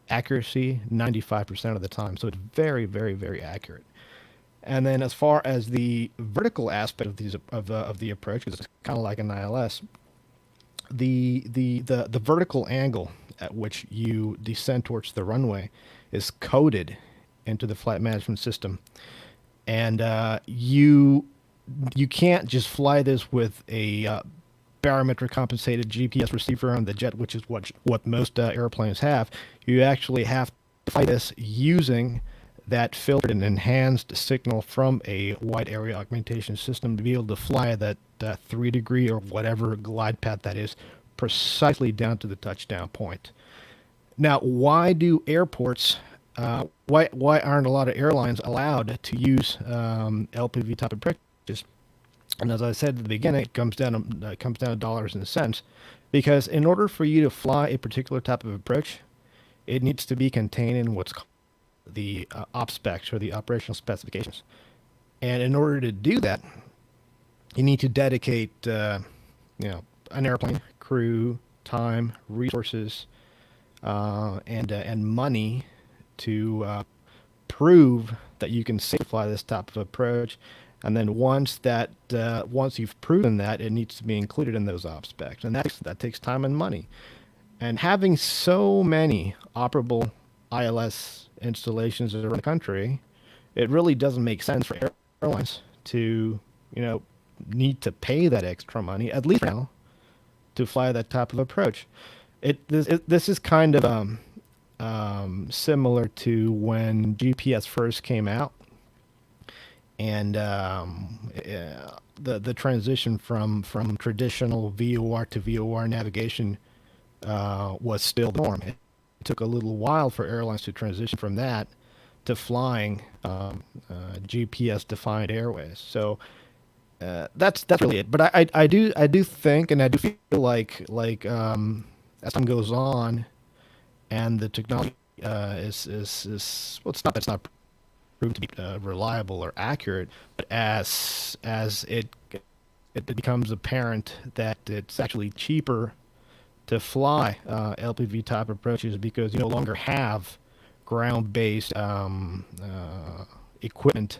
accuracy 95% of the time. So it's very, very, very accurate. And then as far as the vertical aspect of the approach, because it's kind of like an ILS, the vertical angle at which you descend towards the runway is coded into the flight management system. And you can't just fly this with a barometric compensated GPS receiver on the jet, which is what most airplanes have. You actually have to fly this using that filtered and enhanced signal from a wide area augmentation system to be able to fly that 3-degree or whatever glide path that is precisely down to the touchdown point. Now, why do airports, why aren't a lot of airlines allowed to use LPV type approaches? And as I said at the beginning, it comes down to dollars and cents, because in order for you to fly a particular type of approach, it needs to be contained in what's called the op specs or the operational specifications. And in order to do that, you need to dedicate an airplane, crew, time, resources, and money to prove that you can safely fly this type of approach. And then once you've proven that, it needs to be included in those op specs, and that takes time and money. And having so many operable ILS installations around the country, it really doesn't make sense for airlines to, need to pay that extra money, at least now, to fly that type of approach. This is kind of similar to when GPS first came out, and the transition from traditional VOR to VOR navigation was still the norm. It took a little while for airlines to transition from that to flying GPS-defined airways. So that's really it. But I do think, and I do feel like as time goes on, and the technology is well, it's not that it's not proven to be reliable or accurate, but as it becomes apparent that it's actually cheaper to fly LPV type approaches because you no longer have ground-based equipment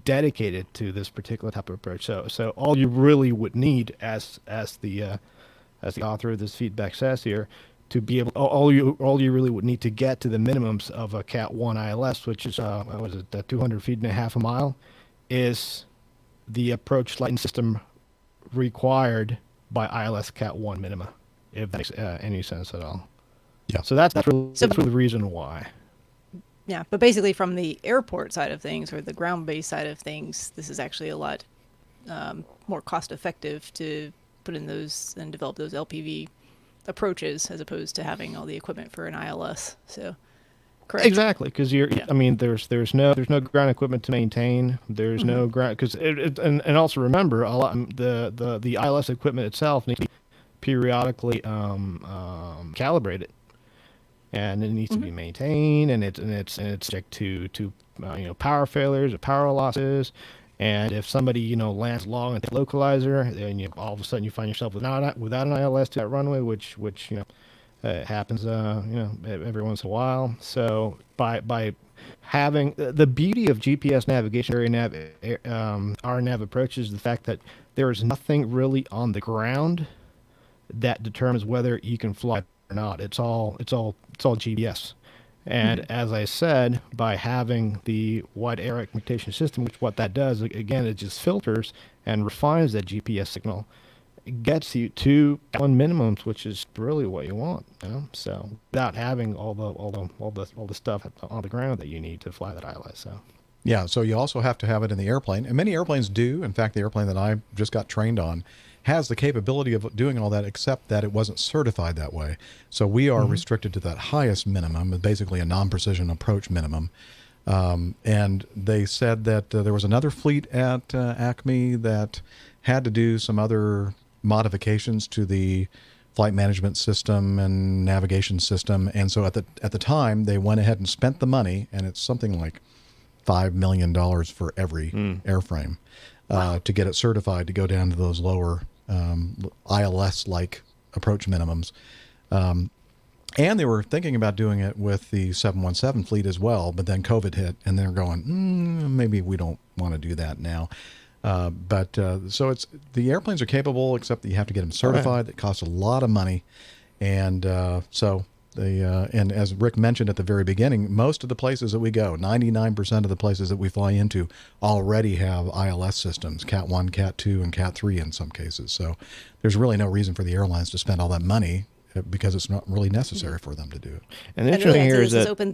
dedicated to this particular type of approach. So all you really would need, as the author of this feedback says here, to be able, all you really would need to get to the minimums of a Cat 1 ILS, which is 200 feet and a half a mile, is the approach lighting system required by ILS Cat 1 minima, if that makes any sense at all. Yeah. So that's really the reason why. Yeah, but basically from the airport side of things, or the ground-based side of things, this is actually a lot more cost-effective to put in those and develop those LPV approaches as opposed to having all the equipment for an ILS. So, correct. Exactly, because I mean, there's no ground equipment to maintain. There's no ground because and also remember a lot the ILS equipment itself needs to be periodically calibrated. And it needs to be maintained, and it's subject to power failures or power losses. And if somebody lands long at the localizer, then all of a sudden you find yourself without an ILS to that runway, which happens every once in a while. So by having the beauty of GPS navigation, RNAV approaches is the fact that there is nothing really on the ground that determines whether you can fly or not. It's all GPS. And as I said, by having the wide area experimentation system, which what that does, again, it just filters and refines that GPS signal. It gets you to one minimums, which is really what you want. So without having all the stuff on the ground that you need to fly that ILS. So. Yeah, so you also have to have it in the airplane, and many airplanes do. In fact, the airplane that I just got trained on has the capability of doing all that, except that it wasn't certified that way. So we are restricted to that highest minimum, basically a non-precision approach minimum. And they said that there was another fleet at Acme that had to do some other modifications to the flight management system and navigation system. And so at the time, they went ahead and spent the money, and it's something like $5 million for every airframe to get it certified to go down to those lower ILS-like approach minimums. And they were thinking about doing it with the 717 fleet as well, but then COVID hit, and they're going, maybe we don't want to do that now. So the airplanes are capable, except that you have to get them certified. It costs a lot of money. And and as Rick mentioned at the very beginning, most of the places that we go, 99% of the places that we fly into already have ILS systems, Cat 1, Cat 2, and Cat 3 in some cases. So there's really no reason for the airlines to spend all that money because it's not really necessary for them to do it. And the interesting here is that open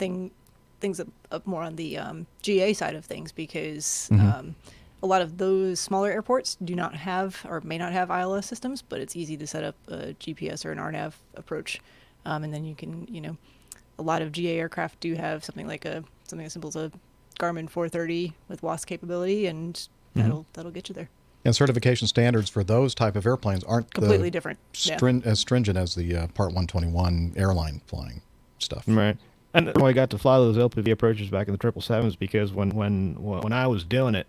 things up more on the GA side of things, because a lot of those smaller airports do not have or may not have ILS systems, but it's easy to set up a GPS or an RNAV approach. And then you can, a lot of GA aircraft do have something as simple as a Garmin 430 with WASP capability, and that'll get you there. And certification standards for those type of airplanes aren't completely different, as stringent as the Part 121 airline flying stuff. Right. And when I got to fly those LPV approaches back in the 777s, because when I was doing it,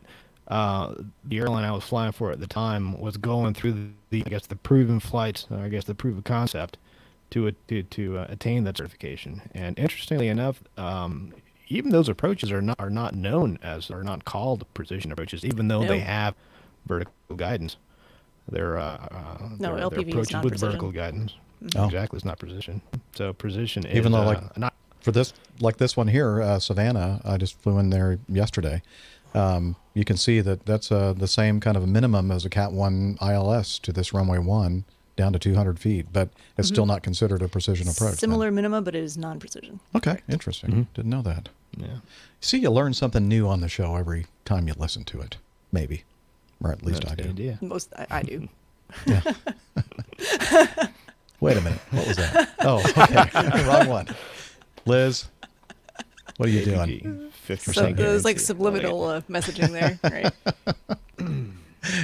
the airline I was flying for at the time was going through the proven flights, the proven concept, to attain that certification. And interestingly enough, even those approaches are not known as, are not called precision approaches, even though they have vertical guidance. They're LPV approaches is not with precision. vertical guidance. Oh. Exactly, it's not precision. So precision even is though For this, like this one here, Savannah, I just flew in there yesterday. You can see that that's the same kind of a minimum as a Cat 1 ILS to this runway 1 down to 200 feet, but it's still not considered a precision approach. Similar minima, but it is non-precision. Okay, interesting. Didn't know that. Yeah. See, you learn something new on the show every time you listen to it. Maybe. Or at least I do. Idea. I do. Yeah. Wait a minute. What was that? Oh, okay. Wrong one. Liz, what are you doing? So it was like subliminal messaging there, right?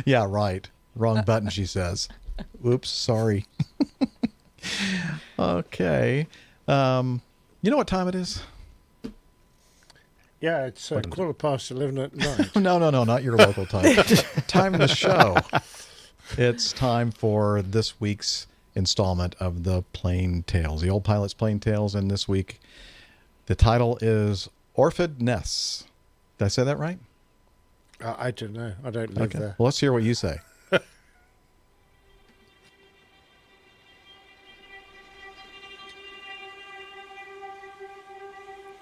Yeah, right. Wrong button, she says. Oops, sorry. Okay. You know what time it is? Yeah, it's 11:15 at night. No, not your local time. Time of the show. It's time for this week's installment of the Plain Tales, the Old Pilot's Plain Tales, and this week the title is Orford, Ness. Did I say that right? I don't know. I don't live there. Well, let's hear what you say.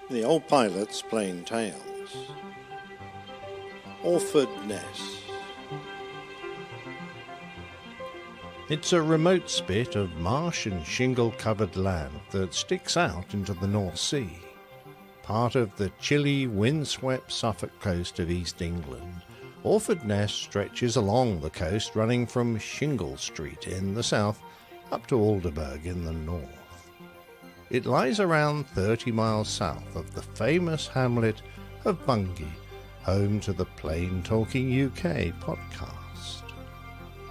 The Old Pilot's Plain Tales. Orford, Ness. It's a remote spit of marsh and shingle-covered land that sticks out into the North Sea. Part of the chilly, windswept Suffolk coast of East England, Orford Ness stretches along the coast running from Shingle Street in the south up to Alderburgh in the north. It lies around 30 miles south of the famous hamlet of Bungay, home to the Plain Talking UK podcast.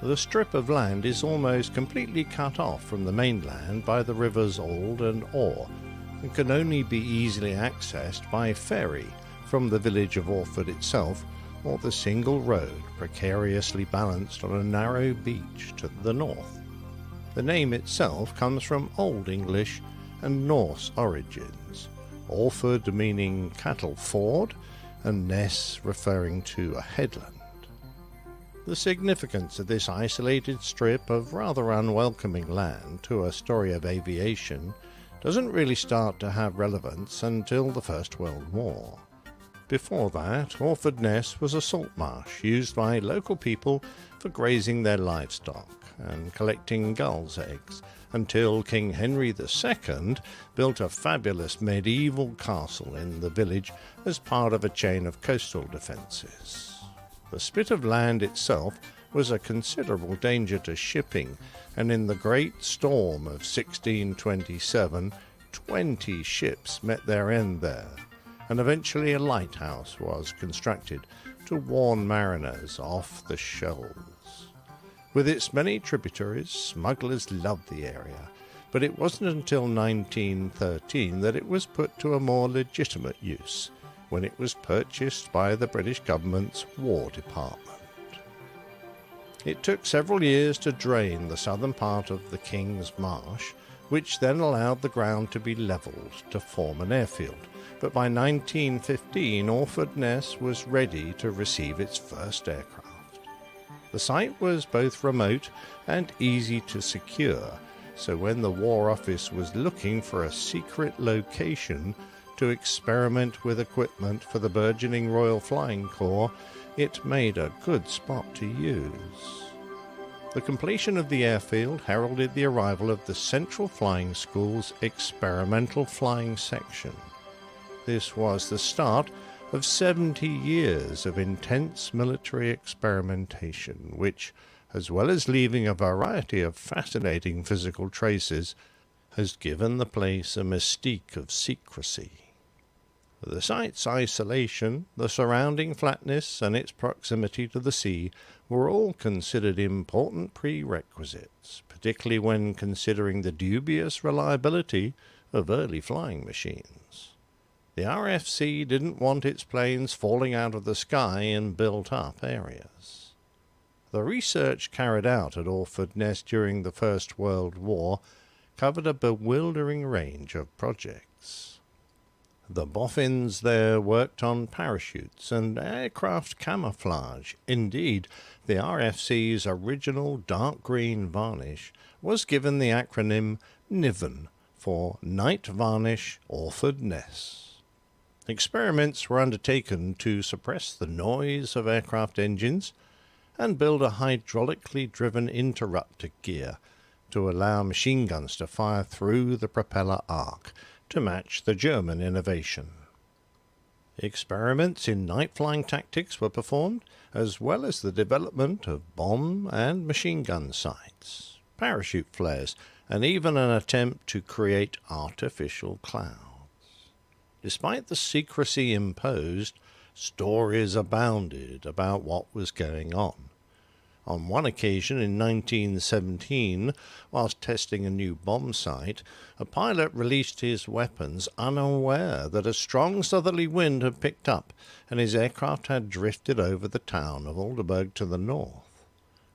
The strip of land is almost completely cut off from the mainland by the rivers Ald and Orr, and can only be easily accessed by ferry from the village of Orford itself, or the single road precariously balanced on a narrow beach to the north. The name itself comes from Old English and Norse origins, Orford meaning cattle ford, and Ness referring to a headland. The significance of this isolated strip of rather unwelcoming land to a story of aviation doesn't really start to have relevance until the First World War. Before that, Orford Ness was a salt marsh used by local people for grazing their livestock and collecting gulls' eggs, until King Henry II built a fabulous medieval castle in the village as part of a chain of coastal defences. The spit of land itself was a considerable danger to shipping, and in the Great Storm of 1627, 20 ships met their end there, and eventually a lighthouse was constructed to warn mariners off the shoals. With its many tributaries, smugglers loved the area, but it wasn't until 1913 that it was put to a more legitimate use, when it was purchased by the British government's War Department. It took several years to drain the southern part of the King's Marsh, which then allowed the ground to be levelled to form an airfield, but by 1915 Orford Ness was ready to receive its first aircraft. The site was both remote and easy to secure, so when the War Office was looking for a secret location to experiment with equipment for the burgeoning Royal Flying Corps, it made a good spot to use. The completion of the airfield heralded the arrival of the Central Flying School's experimental flying section. This was the start of 70 years of intense military experimentation, which, as well as leaving a variety of fascinating physical traces, has given the place a mystique of secrecy. The site's isolation, the surrounding flatness, and its proximity to the sea were all considered important prerequisites, particularly when considering the dubious reliability of early flying machines. The RFC didn't want its planes falling out of the sky in built-up areas. The research carried out at Orford Ness during the First World War covered a bewildering range of projects. The boffins there worked on parachutes and aircraft camouflage. Indeed, the RFC's original dark green varnish was given the acronym NIVEN for Night Varnish Orford Ness. Experiments were undertaken to suppress the noise of aircraft engines and build a hydraulically driven interrupter gear to allow machine guns to fire through the propeller arc to match the German innovation. Experiments in night flying tactics were performed, as well as the development of bomb and machine gun sights, parachute flares, and even an attempt to create artificial clouds. Despite the secrecy imposed, stories abounded about what was going on. On one occasion in 1917, whilst testing a new bomb site, a pilot released his weapons unaware that a strong southerly wind had picked up and his aircraft had drifted over the town of Alderburg to the north.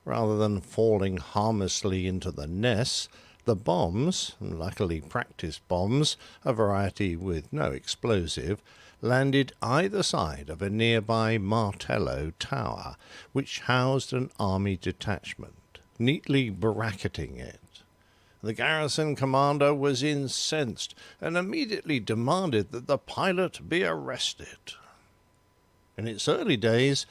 Rather than falling harmlessly into the Ness, the bombs, luckily practiced bombs, a variety with no explosive, landed either side of a nearby Martello tower, which housed an army detachment, neatly bracketing it. The garrison commander was incensed and immediately demanded that the pilot be arrested. In its early days,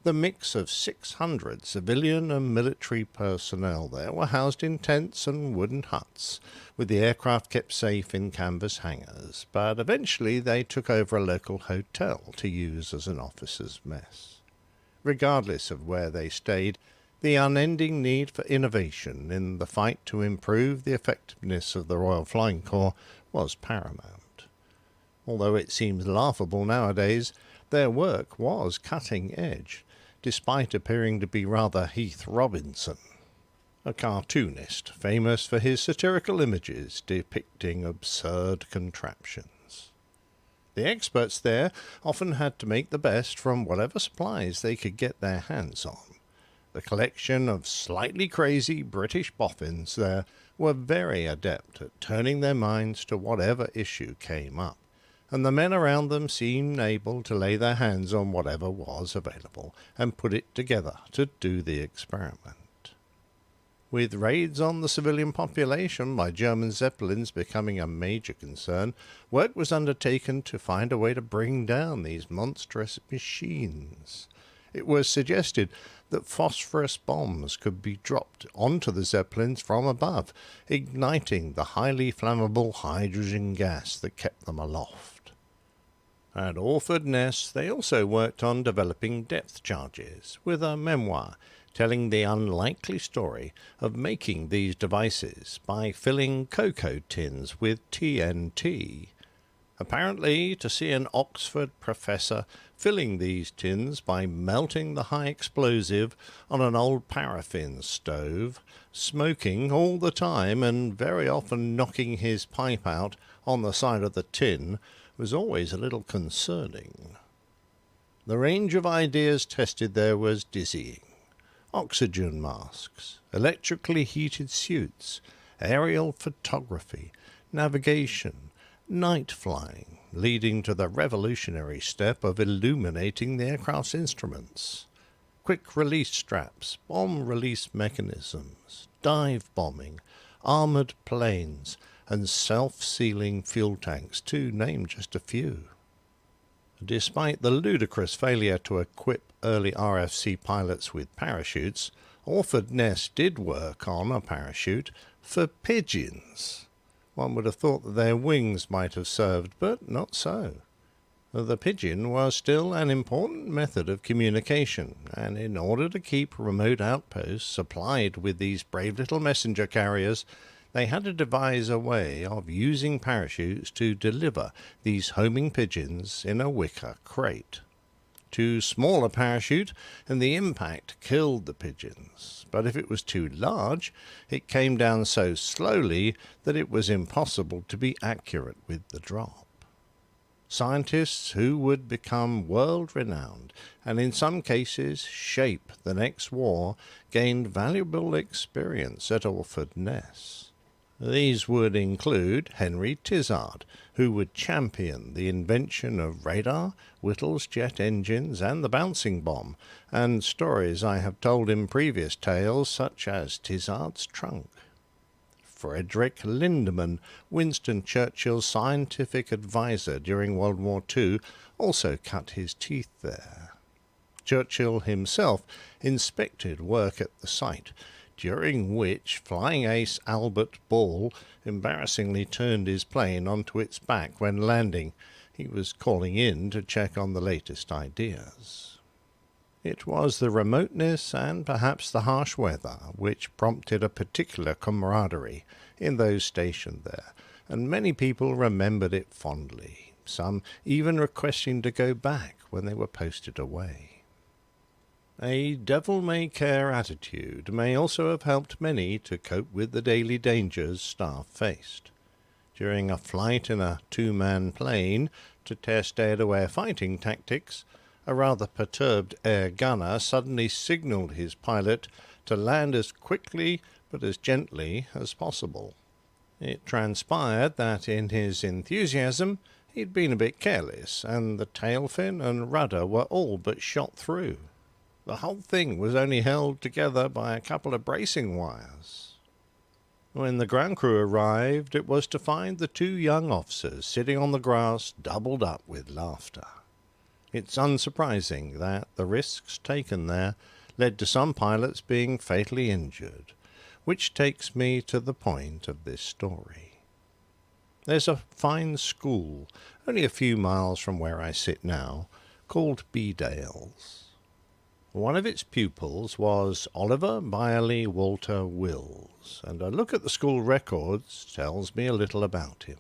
the mix of 600 civilian and military personnel there were housed in tents and wooden huts, with the aircraft kept safe in canvas hangars, but eventually they took over a local hotel to use as an officers' mess. Regardless of where they stayed, the unending need for innovation in the fight to improve the effectiveness of the Royal Flying Corps was paramount. Although it seems laughable nowadays, their work was cutting edge, despite appearing to be rather Heath Robinson, a cartoonist famous for his satirical images depicting absurd contraptions. The experts there often had to make the best from whatever supplies they could get their hands on. The collection of slightly crazy British boffins there were very adept at turning their minds to whatever issue came up, and the men around them seemed able to lay their hands on whatever was available and put it together to do the experiment. With raids on the civilian population by German Zeppelins becoming a major concern, work was undertaken to find a way to bring down these monstrous machines. It was suggested that phosphorus bombs could be dropped onto the Zeppelins from above, igniting the highly flammable hydrogen gas that kept them aloft. At Orford Ness, they also worked on developing depth charges, with a memoir telling the unlikely story of making these devices by filling cocoa tins with TNT. Apparently, to see an Oxford professor filling these tins by melting the high explosive on an old paraffin stove, smoking all the time and very often knocking his pipe out on the side of the tin, was always a little concerning. The range of ideas tested there was dizzying. Oxygen masks, electrically heated suits, aerial photography, navigation, night flying, leading to the revolutionary step of illuminating the aircraft's instruments. Quick release straps, bomb release mechanisms, dive bombing, armoured planes, and self-sealing fuel tanks, to name just a few. Despite the ludicrous failure to equip early RFC pilots with parachutes, Orford Ness did work on a parachute for pigeons. One would have thought that their wings might have served, but not so. The pigeon was still an important method of communication, and in order to keep remote outposts supplied with these brave little messenger carriers, they had to devise a way of using parachutes to deliver these homing pigeons in a wicker crate. Too small a parachute, and the impact killed the pigeons, but if it was too large, it came down so slowly that it was impossible to be accurate with the drop. Scientists who would become world-renowned, and in some cases shape the next war, gained valuable experience at Orford Ness. These would include Henry Tizard, who would champion the invention of radar, Whittle's jet engines, and the bouncing bomb, and stories I have told in previous tales such as Tizard's trunk. Frederick Lindemann, Winston Churchill's scientific advisor during World War II, also cut his teeth there. Churchill himself inspected work at the site, during which flying ace Albert Ball embarrassingly turned his plane onto its back when landing. He was calling in to check on the latest ideas. It was the remoteness and perhaps the harsh weather which prompted a particular camaraderie in those stationed there, and many people remembered it fondly, some even requesting to go back when they were posted away. A devil-may-care attitude may also have helped many to cope with the daily dangers staff faced. During a flight in a two-man plane to test air-to-air fighting tactics, a rather perturbed air gunner suddenly signalled his pilot to land as quickly but as gently as possible. It transpired that in his enthusiasm he'd been a bit careless, and the tail fin and rudder were all but shot through. The whole thing was only held together by a couple of bracing wires. When the ground crew arrived, it was to find the two young officers sitting on the grass doubled up with laughter. It's unsurprising that the risks taken there led to some pilots being fatally injured, which takes me to the point of this story. There's a fine school, only a few miles from where I sit now, called Bedales. One of its pupils was Oliver Byerley Walter Wills, and a look at the school records tells me a little about him.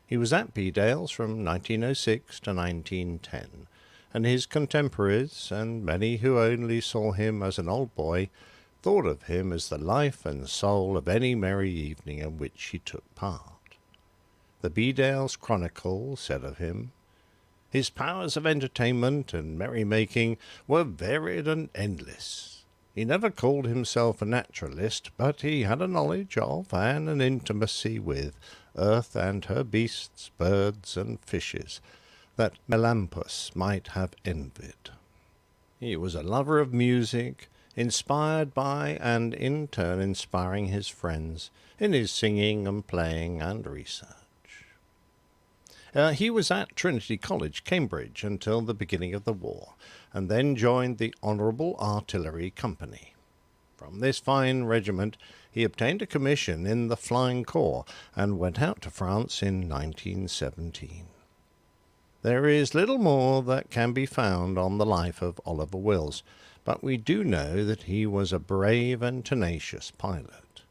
He was at Bedales from 1906 to 1910, and his contemporaries, and many who only saw him as an old boy, thought of him as the life and soul of any merry evening in which he took part. The Bedales Chronicle said of him, "His powers of entertainment and merry-making were varied and endless. He never called himself a naturalist, but he had a knowledge of and an intimacy with earth and her beasts, birds, and fishes, that Melampus might have envied. He was a lover of music, inspired by and in turn inspiring his friends in his singing and playing and research. He was at Trinity College, Cambridge, until the beginning of the war, and then joined the Honourable Artillery Company. From this fine regiment he obtained a commission in the Flying Corps, and went out to France in 1917. There is little more that can be found on the life of Oliver Wills, but we do know that he was a brave and tenacious pilot.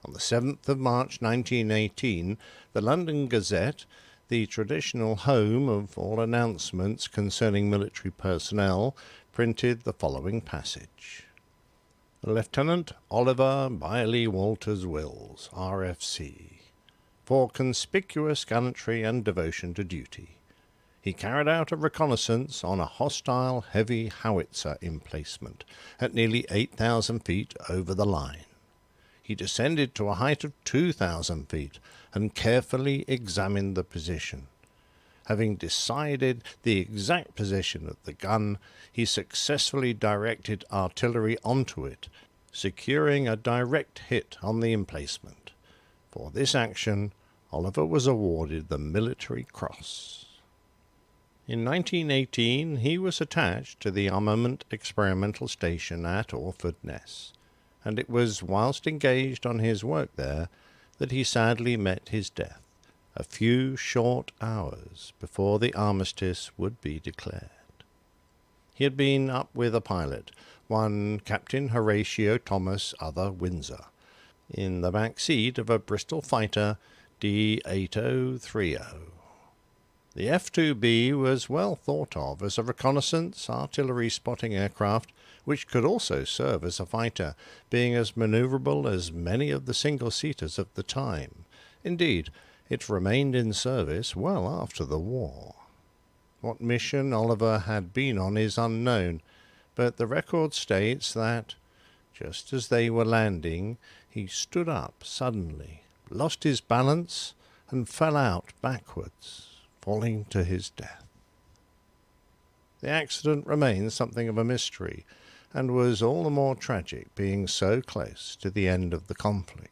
On the 7th of March 1918, the London Gazette, the traditional home of all announcements concerning military personnel, printed the following passage. Lieutenant Oliver Byerley Walters Wills, RFC, for conspicuous gallantry and devotion to duty. He carried out a reconnaissance on a hostile heavy howitzer emplacement at nearly 8,000 feet over the line. He descended to a height of 2,000 feet and carefully examined the position. Having decided the exact position of the gun, he successfully directed artillery onto it, securing a direct hit on the emplacement. For this action, Oliver was awarded the Military Cross. In 1918, he was attached to the Armament Experimental Station at Orford, Ness, and it was whilst engaged on his work there that he sadly met his death, a few short hours before the armistice would be declared. He had been up with a pilot, one Captain Horatio Thomas Other Windsor, in the back seat of a Bristol fighter D-8030. The F-2B was well thought of as a reconnaissance artillery spotting aircraft, which could also serve as a fighter, being as manoeuvrable as many of the single-seaters of the time. Indeed, it remained in service well after the war. What mission Oliver had been on is unknown, but the record states that, just as they were landing, he stood up suddenly, lost his balance, and fell out backwards, falling to his death. The accident remains something of a mystery, and was all the more tragic being so close to the end of the conflict.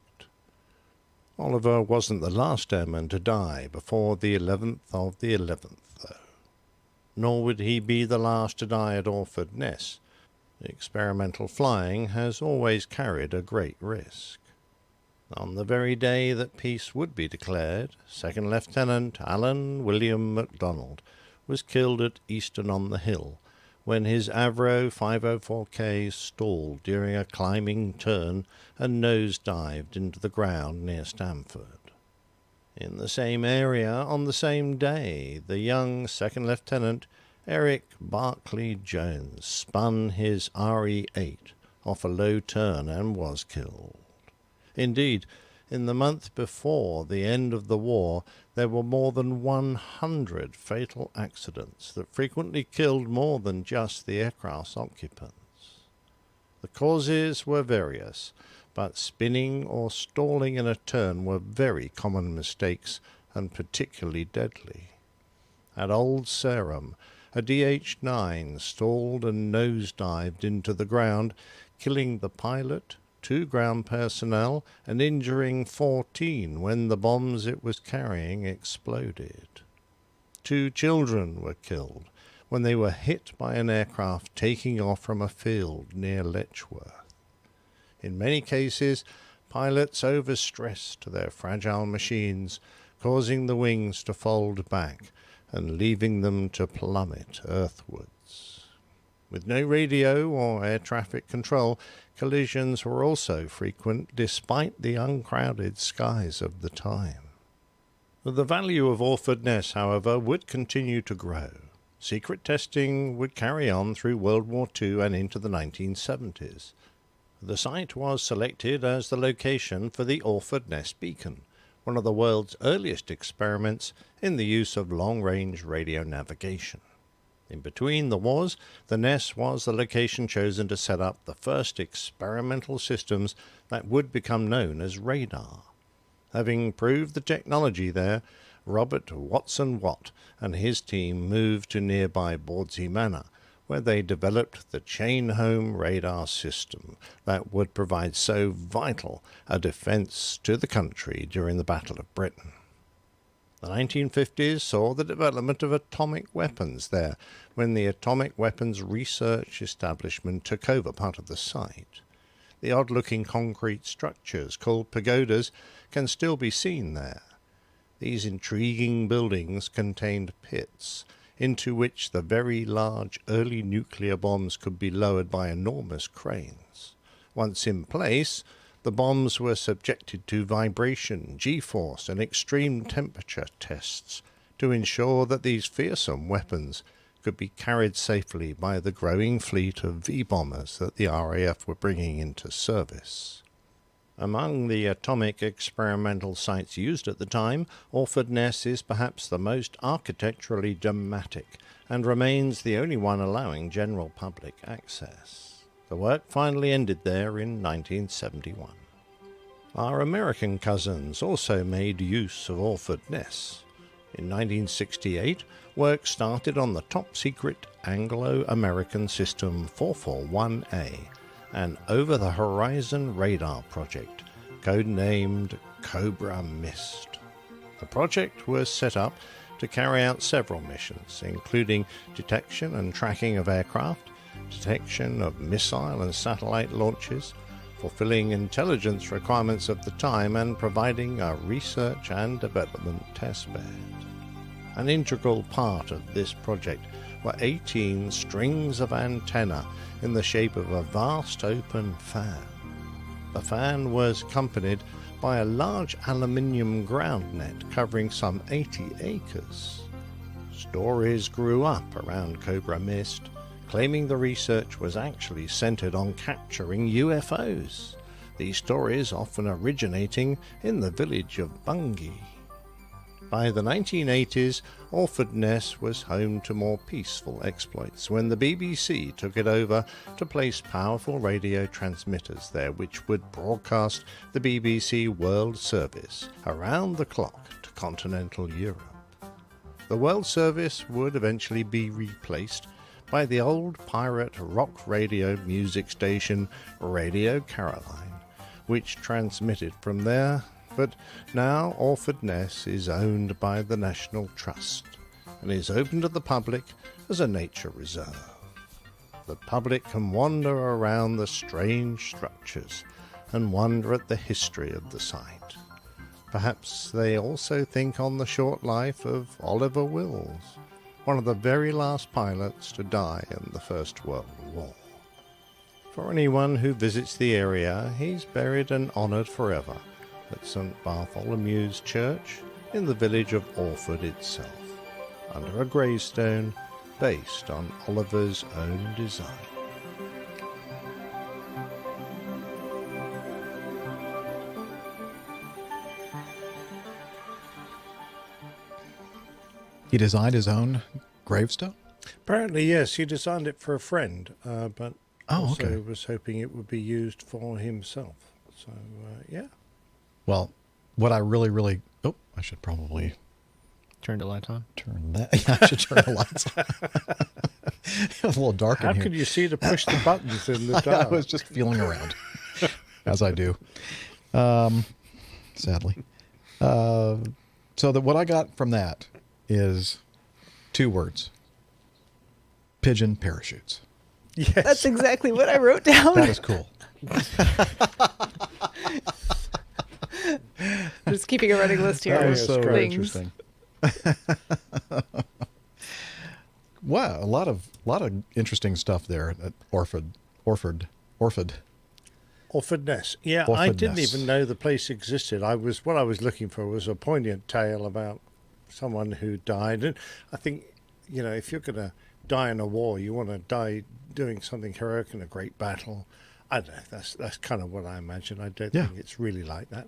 Oliver wasn't the last airman to die before the 11th of the 11th, though. Nor would he be the last to die at Orford, Ness. Experimental flying has always carried a great risk. On the very day that peace would be declared, Second Lieutenant Alan William MacDonald was killed at Easton-on-the-Hill when his Avro 504K stalled during a climbing turn and nose-dived into the ground near Stamford. In the same area on the same day, the young Second Lieutenant Eric Barclay Jones spun his RE-8 off a low turn and was killed. Indeed, in the month before the end of the war, there were more than 100 fatal accidents that frequently killed more than just the aircraft's occupants. The causes were various, but spinning or stalling in a turn were very common mistakes and particularly deadly. At Old Sarum, a DH-9 stalled and nosedived into the ground, killing the pilot, 2 ground personnel, and injuring 14 when the bombs it was carrying exploded. 2 children were killed when they were hit by an aircraft taking off from a field near Letchworth. In many cases, pilots overstressed their fragile machines, causing the wings to fold back and leaving them to plummet earthwards. With no radio or air traffic control, collisions were also frequent despite the uncrowded skies of the time. The value of Orford Ness, however, would continue to grow. Secret testing would carry on through World War II and into the 1970s. The site was selected as the location for the Orford Ness beacon, one of the world's earliest experiments in the use of long-range radio navigation. In between the wars, the Ness was the location chosen to set up the first experimental systems that would become known as radar. Having proved the technology there, Robert Watson Watt and his team moved to nearby Bawdsey Manor, where they developed the chain-home radar system that would provide so vital a defence to the country during the Battle of Britain. The 1950s saw the development of atomic weapons there, when the Atomic Weapons Research Establishment took over part of the site. The odd-looking concrete structures, called pagodas, can still be seen there. These intriguing buildings contained pits, into which the very large early nuclear bombs could be lowered by enormous cranes. Once in place, the bombs were subjected to vibration, G-force, and extreme temperature tests to ensure that these fearsome weapons could be carried safely by the growing fleet of V-bombers that the RAF were bringing into service. Among the atomic experimental sites used at the time, Orford Ness is perhaps the most architecturally dramatic and remains the only one allowing general public access. The work finally ended there in 1971. Our American cousins also made use of Orford Ness. In 1968, work started on the top-secret Anglo-American System 441A, an over-the-horizon radar project, codenamed Cobra Mist. The project was set up to carry out several missions, including detection and tracking of aircraft, detection of missile and satellite launches, fulfilling intelligence requirements of the time, and providing a research and development testbed. An integral part of this project were 18 strings of antenna in the shape of a vast open fan. The fan was accompanied by a large aluminium ground net covering some 80 acres. Stories grew up around Cobra Mist, claiming the research was actually centered on capturing UFOs, these stories often originating in the village of Bungay. By the 1980s, Orford Ness was home to more peaceful exploits when the BBC took it over to place powerful radio transmitters there which would broadcast the BBC World Service around the clock to continental Europe. The World Service would eventually be replaced by the old pirate rock radio music station Radio Caroline, which transmitted from there but now Orford Ness is owned by the National Trust and is open to the public as a nature reserve. The public can wander around the strange structures and wonder at the history of the site. Perhaps they also think on the short life of Oliver Wills, one of the very last pilots to die in the First World War. For anyone who visits the area, he's buried and honoured forever at St Bartholomew's Church in the village of Orford itself, under a gravestone based on Oliver's own design. He designed his own gravestone? Apparently, yes, he designed it for a friend, but also okay. was hoping it would be used for himself. So, yeah. Well, what I really... Oh, I should probably... Turn the lights on? Turn that... Yeah, I should turn the lights on. It was a little dark in How here. could you see to push the buttons in the dark? I was just feeling around, as I do. Sadly. So what I got from that is 2 words. Pigeon parachutes. Yes. That's exactly what I wrote down. That is cool. Just keeping a running list here. That was so things. interesting. Wow, a lot of interesting stuff there at Orford Ness. Yeah, Orford I didn't Ness. even know the place existed. What I was looking for was a poignant tale about someone who died. And I think, if you're going to die in a war, you want to die doing something heroic in a great battle. I don't know. That's kind of what I imagine. I don't think it's really like that.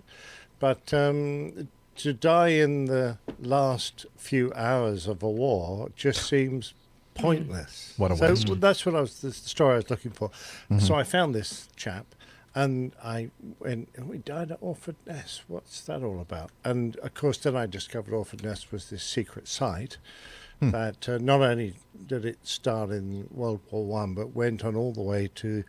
But to die in the last few hours of a war just seems pointless. What a waste. So that's what the story I was looking for. Mm-hmm. So I found this chap, and I went, we died at Orford Ness. What's that all about? And of course, then I discovered Orford Ness was this secret site that not only did it start in World War One, but went on all the way to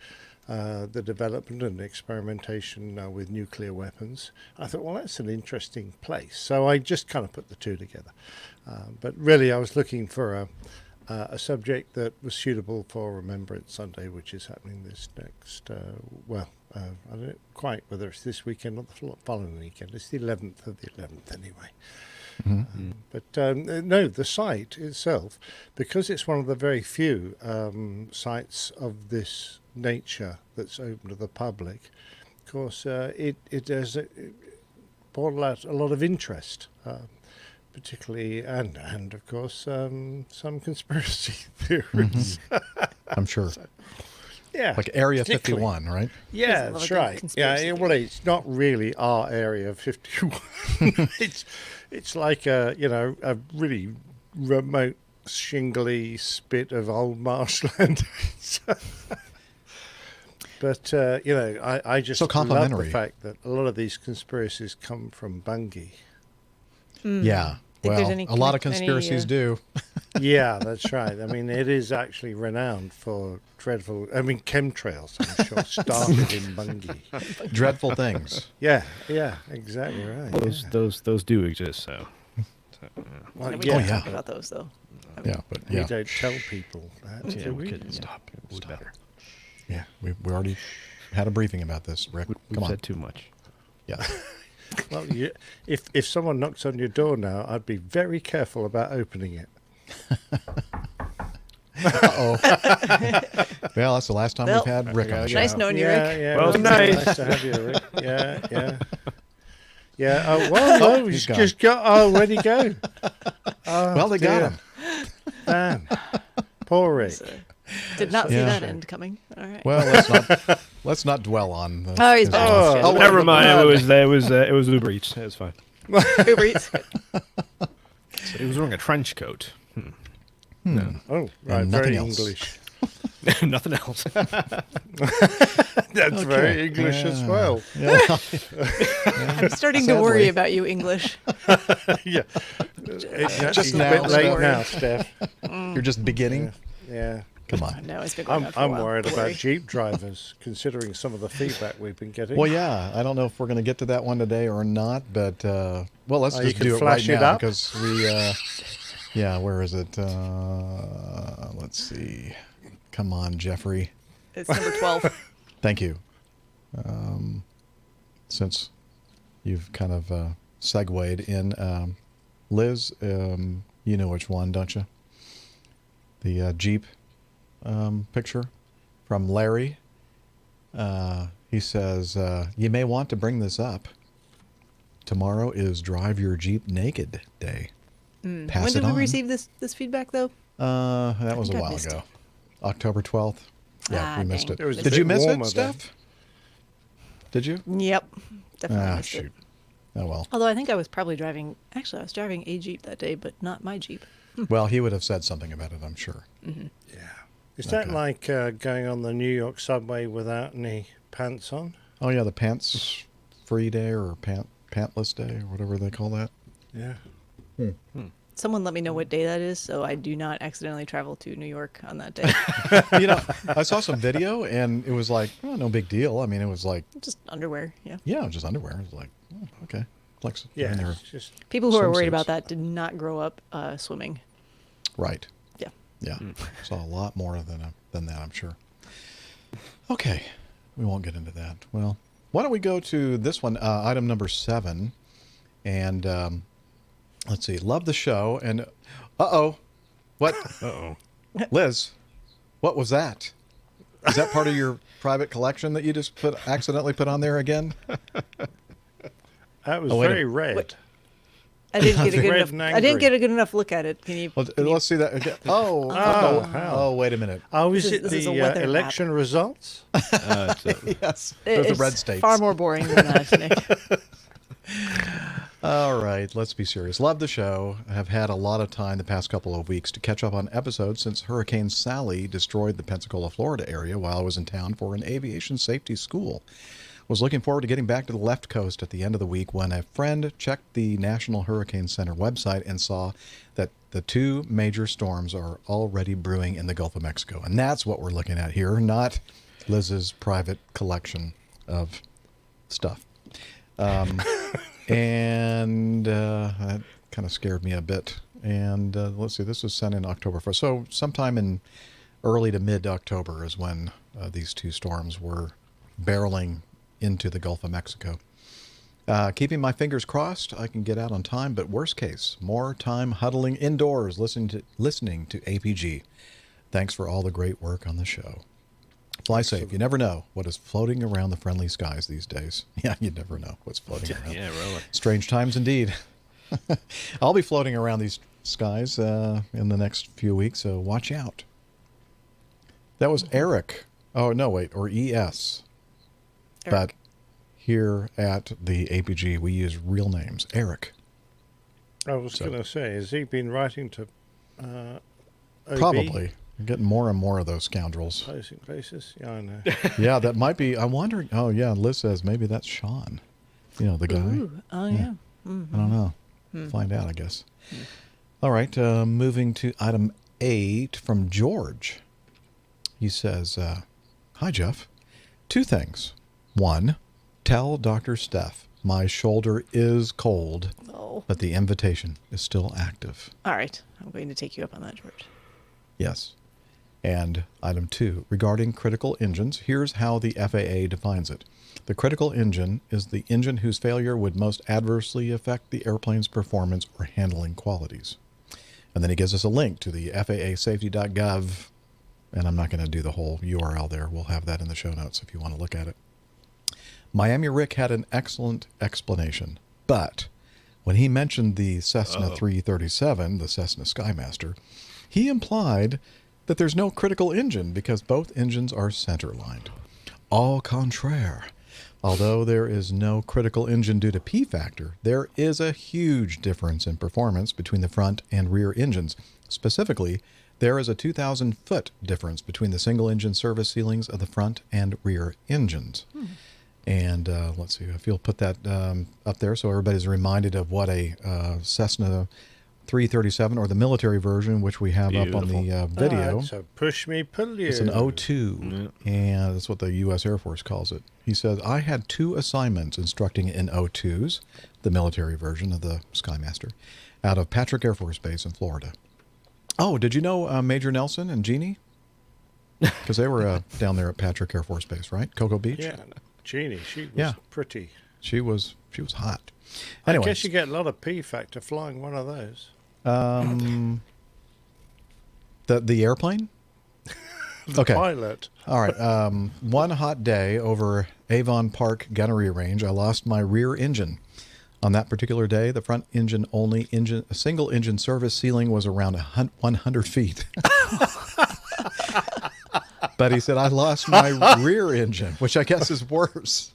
the development and experimentation with nuclear weapons. I thought, well, that's an interesting place. So I just kind of put the two together. But really, I was looking for a subject that was suitable for Remembrance Sunday, which is happening this next, I don't know quite whether it's this weekend or the following weekend. It's the 11th of the 11th anyway. Mm-hmm. No, the site itself, because it's one of the very few sites of this nature that's open to the public, of course, it has brought out a lot of interest, particularly, and of course, some conspiracy theories. Mm-hmm. I'm sure. Yeah, like Area 51, right? Yeah, that's right. Yeah, well, it's not really our Area 51. It's like a really remote, shingly spit of old marshland. But I just so love complimentary. the fact that a lot of these conspiracies come from Bungie. Yeah. Well, a lot of conspiracies do. Yeah, that's right. I mean, it is actually renowned for dreadful. I mean, chemtrails, I'm sure, started in Bungie. Dreadful things. Yeah, exactly right. Those do exist. So. Well, we don't talk about those though. We don't tell people that. Yeah, we couldn't stop. Stop. Yeah, we already had a briefing about this, Rick. We've Come on. said too much. Yeah. Well, if someone knocks on your door now, I'd be very careful about opening it. Uh-oh. Well, that's the last time we've had Rick on the show. Nice knowing you, Rick. Yeah, well, nice to have you, Rick. Yeah. Yeah. Well, he's just got. Oh, where'd he go? Oh, well, they got him. Damn. Poor Rick. Did not see that end coming. All right. Well, let's not dwell on. Oh, he's back. Oh, never mind. It was Uber Eats. It was fine. Uber Eats. So he was wearing a trench coat. No. Oh, right. And Very nothing else. English. Nothing else. That's very English as well. Yeah. I'm starting to worry about you, English. Yeah. Just a now, bit late Steph. now, Steph. You're just beginning. Yeah. Come on. No, it's been going on for a I'm while. worried Don't about worry. Jeep drivers, considering some of the feedback we've been getting. Well, yeah, I don't know if we're going to get to that one today or not, but well, let's You just can do it flash right it now up. because we, yeah, where is it? Let's see. Come on, Jeffrey. It's number 12. Thank you. Since you've kind of segued in, Liz, you know which one, don't you? The Jeep picture from Larry. He says, you may want to bring this up. Tomorrow is Drive Your Jeep Naked Day. When Pass did it we on. receive this feedback, though? That was a think I while missed ago. it. October 12th. Yeah, we missed dang. it. It was a Did bit you miss it, warmer Steph? Did you? Yep. Definitely missed Shoot. it. Oh, well. Although I think I was probably driving... Actually, I was driving a Jeep that day, but not my Jeep. Well, he would have said something about it, I'm sure. Mm-hmm. Is that like going on the New York subway without any pants on? Oh, yeah, the pants-free day or pantless day or whatever they call that. Yeah. Someone let me know what day that is, so I do not accidentally travel to New York on that day. You know, I saw some video, and it was like, oh, no big deal. I mean, it was like... Just underwear, yeah. Yeah, just underwear. It was like, oh, okay. Flex. Yeah, in their it's just People who are worried swimsuits. about that did not grow up swimming. Right. Yeah. Yeah. Saw a lot more than that, I'm sure. Okay. We won't get into that. Well, why don't we go to this one, item number 7. And let's see. Love the show. And uh-oh. What? Uh-oh. Liz, what was that? Is that part of your private collection that you just accidentally put on there again? That was Oh, wait a- very red. Wait. I didn't get a good Red enough. and I didn't angry. get a good enough look at it. Can you? Well, let's see that again. Oh, Oh, oh, hell. oh, wait a minute. Oh, is This it is a the weather election results? Yes. There's the It's red states. far more boring than that, Nick. All right, let's be serious. Love the show. I have had a lot of time the past couple of weeks to catch up on episodes since Hurricane Sally destroyed the Pensacola, Florida area while I was in town for an aviation safety school. Was looking forward to getting back to the left coast at the end of the week when a friend checked the National Hurricane Center website and saw that the 2 major storms are already brewing in the Gulf of Mexico. And that's what we're looking at here, not Liz's private collection of stuff. And that kind of scared me a bit. And let's see, this was sent in October 1st. So sometime in early to mid-October is when these 2 storms were barreling into the Gulf of Mexico. Keeping my fingers crossed, I can get out on time, but worst case, more time huddling indoors, listening to APG. Thanks for all the great work on the show. Fly safe. You never know what is floating around the friendly skies these days. Yeah, you never know what's floating around. Yeah, really. Strange times indeed. I'll be floating around these skies in the next few weeks, so watch out. That was Eric. Oh, no, wait, or ES. But here at the APG, we use real names. Eric. I was going to say, has he been writing to OB? Probably. You're getting more and more of those scoundrels. Placing places? Yeah, I know. Yeah, that might be. I'm wondering. Oh, yeah, Liz says maybe that's Sean. You know, the guy. Ooh, oh, yeah. I don't know. Find out, I guess. All right, moving to item 8 from George. He says, hi, Jeff. 2 things. 1, tell Dr. Steph my shoulder is cold, but the invitation is still active. All right. I'm going to take you up on that, George. Yes. And item 2, regarding critical engines, here's how the FAA defines it. The critical engine is the engine whose failure would most adversely affect the airplane's performance or handling qualities. And then he gives us a link to the FAAsafety.gov, and I'm not going to do the whole URL there. We'll have that in the show notes if you want to look at it. Miami Rick had an excellent explanation, but when he mentioned the Cessna 337, the Cessna Skymaster, he implied that there's no critical engine because both engines are center-lined. Au contraire. Although there is no critical engine due to P-factor, there is a huge difference in performance between the front and rear engines. Specifically, there is a 2,000-foot difference between the single-engine service ceilings of the front and rear engines. And let's see if you'll put that up there so everybody's reminded of what a Cessna 337, or the military version, which we have up on the video. So push me, pull you. It's an O2, and that's what the U.S. Air Force calls it. He says, I had 2 assignments instructing in O2s, the military version of the Skymaster, out of Patrick Air Force Base in Florida. Oh, did you know Major Nelson and Jeannie? Because they were down there at Patrick Air Force Base, right? Cocoa Beach? Yeah, Jeannie, she was pretty. She was hot. Anyway, I guess you get a lot of P factor flying one of those. The airplane? The pilot. All right. One hot day over Avon Park Gunnery Range, I lost my rear engine. On that particular day, the front engine only single engine service ceiling was around 100 feet. But he said, I lost my rear engine, which I guess is worse.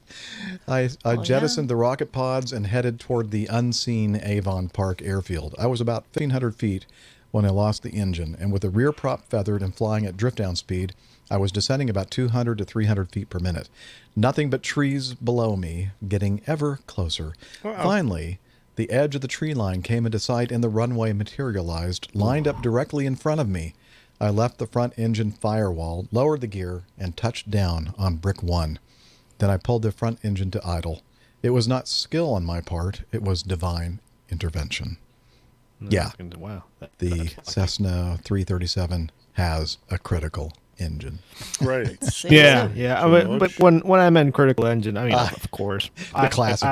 I jettisoned the rocket pods and headed toward the unseen Avon Park airfield. I was about 1,500 feet when I lost the engine, and with the rear prop feathered and flying at drift-down speed, I was descending about 200 to 300 feet per minute. Nothing but trees below me, getting ever closer. Finally, the edge of the tree line came into sight and the runway materialized, lined up directly in front of me. I left the front engine firewall, lowered the gear, and touched down on brick 1. Then I pulled the front engine to idle. It was not skill on my part. It was divine intervention. Yeah. Wow. The Cessna 337 has a critical engine. Right. Yeah. But when I meant critical engine, I mean, of course. The classical.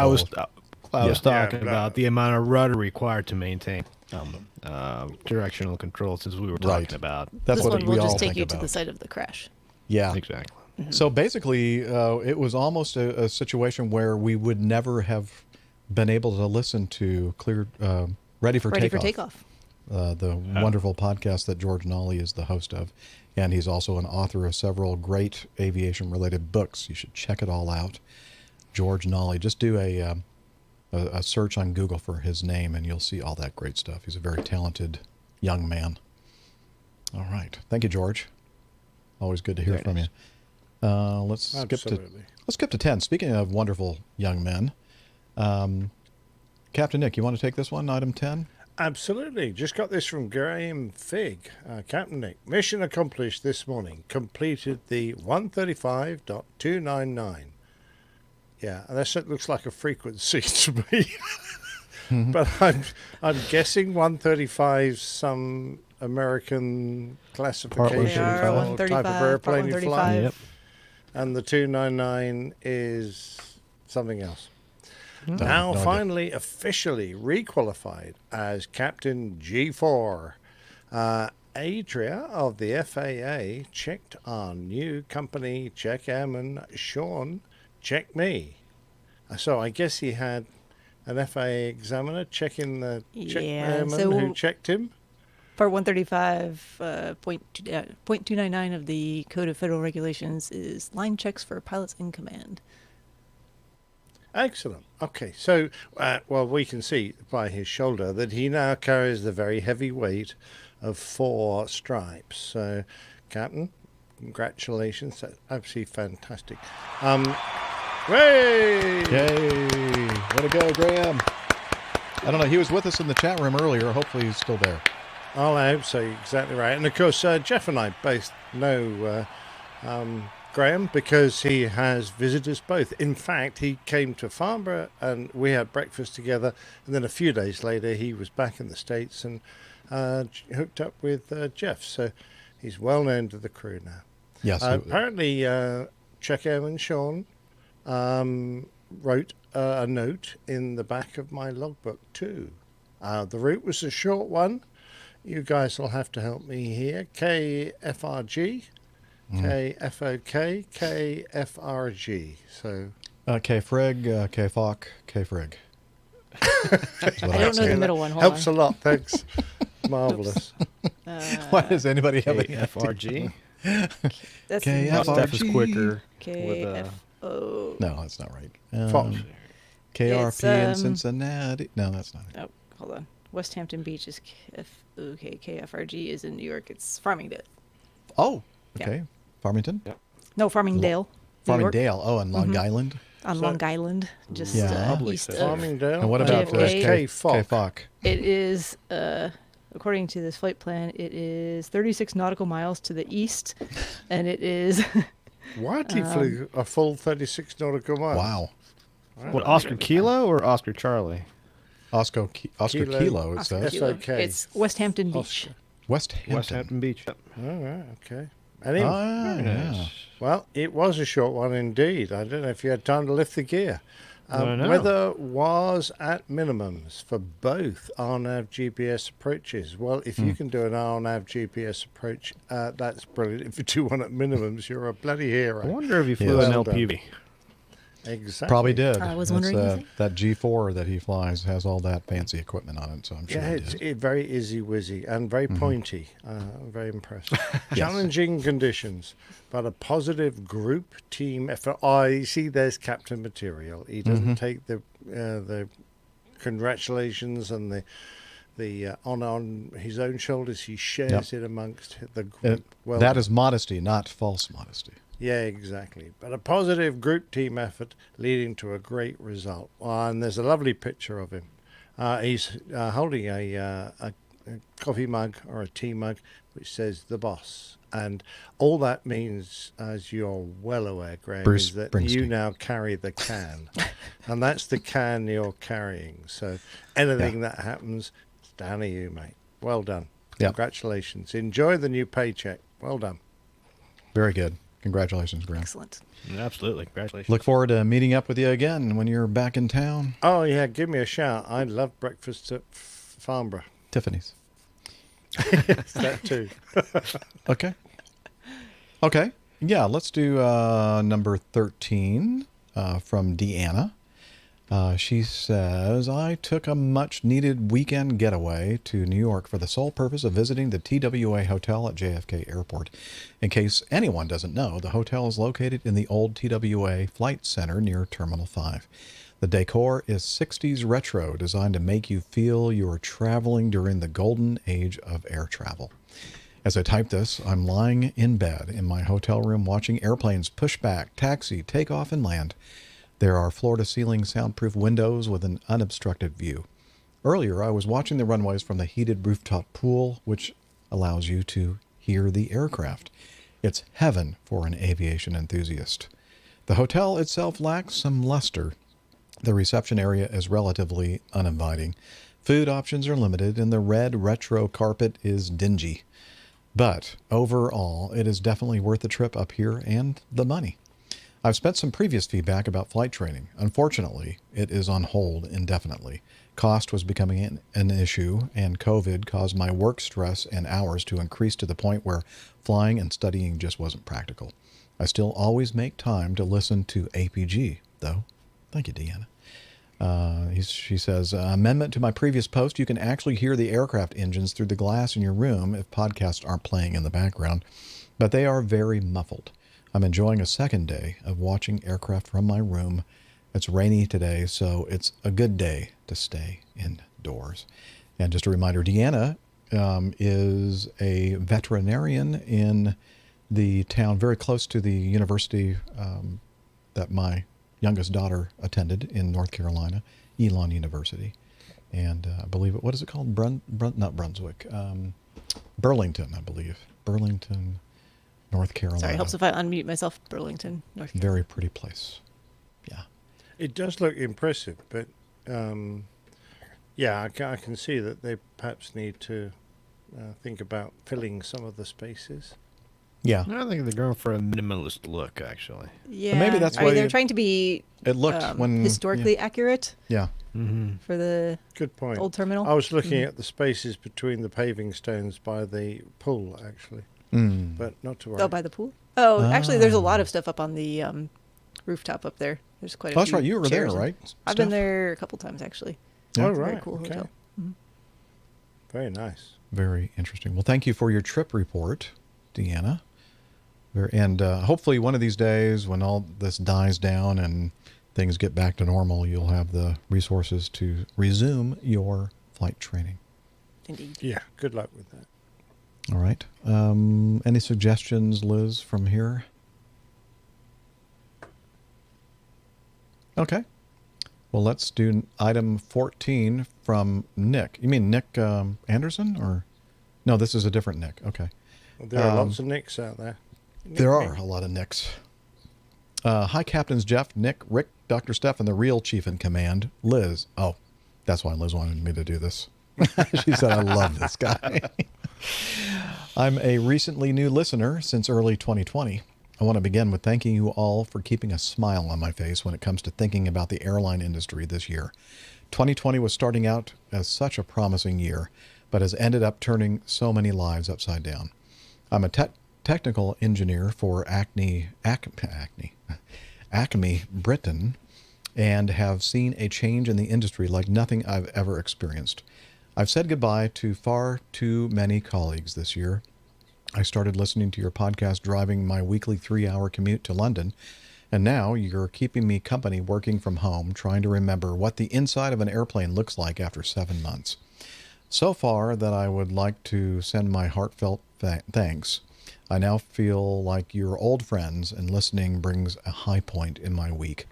I was talking about the amount of rudder required to maintain directional control, since we were talking about. That's this what one we will all just take think you about. to the site of the crash. Yeah. Exactly. Mm-hmm. So basically, it was almost a situation where we would never have been able to listen to Ready for Takeoff. The wonderful podcast that George Nolly is the host of. And he's also an author of several great aviation-related books. You should check it all out. George Nolly. Just do a search on Google for his name, and you'll see all that great stuff. He's a very talented young man. All right. Thank you, George. Always good to hear from you. Let's skip to 10. Speaking of wonderful young men, Captain Nick, you want to take this one, item 10? Absolutely. Just got this from Graham Fig. Captain Nick, mission accomplished this morning. Completed the 135.299. Yeah, that looks like a frequency to me. But I'm guessing 135 some American classification for type of airplane you fly. Yep. And the 299 is something else. Now finally officially requalified as Captain G4. Adria of the FAA checked on new company check airman Sean check me. So I guess he had an FAA examiner checking the check airman who checked him. Part 135.299 of the Code of Federal Regulations is line checks for pilots in command. Excellent. Okay, so, we can see by his shoulder that he now carries the very heavy weight of 4 stripes. So, Captain, congratulations. That's absolutely fantastic. Way! Yay! Way to go, Graham. I don't know. He was with us in the chat room earlier. Hopefully he's still there. I hope so. Exactly right. And, of course, Jeff and I both know Graham, because he has visited us both. In fact, he came to Farnborough and we had breakfast together, and then a few days later he was back in the States and hooked up with Jeff. So he's well known to the crew now. Yes. Apparently, Check Airman Sean wrote a note in the back of my logbook too. The route was a short one. You guys will have to help me here. KFRG. KFOK, KFRG. So K-Frig, K-Fock, K-Frig. I don't know the middle one. Hold Helps on. a lot, thanks. Marvelous. Why does anybody have KFRG? That's KFRG. Steph is quicker. KFO. No, that's not right. False. KRP in Cincinnati. No, that's not it. Oh, hold on. West Hampton Beach is KFOK. KFRG is in New York. It's Farmingdale. Oh, okay. Yeah. Farmington? No, Farmingdale. New York. Farmingdale. Oh, and Long Island? on So- Long Island, just east of Farmingdale. And what about JFK. K-Fock? It is, according to this flight plan, it is 36 nautical miles to the east, and it is. What? He flew a full 36 nautical miles. Wow. What, Oscar Kilo or Oscar Charlie? Oscar Kilo, it says. S-O-K. It's West Hampton Beach. West Hampton. West Hampton Beach. Yep. All right, okay. Anyway, yeah. well, it was a short one indeed. I don't know if you had time to lift the gear. I don't know. Weather was at minimums for both RNAV GPS approaches. Well, if you can do an RNAV GPS approach, that's brilliant. If you do one at minimums, you're a bloody hero. I wonder if he flew Well an done. LPV. Exactly. Probably did. I was That's, wondering, you think? that G4 that he flies has all that fancy equipment on it, so I'm sure Yeah, he it's did. very izzy-wizzy and very pointy. I'm very impressed. Challenging conditions, but a positive group team effort. Oh, you see, there's Captain Material. He doesn't take the congratulations and the honor on his own shoulders. He shares it amongst the group. That is modesty, not false modesty. Yeah, exactly. But a positive group team effort leading to a great result. And there's a lovely picture of him. He's holding a coffee mug or a tea mug which says "The Boss." And all that means, as you're well aware, Graham, Bruce is that Springsteen. you now carry the can. And that's the can you're carrying. So anything that happens, it's down to you, mate. Well done. Yeah. Congratulations. Enjoy the new paycheck. Well done. Very good. Congratulations, Graham. Excellent. Absolutely. Congratulations. Look forward to meeting up with you again when you're back in town. Oh, yeah, give me a shout. I love breakfast at Farnborough. Tiffany's. Yes, that too. Okay. Okay. Yeah, let's do number 13 from Deanna. She says, I took a much-needed weekend getaway to New York for the sole purpose of visiting the TWA Hotel at JFK Airport. In case anyone doesn't know, the hotel is located in the old TWA Flight Center near Terminal 5. The decor is 60s retro, designed to make you feel you're traveling during the golden age of air travel. As I type this, I'm lying in bed in my hotel room watching airplanes push back, taxi, take off, and land. There are floor-to-ceiling soundproof windows with an unobstructed view. Earlier, I was watching the runways from the heated rooftop pool, which allows you to hear the aircraft. It's heaven for an aviation enthusiast. The hotel itself lacks some luster. The reception area is relatively uninviting. Food options are limited, and the red retro carpet is dingy. But overall, it is definitely worth the trip up here and the money. I've spent some previous feedback about flight training. Unfortunately, it is on hold indefinitely. Cost was becoming an issue, and COVID caused my work stress and hours to increase to the point where flying and studying just wasn't practical. I still always make time to listen to APG, though. Thank you, Deanna. She says, amendment to my previous post, you can actually hear the aircraft engines through the glass in your room if podcasts aren't playing in the background, but they are very muffled. I'm enjoying a second day of watching aircraft from my room. It's rainy today, so it's a good day to stay indoors. And just a reminder, Deanna is a veterinarian in the town very close to the university that my youngest daughter attended in North Carolina, Elon University. And I believe, what is it called? Not Brunswick. Burlington, I believe. Burlington, North Carolina. Sorry, it helps if I unmute myself. Burlington, North Carolina. Very pretty place. Yeah. It does look impressive, but yeah, I can see that they perhaps need to think about filling some of the spaces. Yeah. I think they're going for a minimalist look, actually. Yeah, maybe that's why they're trying to be it looked when historically accurate. Yeah. For the good point. Old terminal. I was looking at the spaces between the paving stones by the pool, actually, but not to worry. Oh, by the pool. Oh, actually, there's a lot of stuff up on the rooftop up there. There's quite a few. That's right. You were there, chairs and- right? I've been there a couple times actually. Yeah. Oh, It's a right. Very cool Okay. hotel. Mhm. Very nice. Very interesting. Well, thank you for your trip report, Deanna. And hopefully one of these days when all this dies down and things get back to normal, you'll have the resources to resume your flight training. Indeed. Yeah, good luck with that. All right. Any suggestions, Liz, from here? Okay. Well, let's do item 14 from Nick. You mean Nick Anderson, or no? This is a different Nick. Okay. Well, there are lots of Nicks out there. There are a lot of Nicks. Hi, Captains Jeff, Nick, Rick, Dr. Steph, and the real chief in command, Liz. Oh, that's why Liz wanted me to do this. She said, I love this guy. I'm a recently new listener since early 2020. I want to begin with thanking you all for keeping a smile on my face when it comes to thinking about the airline industry this year. 2020 was starting out as such a promising year, but has ended up turning so many lives upside down. I'm a technical engineer for Acme, Britain, and have seen a change in the industry like nothing I've ever experienced. I've said goodbye to far too many colleagues this year. I started listening to your podcast driving my weekly 3-hour commute to London, and now you're keeping me company working from home, trying to remember what the inside of an airplane looks like after 7 months. So far that I would like to send my heartfelt thanks. I now feel like you're old friends, and listening brings a high point in my week.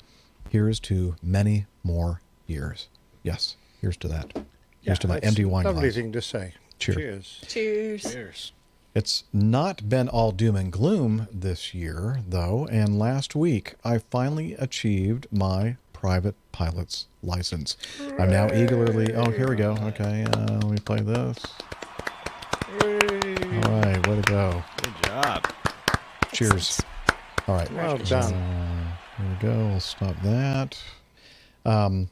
Here's to many more years. Yes, here's to that. Here's to my empty wine glass. Lovely thing to say. Cheers. Cheers. Cheers. It's not been all doom and gloom this year, though, and last week I finally achieved my private pilot's license. I'm now eagerly... Oh, here we go. Okay, let me play this. All right, way to go. Good job. Cheers. All right. Well done. Here we go. We'll stop that. I'm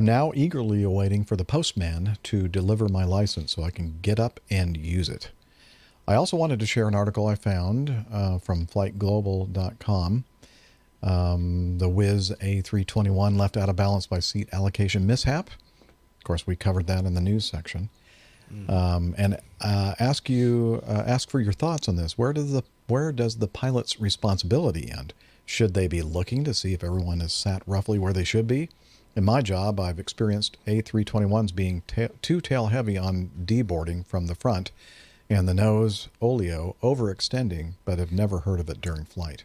now eagerly awaiting for the postman to deliver my license so I can get up and use it. I also wanted to share an article I found from flightglobal.com. The Wizz A321 left out of balance by seat allocation mishap. Of course, we covered that in the news section. And ask for your thoughts on this. Where does the pilot's responsibility end? Should they be looking to see if everyone is sat roughly where they should be? In my job, I've experienced A321s being too tail heavy on deboarding from the front and the nose oleo overextending, but have never heard of it during flight.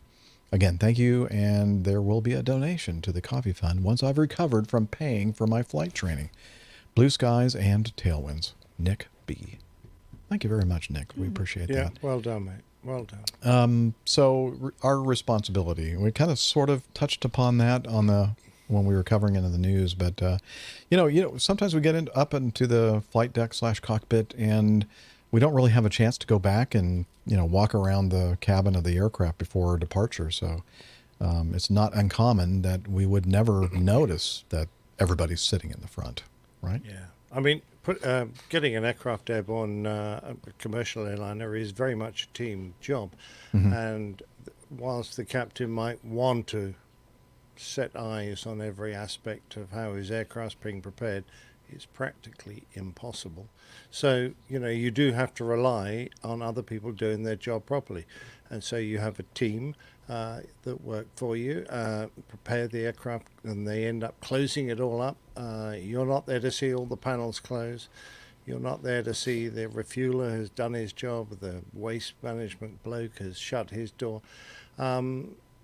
Again, thank you, and there will be a donation to the coffee fund once I've recovered from paying for my flight training. Blue skies and tailwinds. Nick B. Thank you very much, Nick. We appreciate that. Yeah, well done, mate. Well done. So our responsibility, we kind of sort of touched upon that when we were covering it in the news, but sometimes we get up into the flight deck / cockpit and we don't really have a chance to go back and walk around the cabin of the aircraft before departure. So it's not uncommon that we would never notice that everybody's sitting in the front, right? Yeah. I mean, getting an aircraft airborne, a commercial airliner, is very much a team job. Mm-hmm. And whilst the captain might want to set eyes on every aspect of how his aircraft's being prepared, it's practically impossible. So, you do have to rely on other people doing their job properly. And so you have a team that work for you, prepare the aircraft, and they end up closing it all up. You're not there to see all the panels close. You're not there to see the refueler has done his job, the waste management bloke has shut his door.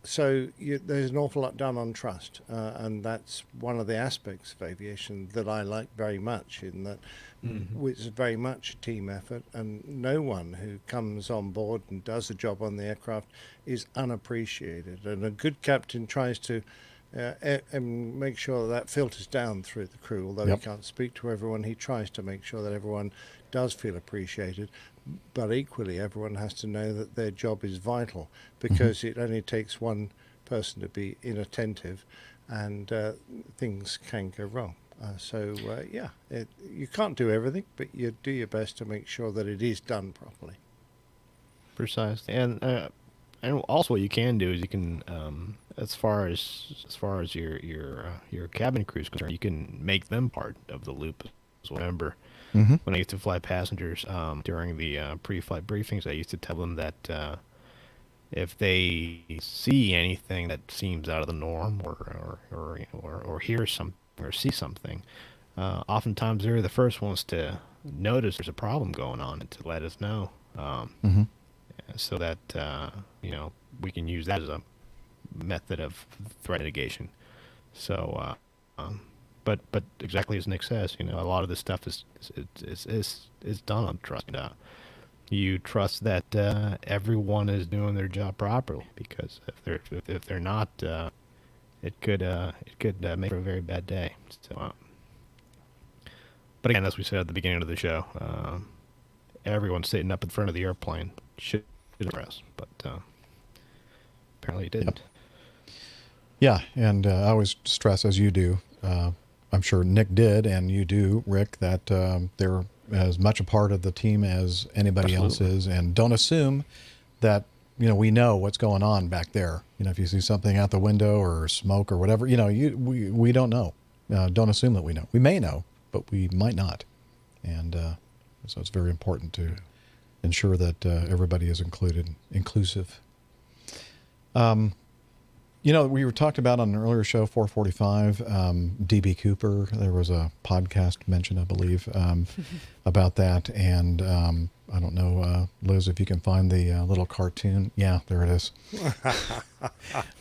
So there's an awful lot done on trust, and that's one of the aspects of aviation that I like very much, in that it's very much a team effort, and no one who comes on board and does a job on the aircraft is unappreciated. And a good captain tries to make sure that filters down through the crew. Although he can't speak to everyone, he tries to make sure that everyone does feel appreciated. But equally, everyone has to know that their job is vital, because it only takes one person to be inattentive, and things can go wrong. You can't do everything, but you do your best to make sure that it is done properly. Precisely, and also what you can do is you can, as far as your cabin crew is concerned, you can make them part of the loop. So remember, when I used to fly passengers during the pre-flight briefings, I used to tell them that if they see anything that seems out of the norm, or hear something or see something, oftentimes they're the first ones to notice there's a problem going on and to let us know, so that we can use that as a method of threat mitigation. So, but exactly as Nick says, a lot of this stuff is done on trust. You trust that everyone is doing their job properly, because if they're not, it could make for a very bad day. So, but again, as we said at the beginning of the show, everyone sitting up in front of the airplane should press, but apparently it didn't. Yep. Yeah, and I always stress, as you do, I'm sure Nick did, and you do, Rick, that they're as much a part of the team as anybody else is, and don't assume that we know what's going on back there. If you see something out the window or smoke or whatever, we don't know. Don't assume that we know. We may know, but we might not, and so it's very important to ensure that everybody is inclusive. We were talked about on an earlier show, 445, DB Cooper. There was a podcast mentioned, I believe, about that. And I don't know, Liz, if you can find the little cartoon. Yeah, there it is.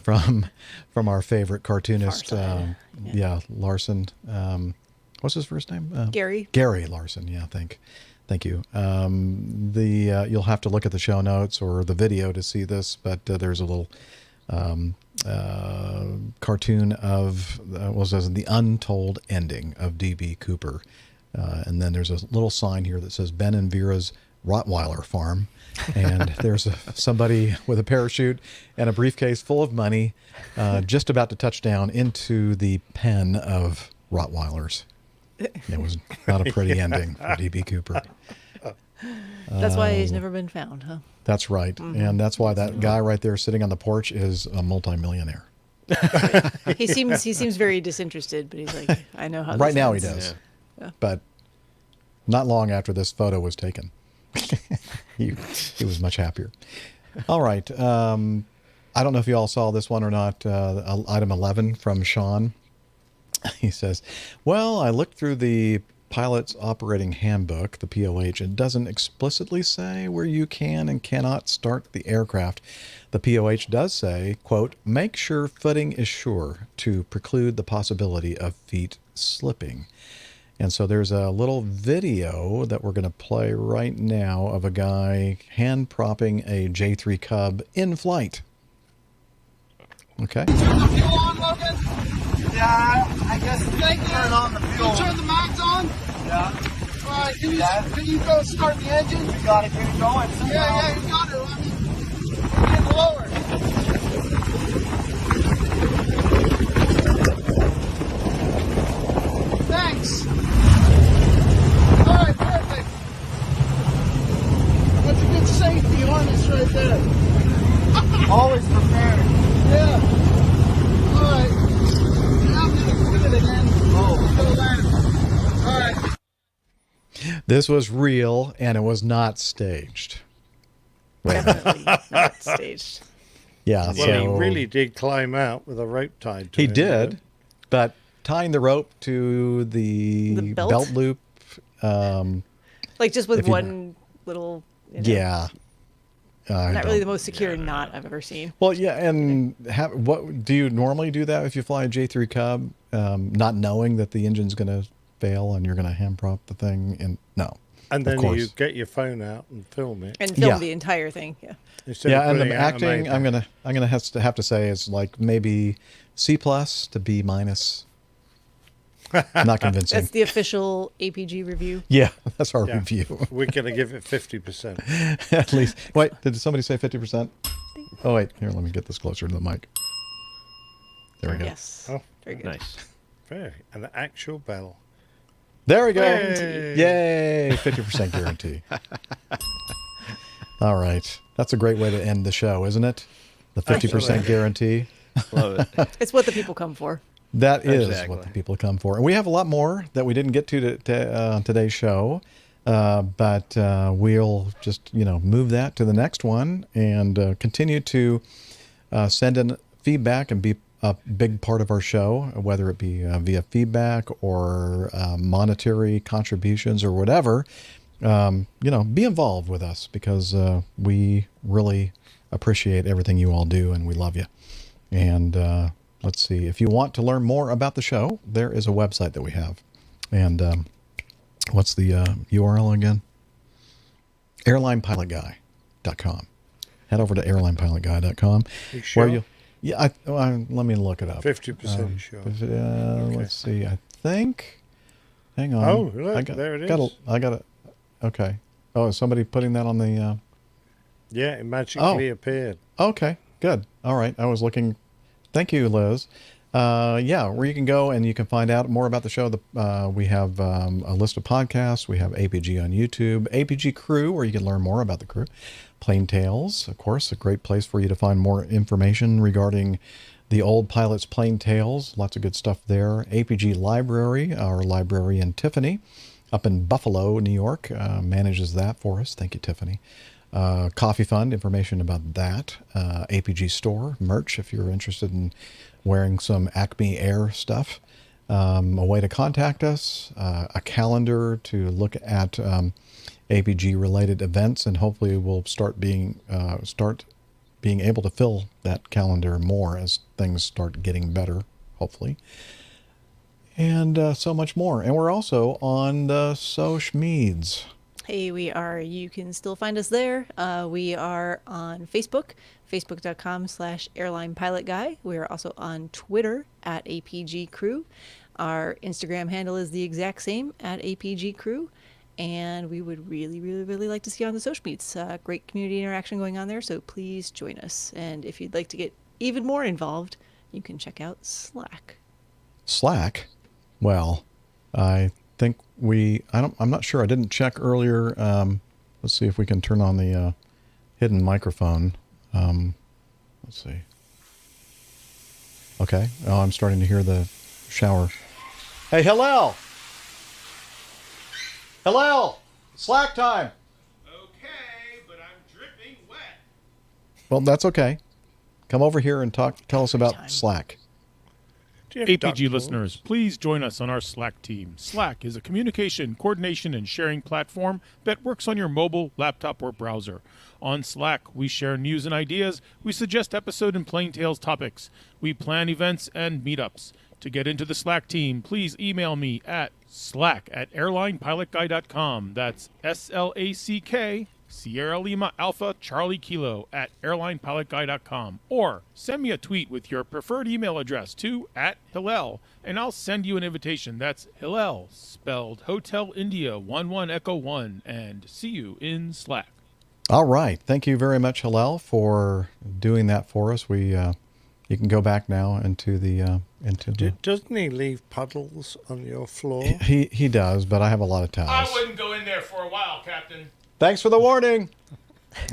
from our favorite cartoonist, Larson. What's his first name? Gary. Gary Larson. Yeah, thank you. You'll have to look at the show notes or the video to see this, but there's a little cartoon of the untold ending of DB Cooper, and then there's a little sign here that says Ben and Vera's Rottweiler Farm, and there's somebody with a parachute and a briefcase full of money, just about to touch down into the pen of Rottweilers. It was not a pretty ending for DB Cooper. That's why he's never been found, huh? That's right. Mm-hmm. And that's why that guy right there sitting on the porch is a multimillionaire. He seems very disinterested, but he's like, I know how this right now ends. he does. Yeah. But not long after this photo was taken, he was much happier. All right. I don't know if you all saw this one or not. Item 11 from Sean. He says, well, I looked through the pilot's operating handbook, the POH. It doesn't explicitly say where you can and cannot start the aircraft. The POH does say, quote, make sure footing is sure to preclude the possibility of feet slipping. And so there's a little video that we're going to play right now of a guy hand propping a J3 Cub in flight. Okay. Turn the fuel on, Logan? Yeah, I guess turn on the fuel. You turn the mags on? Yeah. All right, can you go start the engine? You got it, get it going. Yeah, you got it. I mean, get lower. Thanks. All right, perfect. That's a good safety harness right there. Always prepared. Yeah. All right. Now I'm going to put it again. Oh. Go land. All right. This was real, and it was not staged. Definitely not staged. Yeah. Well, so he really did climb out with a rope tied to he him. did, but tying the rope to the belt loop. Like just with one little. Yeah. Not really the most secure knot I've ever seen. Well, yeah, and what do you normally do that if you fly a J3 Cub, not knowing that the engine's going to fail and you're going to hand prop the thing? And no, and then you get your phone out and film it and film the entire thing. Yeah. And the acting, I'm gonna have to say is like maybe C+ to B-. Not convincing. That's the official APG review. Yeah, that's our review. We're going to give it 50%. At least. Wait, did somebody say 50%? Oh, wait. Here, let me get this closer to the mic. There we go. Yes. Oh, very good. Nice. Very. An actual bell. There we go. Yay. Yay. 50% guarantee. All right. That's a great way to end the show, isn't it? The 50% guarantee. Love it. It's what the people come for. That is what the people come for. And we have a lot more that we didn't get to today's show. But we'll just, move that to the next one and continue to send in feedback and be a big part of our show, whether it be via feedback or monetary contributions or whatever. Be involved with us because we really appreciate everything you all do and we love you. And let's see. If you want to learn more about the show, there is a website that we have. And what's the URL again? airlinepilotguy.com. Head over to airlinepilotguy.com. You sure? Where yeah, let me look it up. 50% sure. Let's see. I think. Hang on. Oh, look, there it is. I got it. Okay. Oh, is somebody putting that on the? Yeah, it magically appeared. Okay, good. All right. I was looking. Thank you, Liz. Yeah, where you can go and you can find out more about the show. We have a list of podcasts. We have APG on YouTube, APG Crew, where you can learn more about the crew. Plain Tales, of course, a great place for you to find more information regarding the old pilots' Plain Tales. Lots of good stuff there. APG Library, our librarian Tiffany, up in Buffalo, New York, manages that for us. Thank you, Tiffany. Coffee Fund, information about that. APG Store, merch if you're interested in wearing some Acme Air stuff. A way to contact us, a calendar to look at APG related events, and hopefully we'll start being able to fill that calendar more as things start getting better, hopefully. And so much more. And we're also on the social meds. Hey, we are. You can still find us there. We are on Facebook, facebook.com/airlinepilotguy. We are also on Twitter at APG Crew. Our Instagram handle is the exact same, at APG Crew. And we would really, really, really like to see you on the social meets. Great community interaction going on there, so please join us. And if you'd like to get even more involved, you can check out Slack. Slack? Well, I think I'm not sure. I didn't check earlier. Let's see if we can turn on the hidden microphone. Let's see. Okay. Oh, I'm starting to hear the shower. Hey, Hillel! Hillel! Slack time! Okay, but I'm dripping wet. Well, that's okay. Come over here and tell us about Slack. APG listeners, please join us on our Slack team. Slack is a communication, coordination, and sharing platform that works on your mobile, laptop, or browser. On Slack, we share news and ideas, we suggest episode and Plain Tales topics, we plan events and meetups. To get into the Slack team, please email me at slack@airlinepilotguy.com. That's SLACK, Sierra Lima Alpha Charlie Kilo @airlinepilotguy.com. Or send me a tweet with your preferred email address to @Hillel, and I'll send you an invitation. That's Hillel, spelled Hotel India 11 Echo 1, and see you in Slack. All right. Thank you very much, Hillel, for doing that for us. You can go back now into the Doesn't he leave puddles on your floor? He does, but I have a lot of towels. I wouldn't go in there for a while, Captain. Thanks for the warning.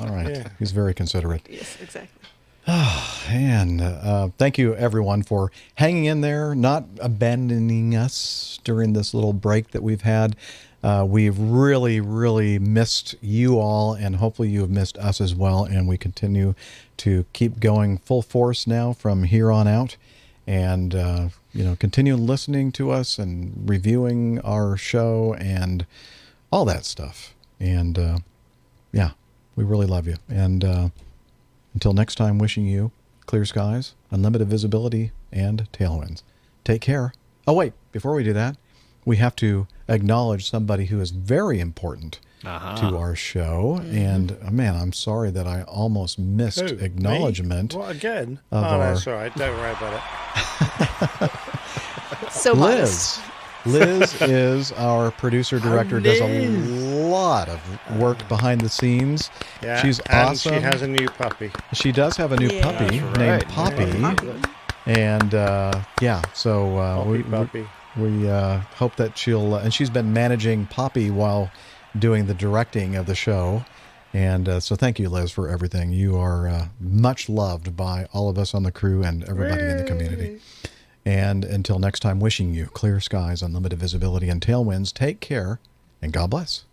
All right. Yeah. He's very considerate. Yes, exactly. And thank you, everyone, for hanging in there, not abandoning us during this little break that we've had. We've really, really missed you all, and hopefully you have missed us as well. And we continue to keep going full force now from here on out. And, continue listening to us and reviewing our show and all that stuff. And, we really love you. And until next time, wishing you clear skies, unlimited visibility, and tailwinds. Take care. Oh, wait, before we do that, we have to acknowledge somebody who is very important to our show. Mm-hmm. And, man, I'm sorry that I almost missed acknowledgement. Me? What, again? That's all right. Don't worry about it. So modest. Liz is our producer director, does a lot of work behind the scenes. Yeah, She's and awesome. she has a new puppy. She does have a new puppy named Poppy. And we hope that she'll, and she's been managing Poppy while doing the directing of the show. And so thank you, Liz, for everything. You are much loved by all of us on the crew and everybody in the community. And until next time, wishing you clear skies, unlimited visibility, and tailwinds. Take care, and God bless.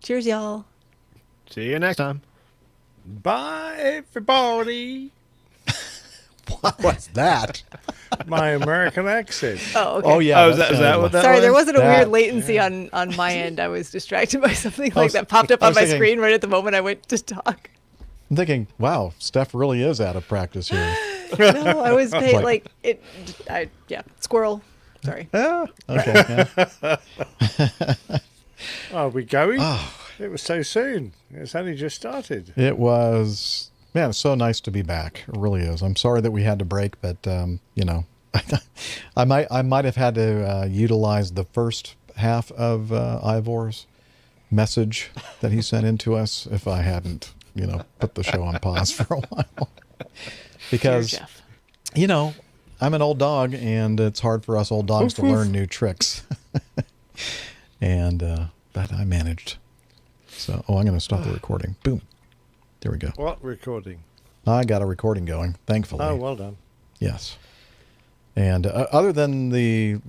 Cheers, y'all. See you next time. Bye, everybody. What was that? My American accent. Oh, okay. Oh, yeah. Is that what that Sorry, was? there wasn't a weird latency on my end. I was distracted by something like that popped up on my screen right at the moment I went to talk. I'm thinking, wow, Steph really is out of practice here. No, I was paid Like- squirrel. Sorry. Oh, okay. Yeah. Are we going? Oh. It was so soon. It's only just started. It was, man, it's so nice to be back. It really is. I'm sorry that we had to break, but you know, I might have had to utilize the first half of Ivor's message that he sent in to us if I hadn't, you know, put the show on pause for a while. Because, Dear Jeff. you know, I'm an old dog, and it's hard for us old dogs to learn new tricks. And but I managed. So, I'm going to stop the recording. Boom. There we go. What recording? I got a recording going, thankfully. Oh, well done. Yes. And other than the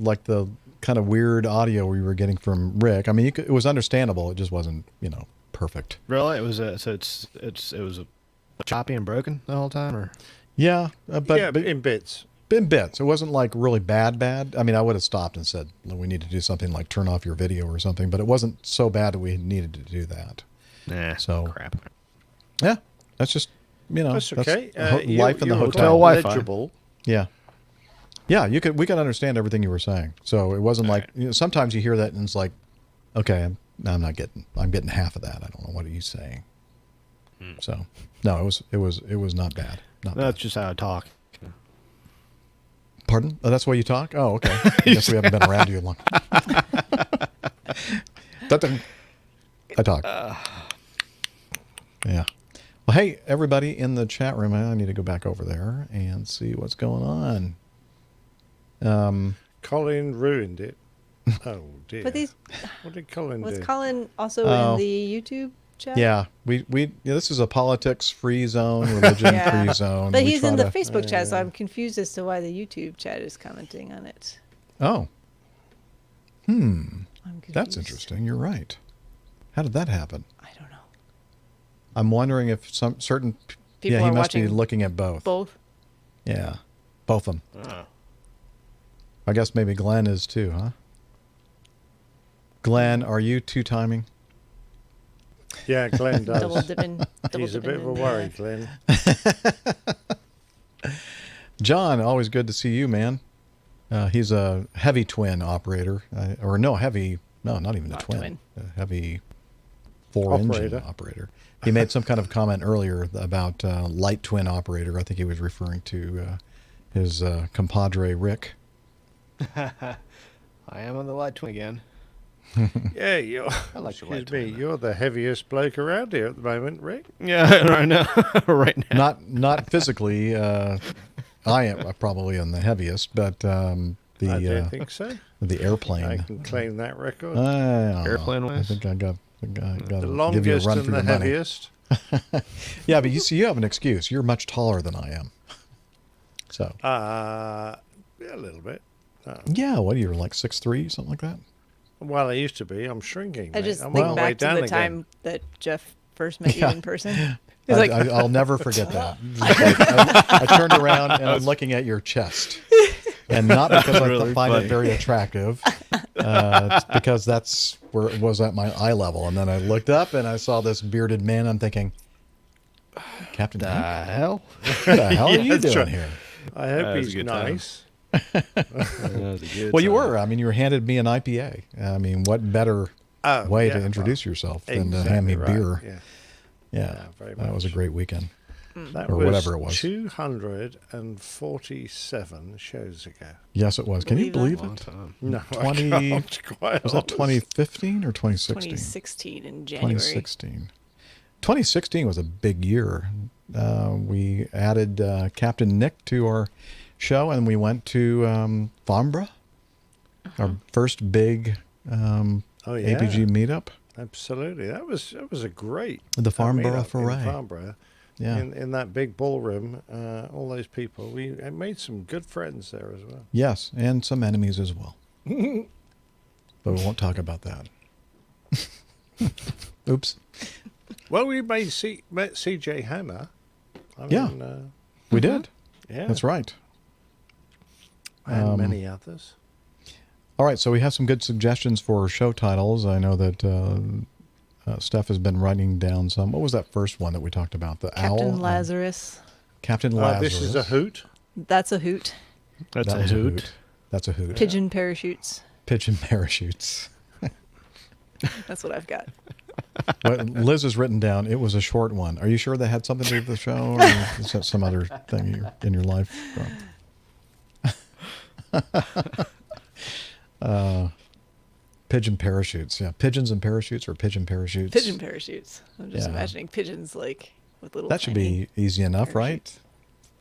kind of weird audio we were getting from Rick, I mean, it was understandable. It just wasn't, you know, perfect. Really? It was it was choppy and broken the whole time, or? Yeah, but in bits. In bits. It wasn't like really bad. I mean, I would have stopped and said, we need to do something like turn off your video or something, but it wasn't so bad that we needed to do that. Nah, so crap. Yeah, that's just, you know, That's okay. life in the hotel. Legible. Yeah. Yeah, we could understand everything you were saying. So it wasn't like, you know, sometimes you hear that and it's like, okay, I'm getting half of that. I don't know, what are you saying? So no, it was not bad. That's just how I talk. Pardon? Oh, that's why you talk? Oh, okay. I guess we haven't been around you long. I talk. Yeah. Well, hey, everybody in the chat room, I need to go back over there and see what's going on. Colin ruined it. Oh, dear. But what did Colin do? Was Colin also in the YouTube chat? Yeah, this is a politics-free zone, religion-free zone. But We he's try in the to- Facebook chat, so I'm confused as to why the YouTube chat is commenting on it. Oh. I'm That's interesting. You're right. How did that happen? I don't know. I'm wondering if some certain People he are must be watching looking at both. Both. Yeah, both of them. I guess maybe Glenn is too, huh? Glenn, are you two-timing? Yeah, Glenn does. Double dipping. He's a bit of a worry, Glenn. John, always good to see you, man. He's a heavy twin operator, not even a twin. A heavy four-engine operator. He made some kind of comment earlier about light twin operator. I think he was referring to his compadre Rick. I am on the light twin again. Yeah, you're. I like the Excuse light me. You're the heaviest bloke around here at the moment, Rick. Yeah, right now. Right now. Not physically. I am probably on the heaviest, but I don't think so. The airplane. I can claim that record. Airplane I think I got to The give you a longest run and for the your money. heaviest. Yeah, but you have an excuse. You're much taller than I am. So. Yeah, a little bit. Yeah, what are you, like 6'3", something like that? Well, I used to be. I'm shrinking. I mate. just I'm think on my way back to down the again. time that Jeff first met you in person. He's I'll never forget that. I turned around and I'm looking at your chest. And not because I Really find funny. it very attractive, it's because that's where it was at my eye level. And then I looked up and I saw this bearded man. I'm thinking, Captain, The hell? What the hell are you that's doing right. here? I hope That was he's a good time. nice. Well, you were. I mean, you handed me an IPA. I mean, what better way yeah, to introduce yourself than exactly to hand me right, beer? yeah. Yeah, very that was a much. great weekend. That or was whatever it was. 247 shows ago. Yes, it was. Can you believe Long it? time. No, 20, I can't, quite was that 2015 or 2016? 2016 in January. 2016. 2016 was a big year. We added Captain Nick to our show, and we went to Farnborough, our first big APG meetup. Absolutely, that was a great The Farnborough meetup in Foray. Farnborough. Yeah. In that big ballroom, all those people. We made some good friends there as well. Yes, and some enemies as well. But we won't talk about that. Oops. Well, we met CJ Hammer. Yeah, we did. Yeah, That's right. And many others. All right, so we have some good suggestions for show titles. I know that Steph has been writing down some. What was that first one that we talked about? The Captain Owl? Lazarus. Captain Lazarus. This is a hoot. That's a hoot. That's That a was hoot. That's a hoot. Pigeon parachutes. Pigeon parachutes. That's what I've got. What Liz has written down, it was a short one. Are you sure that had something to do with the show, or is that some other thing in your life? Pigeon parachutes. Yeah, pigeons and parachutes, or pigeon parachutes. Pigeon parachutes. I'm just Yeah. imagining pigeons like with little. That should tiny be easy enough, parachutes. right?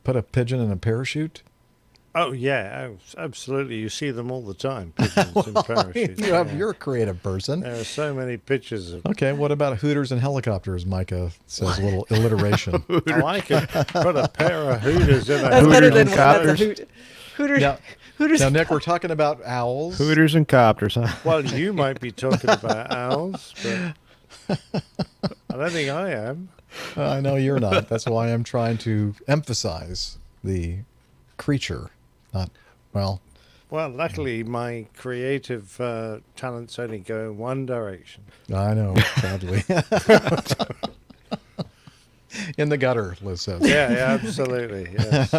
Put a pigeon in a parachute. Oh yeah, absolutely. You see them all the time. Pigeons and parachutes. You're a creative person. There are so many pictures of. Okay, what about hooters and helicopters? Micah says a little alliteration. I could put a pair of hooters in a. That's better than and that's a copters. hoot. Hooters. Now, Hooters. now, Nick, we're talking about owls. Hooters and copters, huh? Well, you might be talking about owls, but I don't think I am. I know you're not. That's why I'm trying to emphasize the creature. Not, well. Well, luckily, my creative talents only go in one direction. I know, sadly. In the gutter, Liz says. Yeah, absolutely. Yes.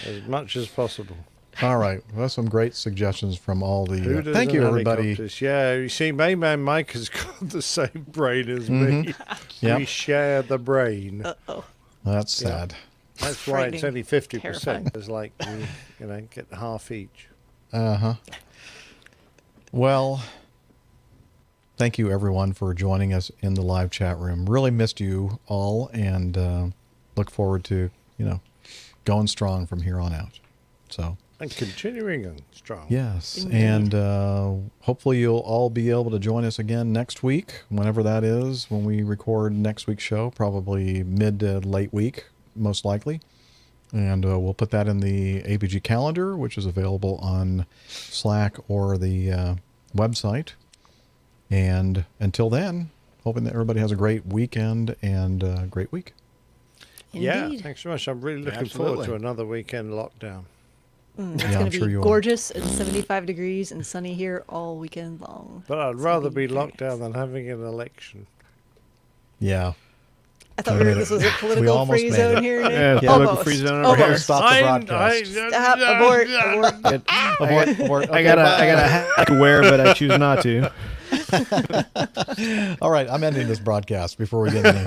As much as possible. All right. Well, some great suggestions from all the. Hooters Thank you, and everybody. helicopters. Yeah, you see, Mayman Mike has got the same brain as me. Yep. We share the brain. Uh-oh. That's sad. That's why it's only 50%. Terrifying. It's like we, get half each. Uh-huh. Well, thank you, everyone, for joining us in the live chat room. Really missed you all, and look forward to, going strong from here on out. So. And continuing on strong. Yes, Indeed. and hopefully you'll all be able to join us again next week, whenever that is, when we record next week's show, probably mid to late week, most likely. And we'll put that in the ABG calendar, which is available on Slack or the website. And until then, hoping that everybody has a great weekend and a great week. Yeah, Indeed. thanks so much. I'm really looking Absolutely. forward to another weekend lockdown. It's Yeah, going I'm to sure be you will. gorgeous and 75 degrees and sunny here all weekend long. But I'd It's rather gonna be very locked nice. down than having an election. Yeah. I thought We made this it. was a We political almost free made zone it. here. Nick. Yeah, Yeah. political Almost. free zone over Almost. here. Stop the broadcast. Stop. Abort. Abort. Abort. I got a hat to wear, but I choose not to. All right, I'm ending this broadcast before we get into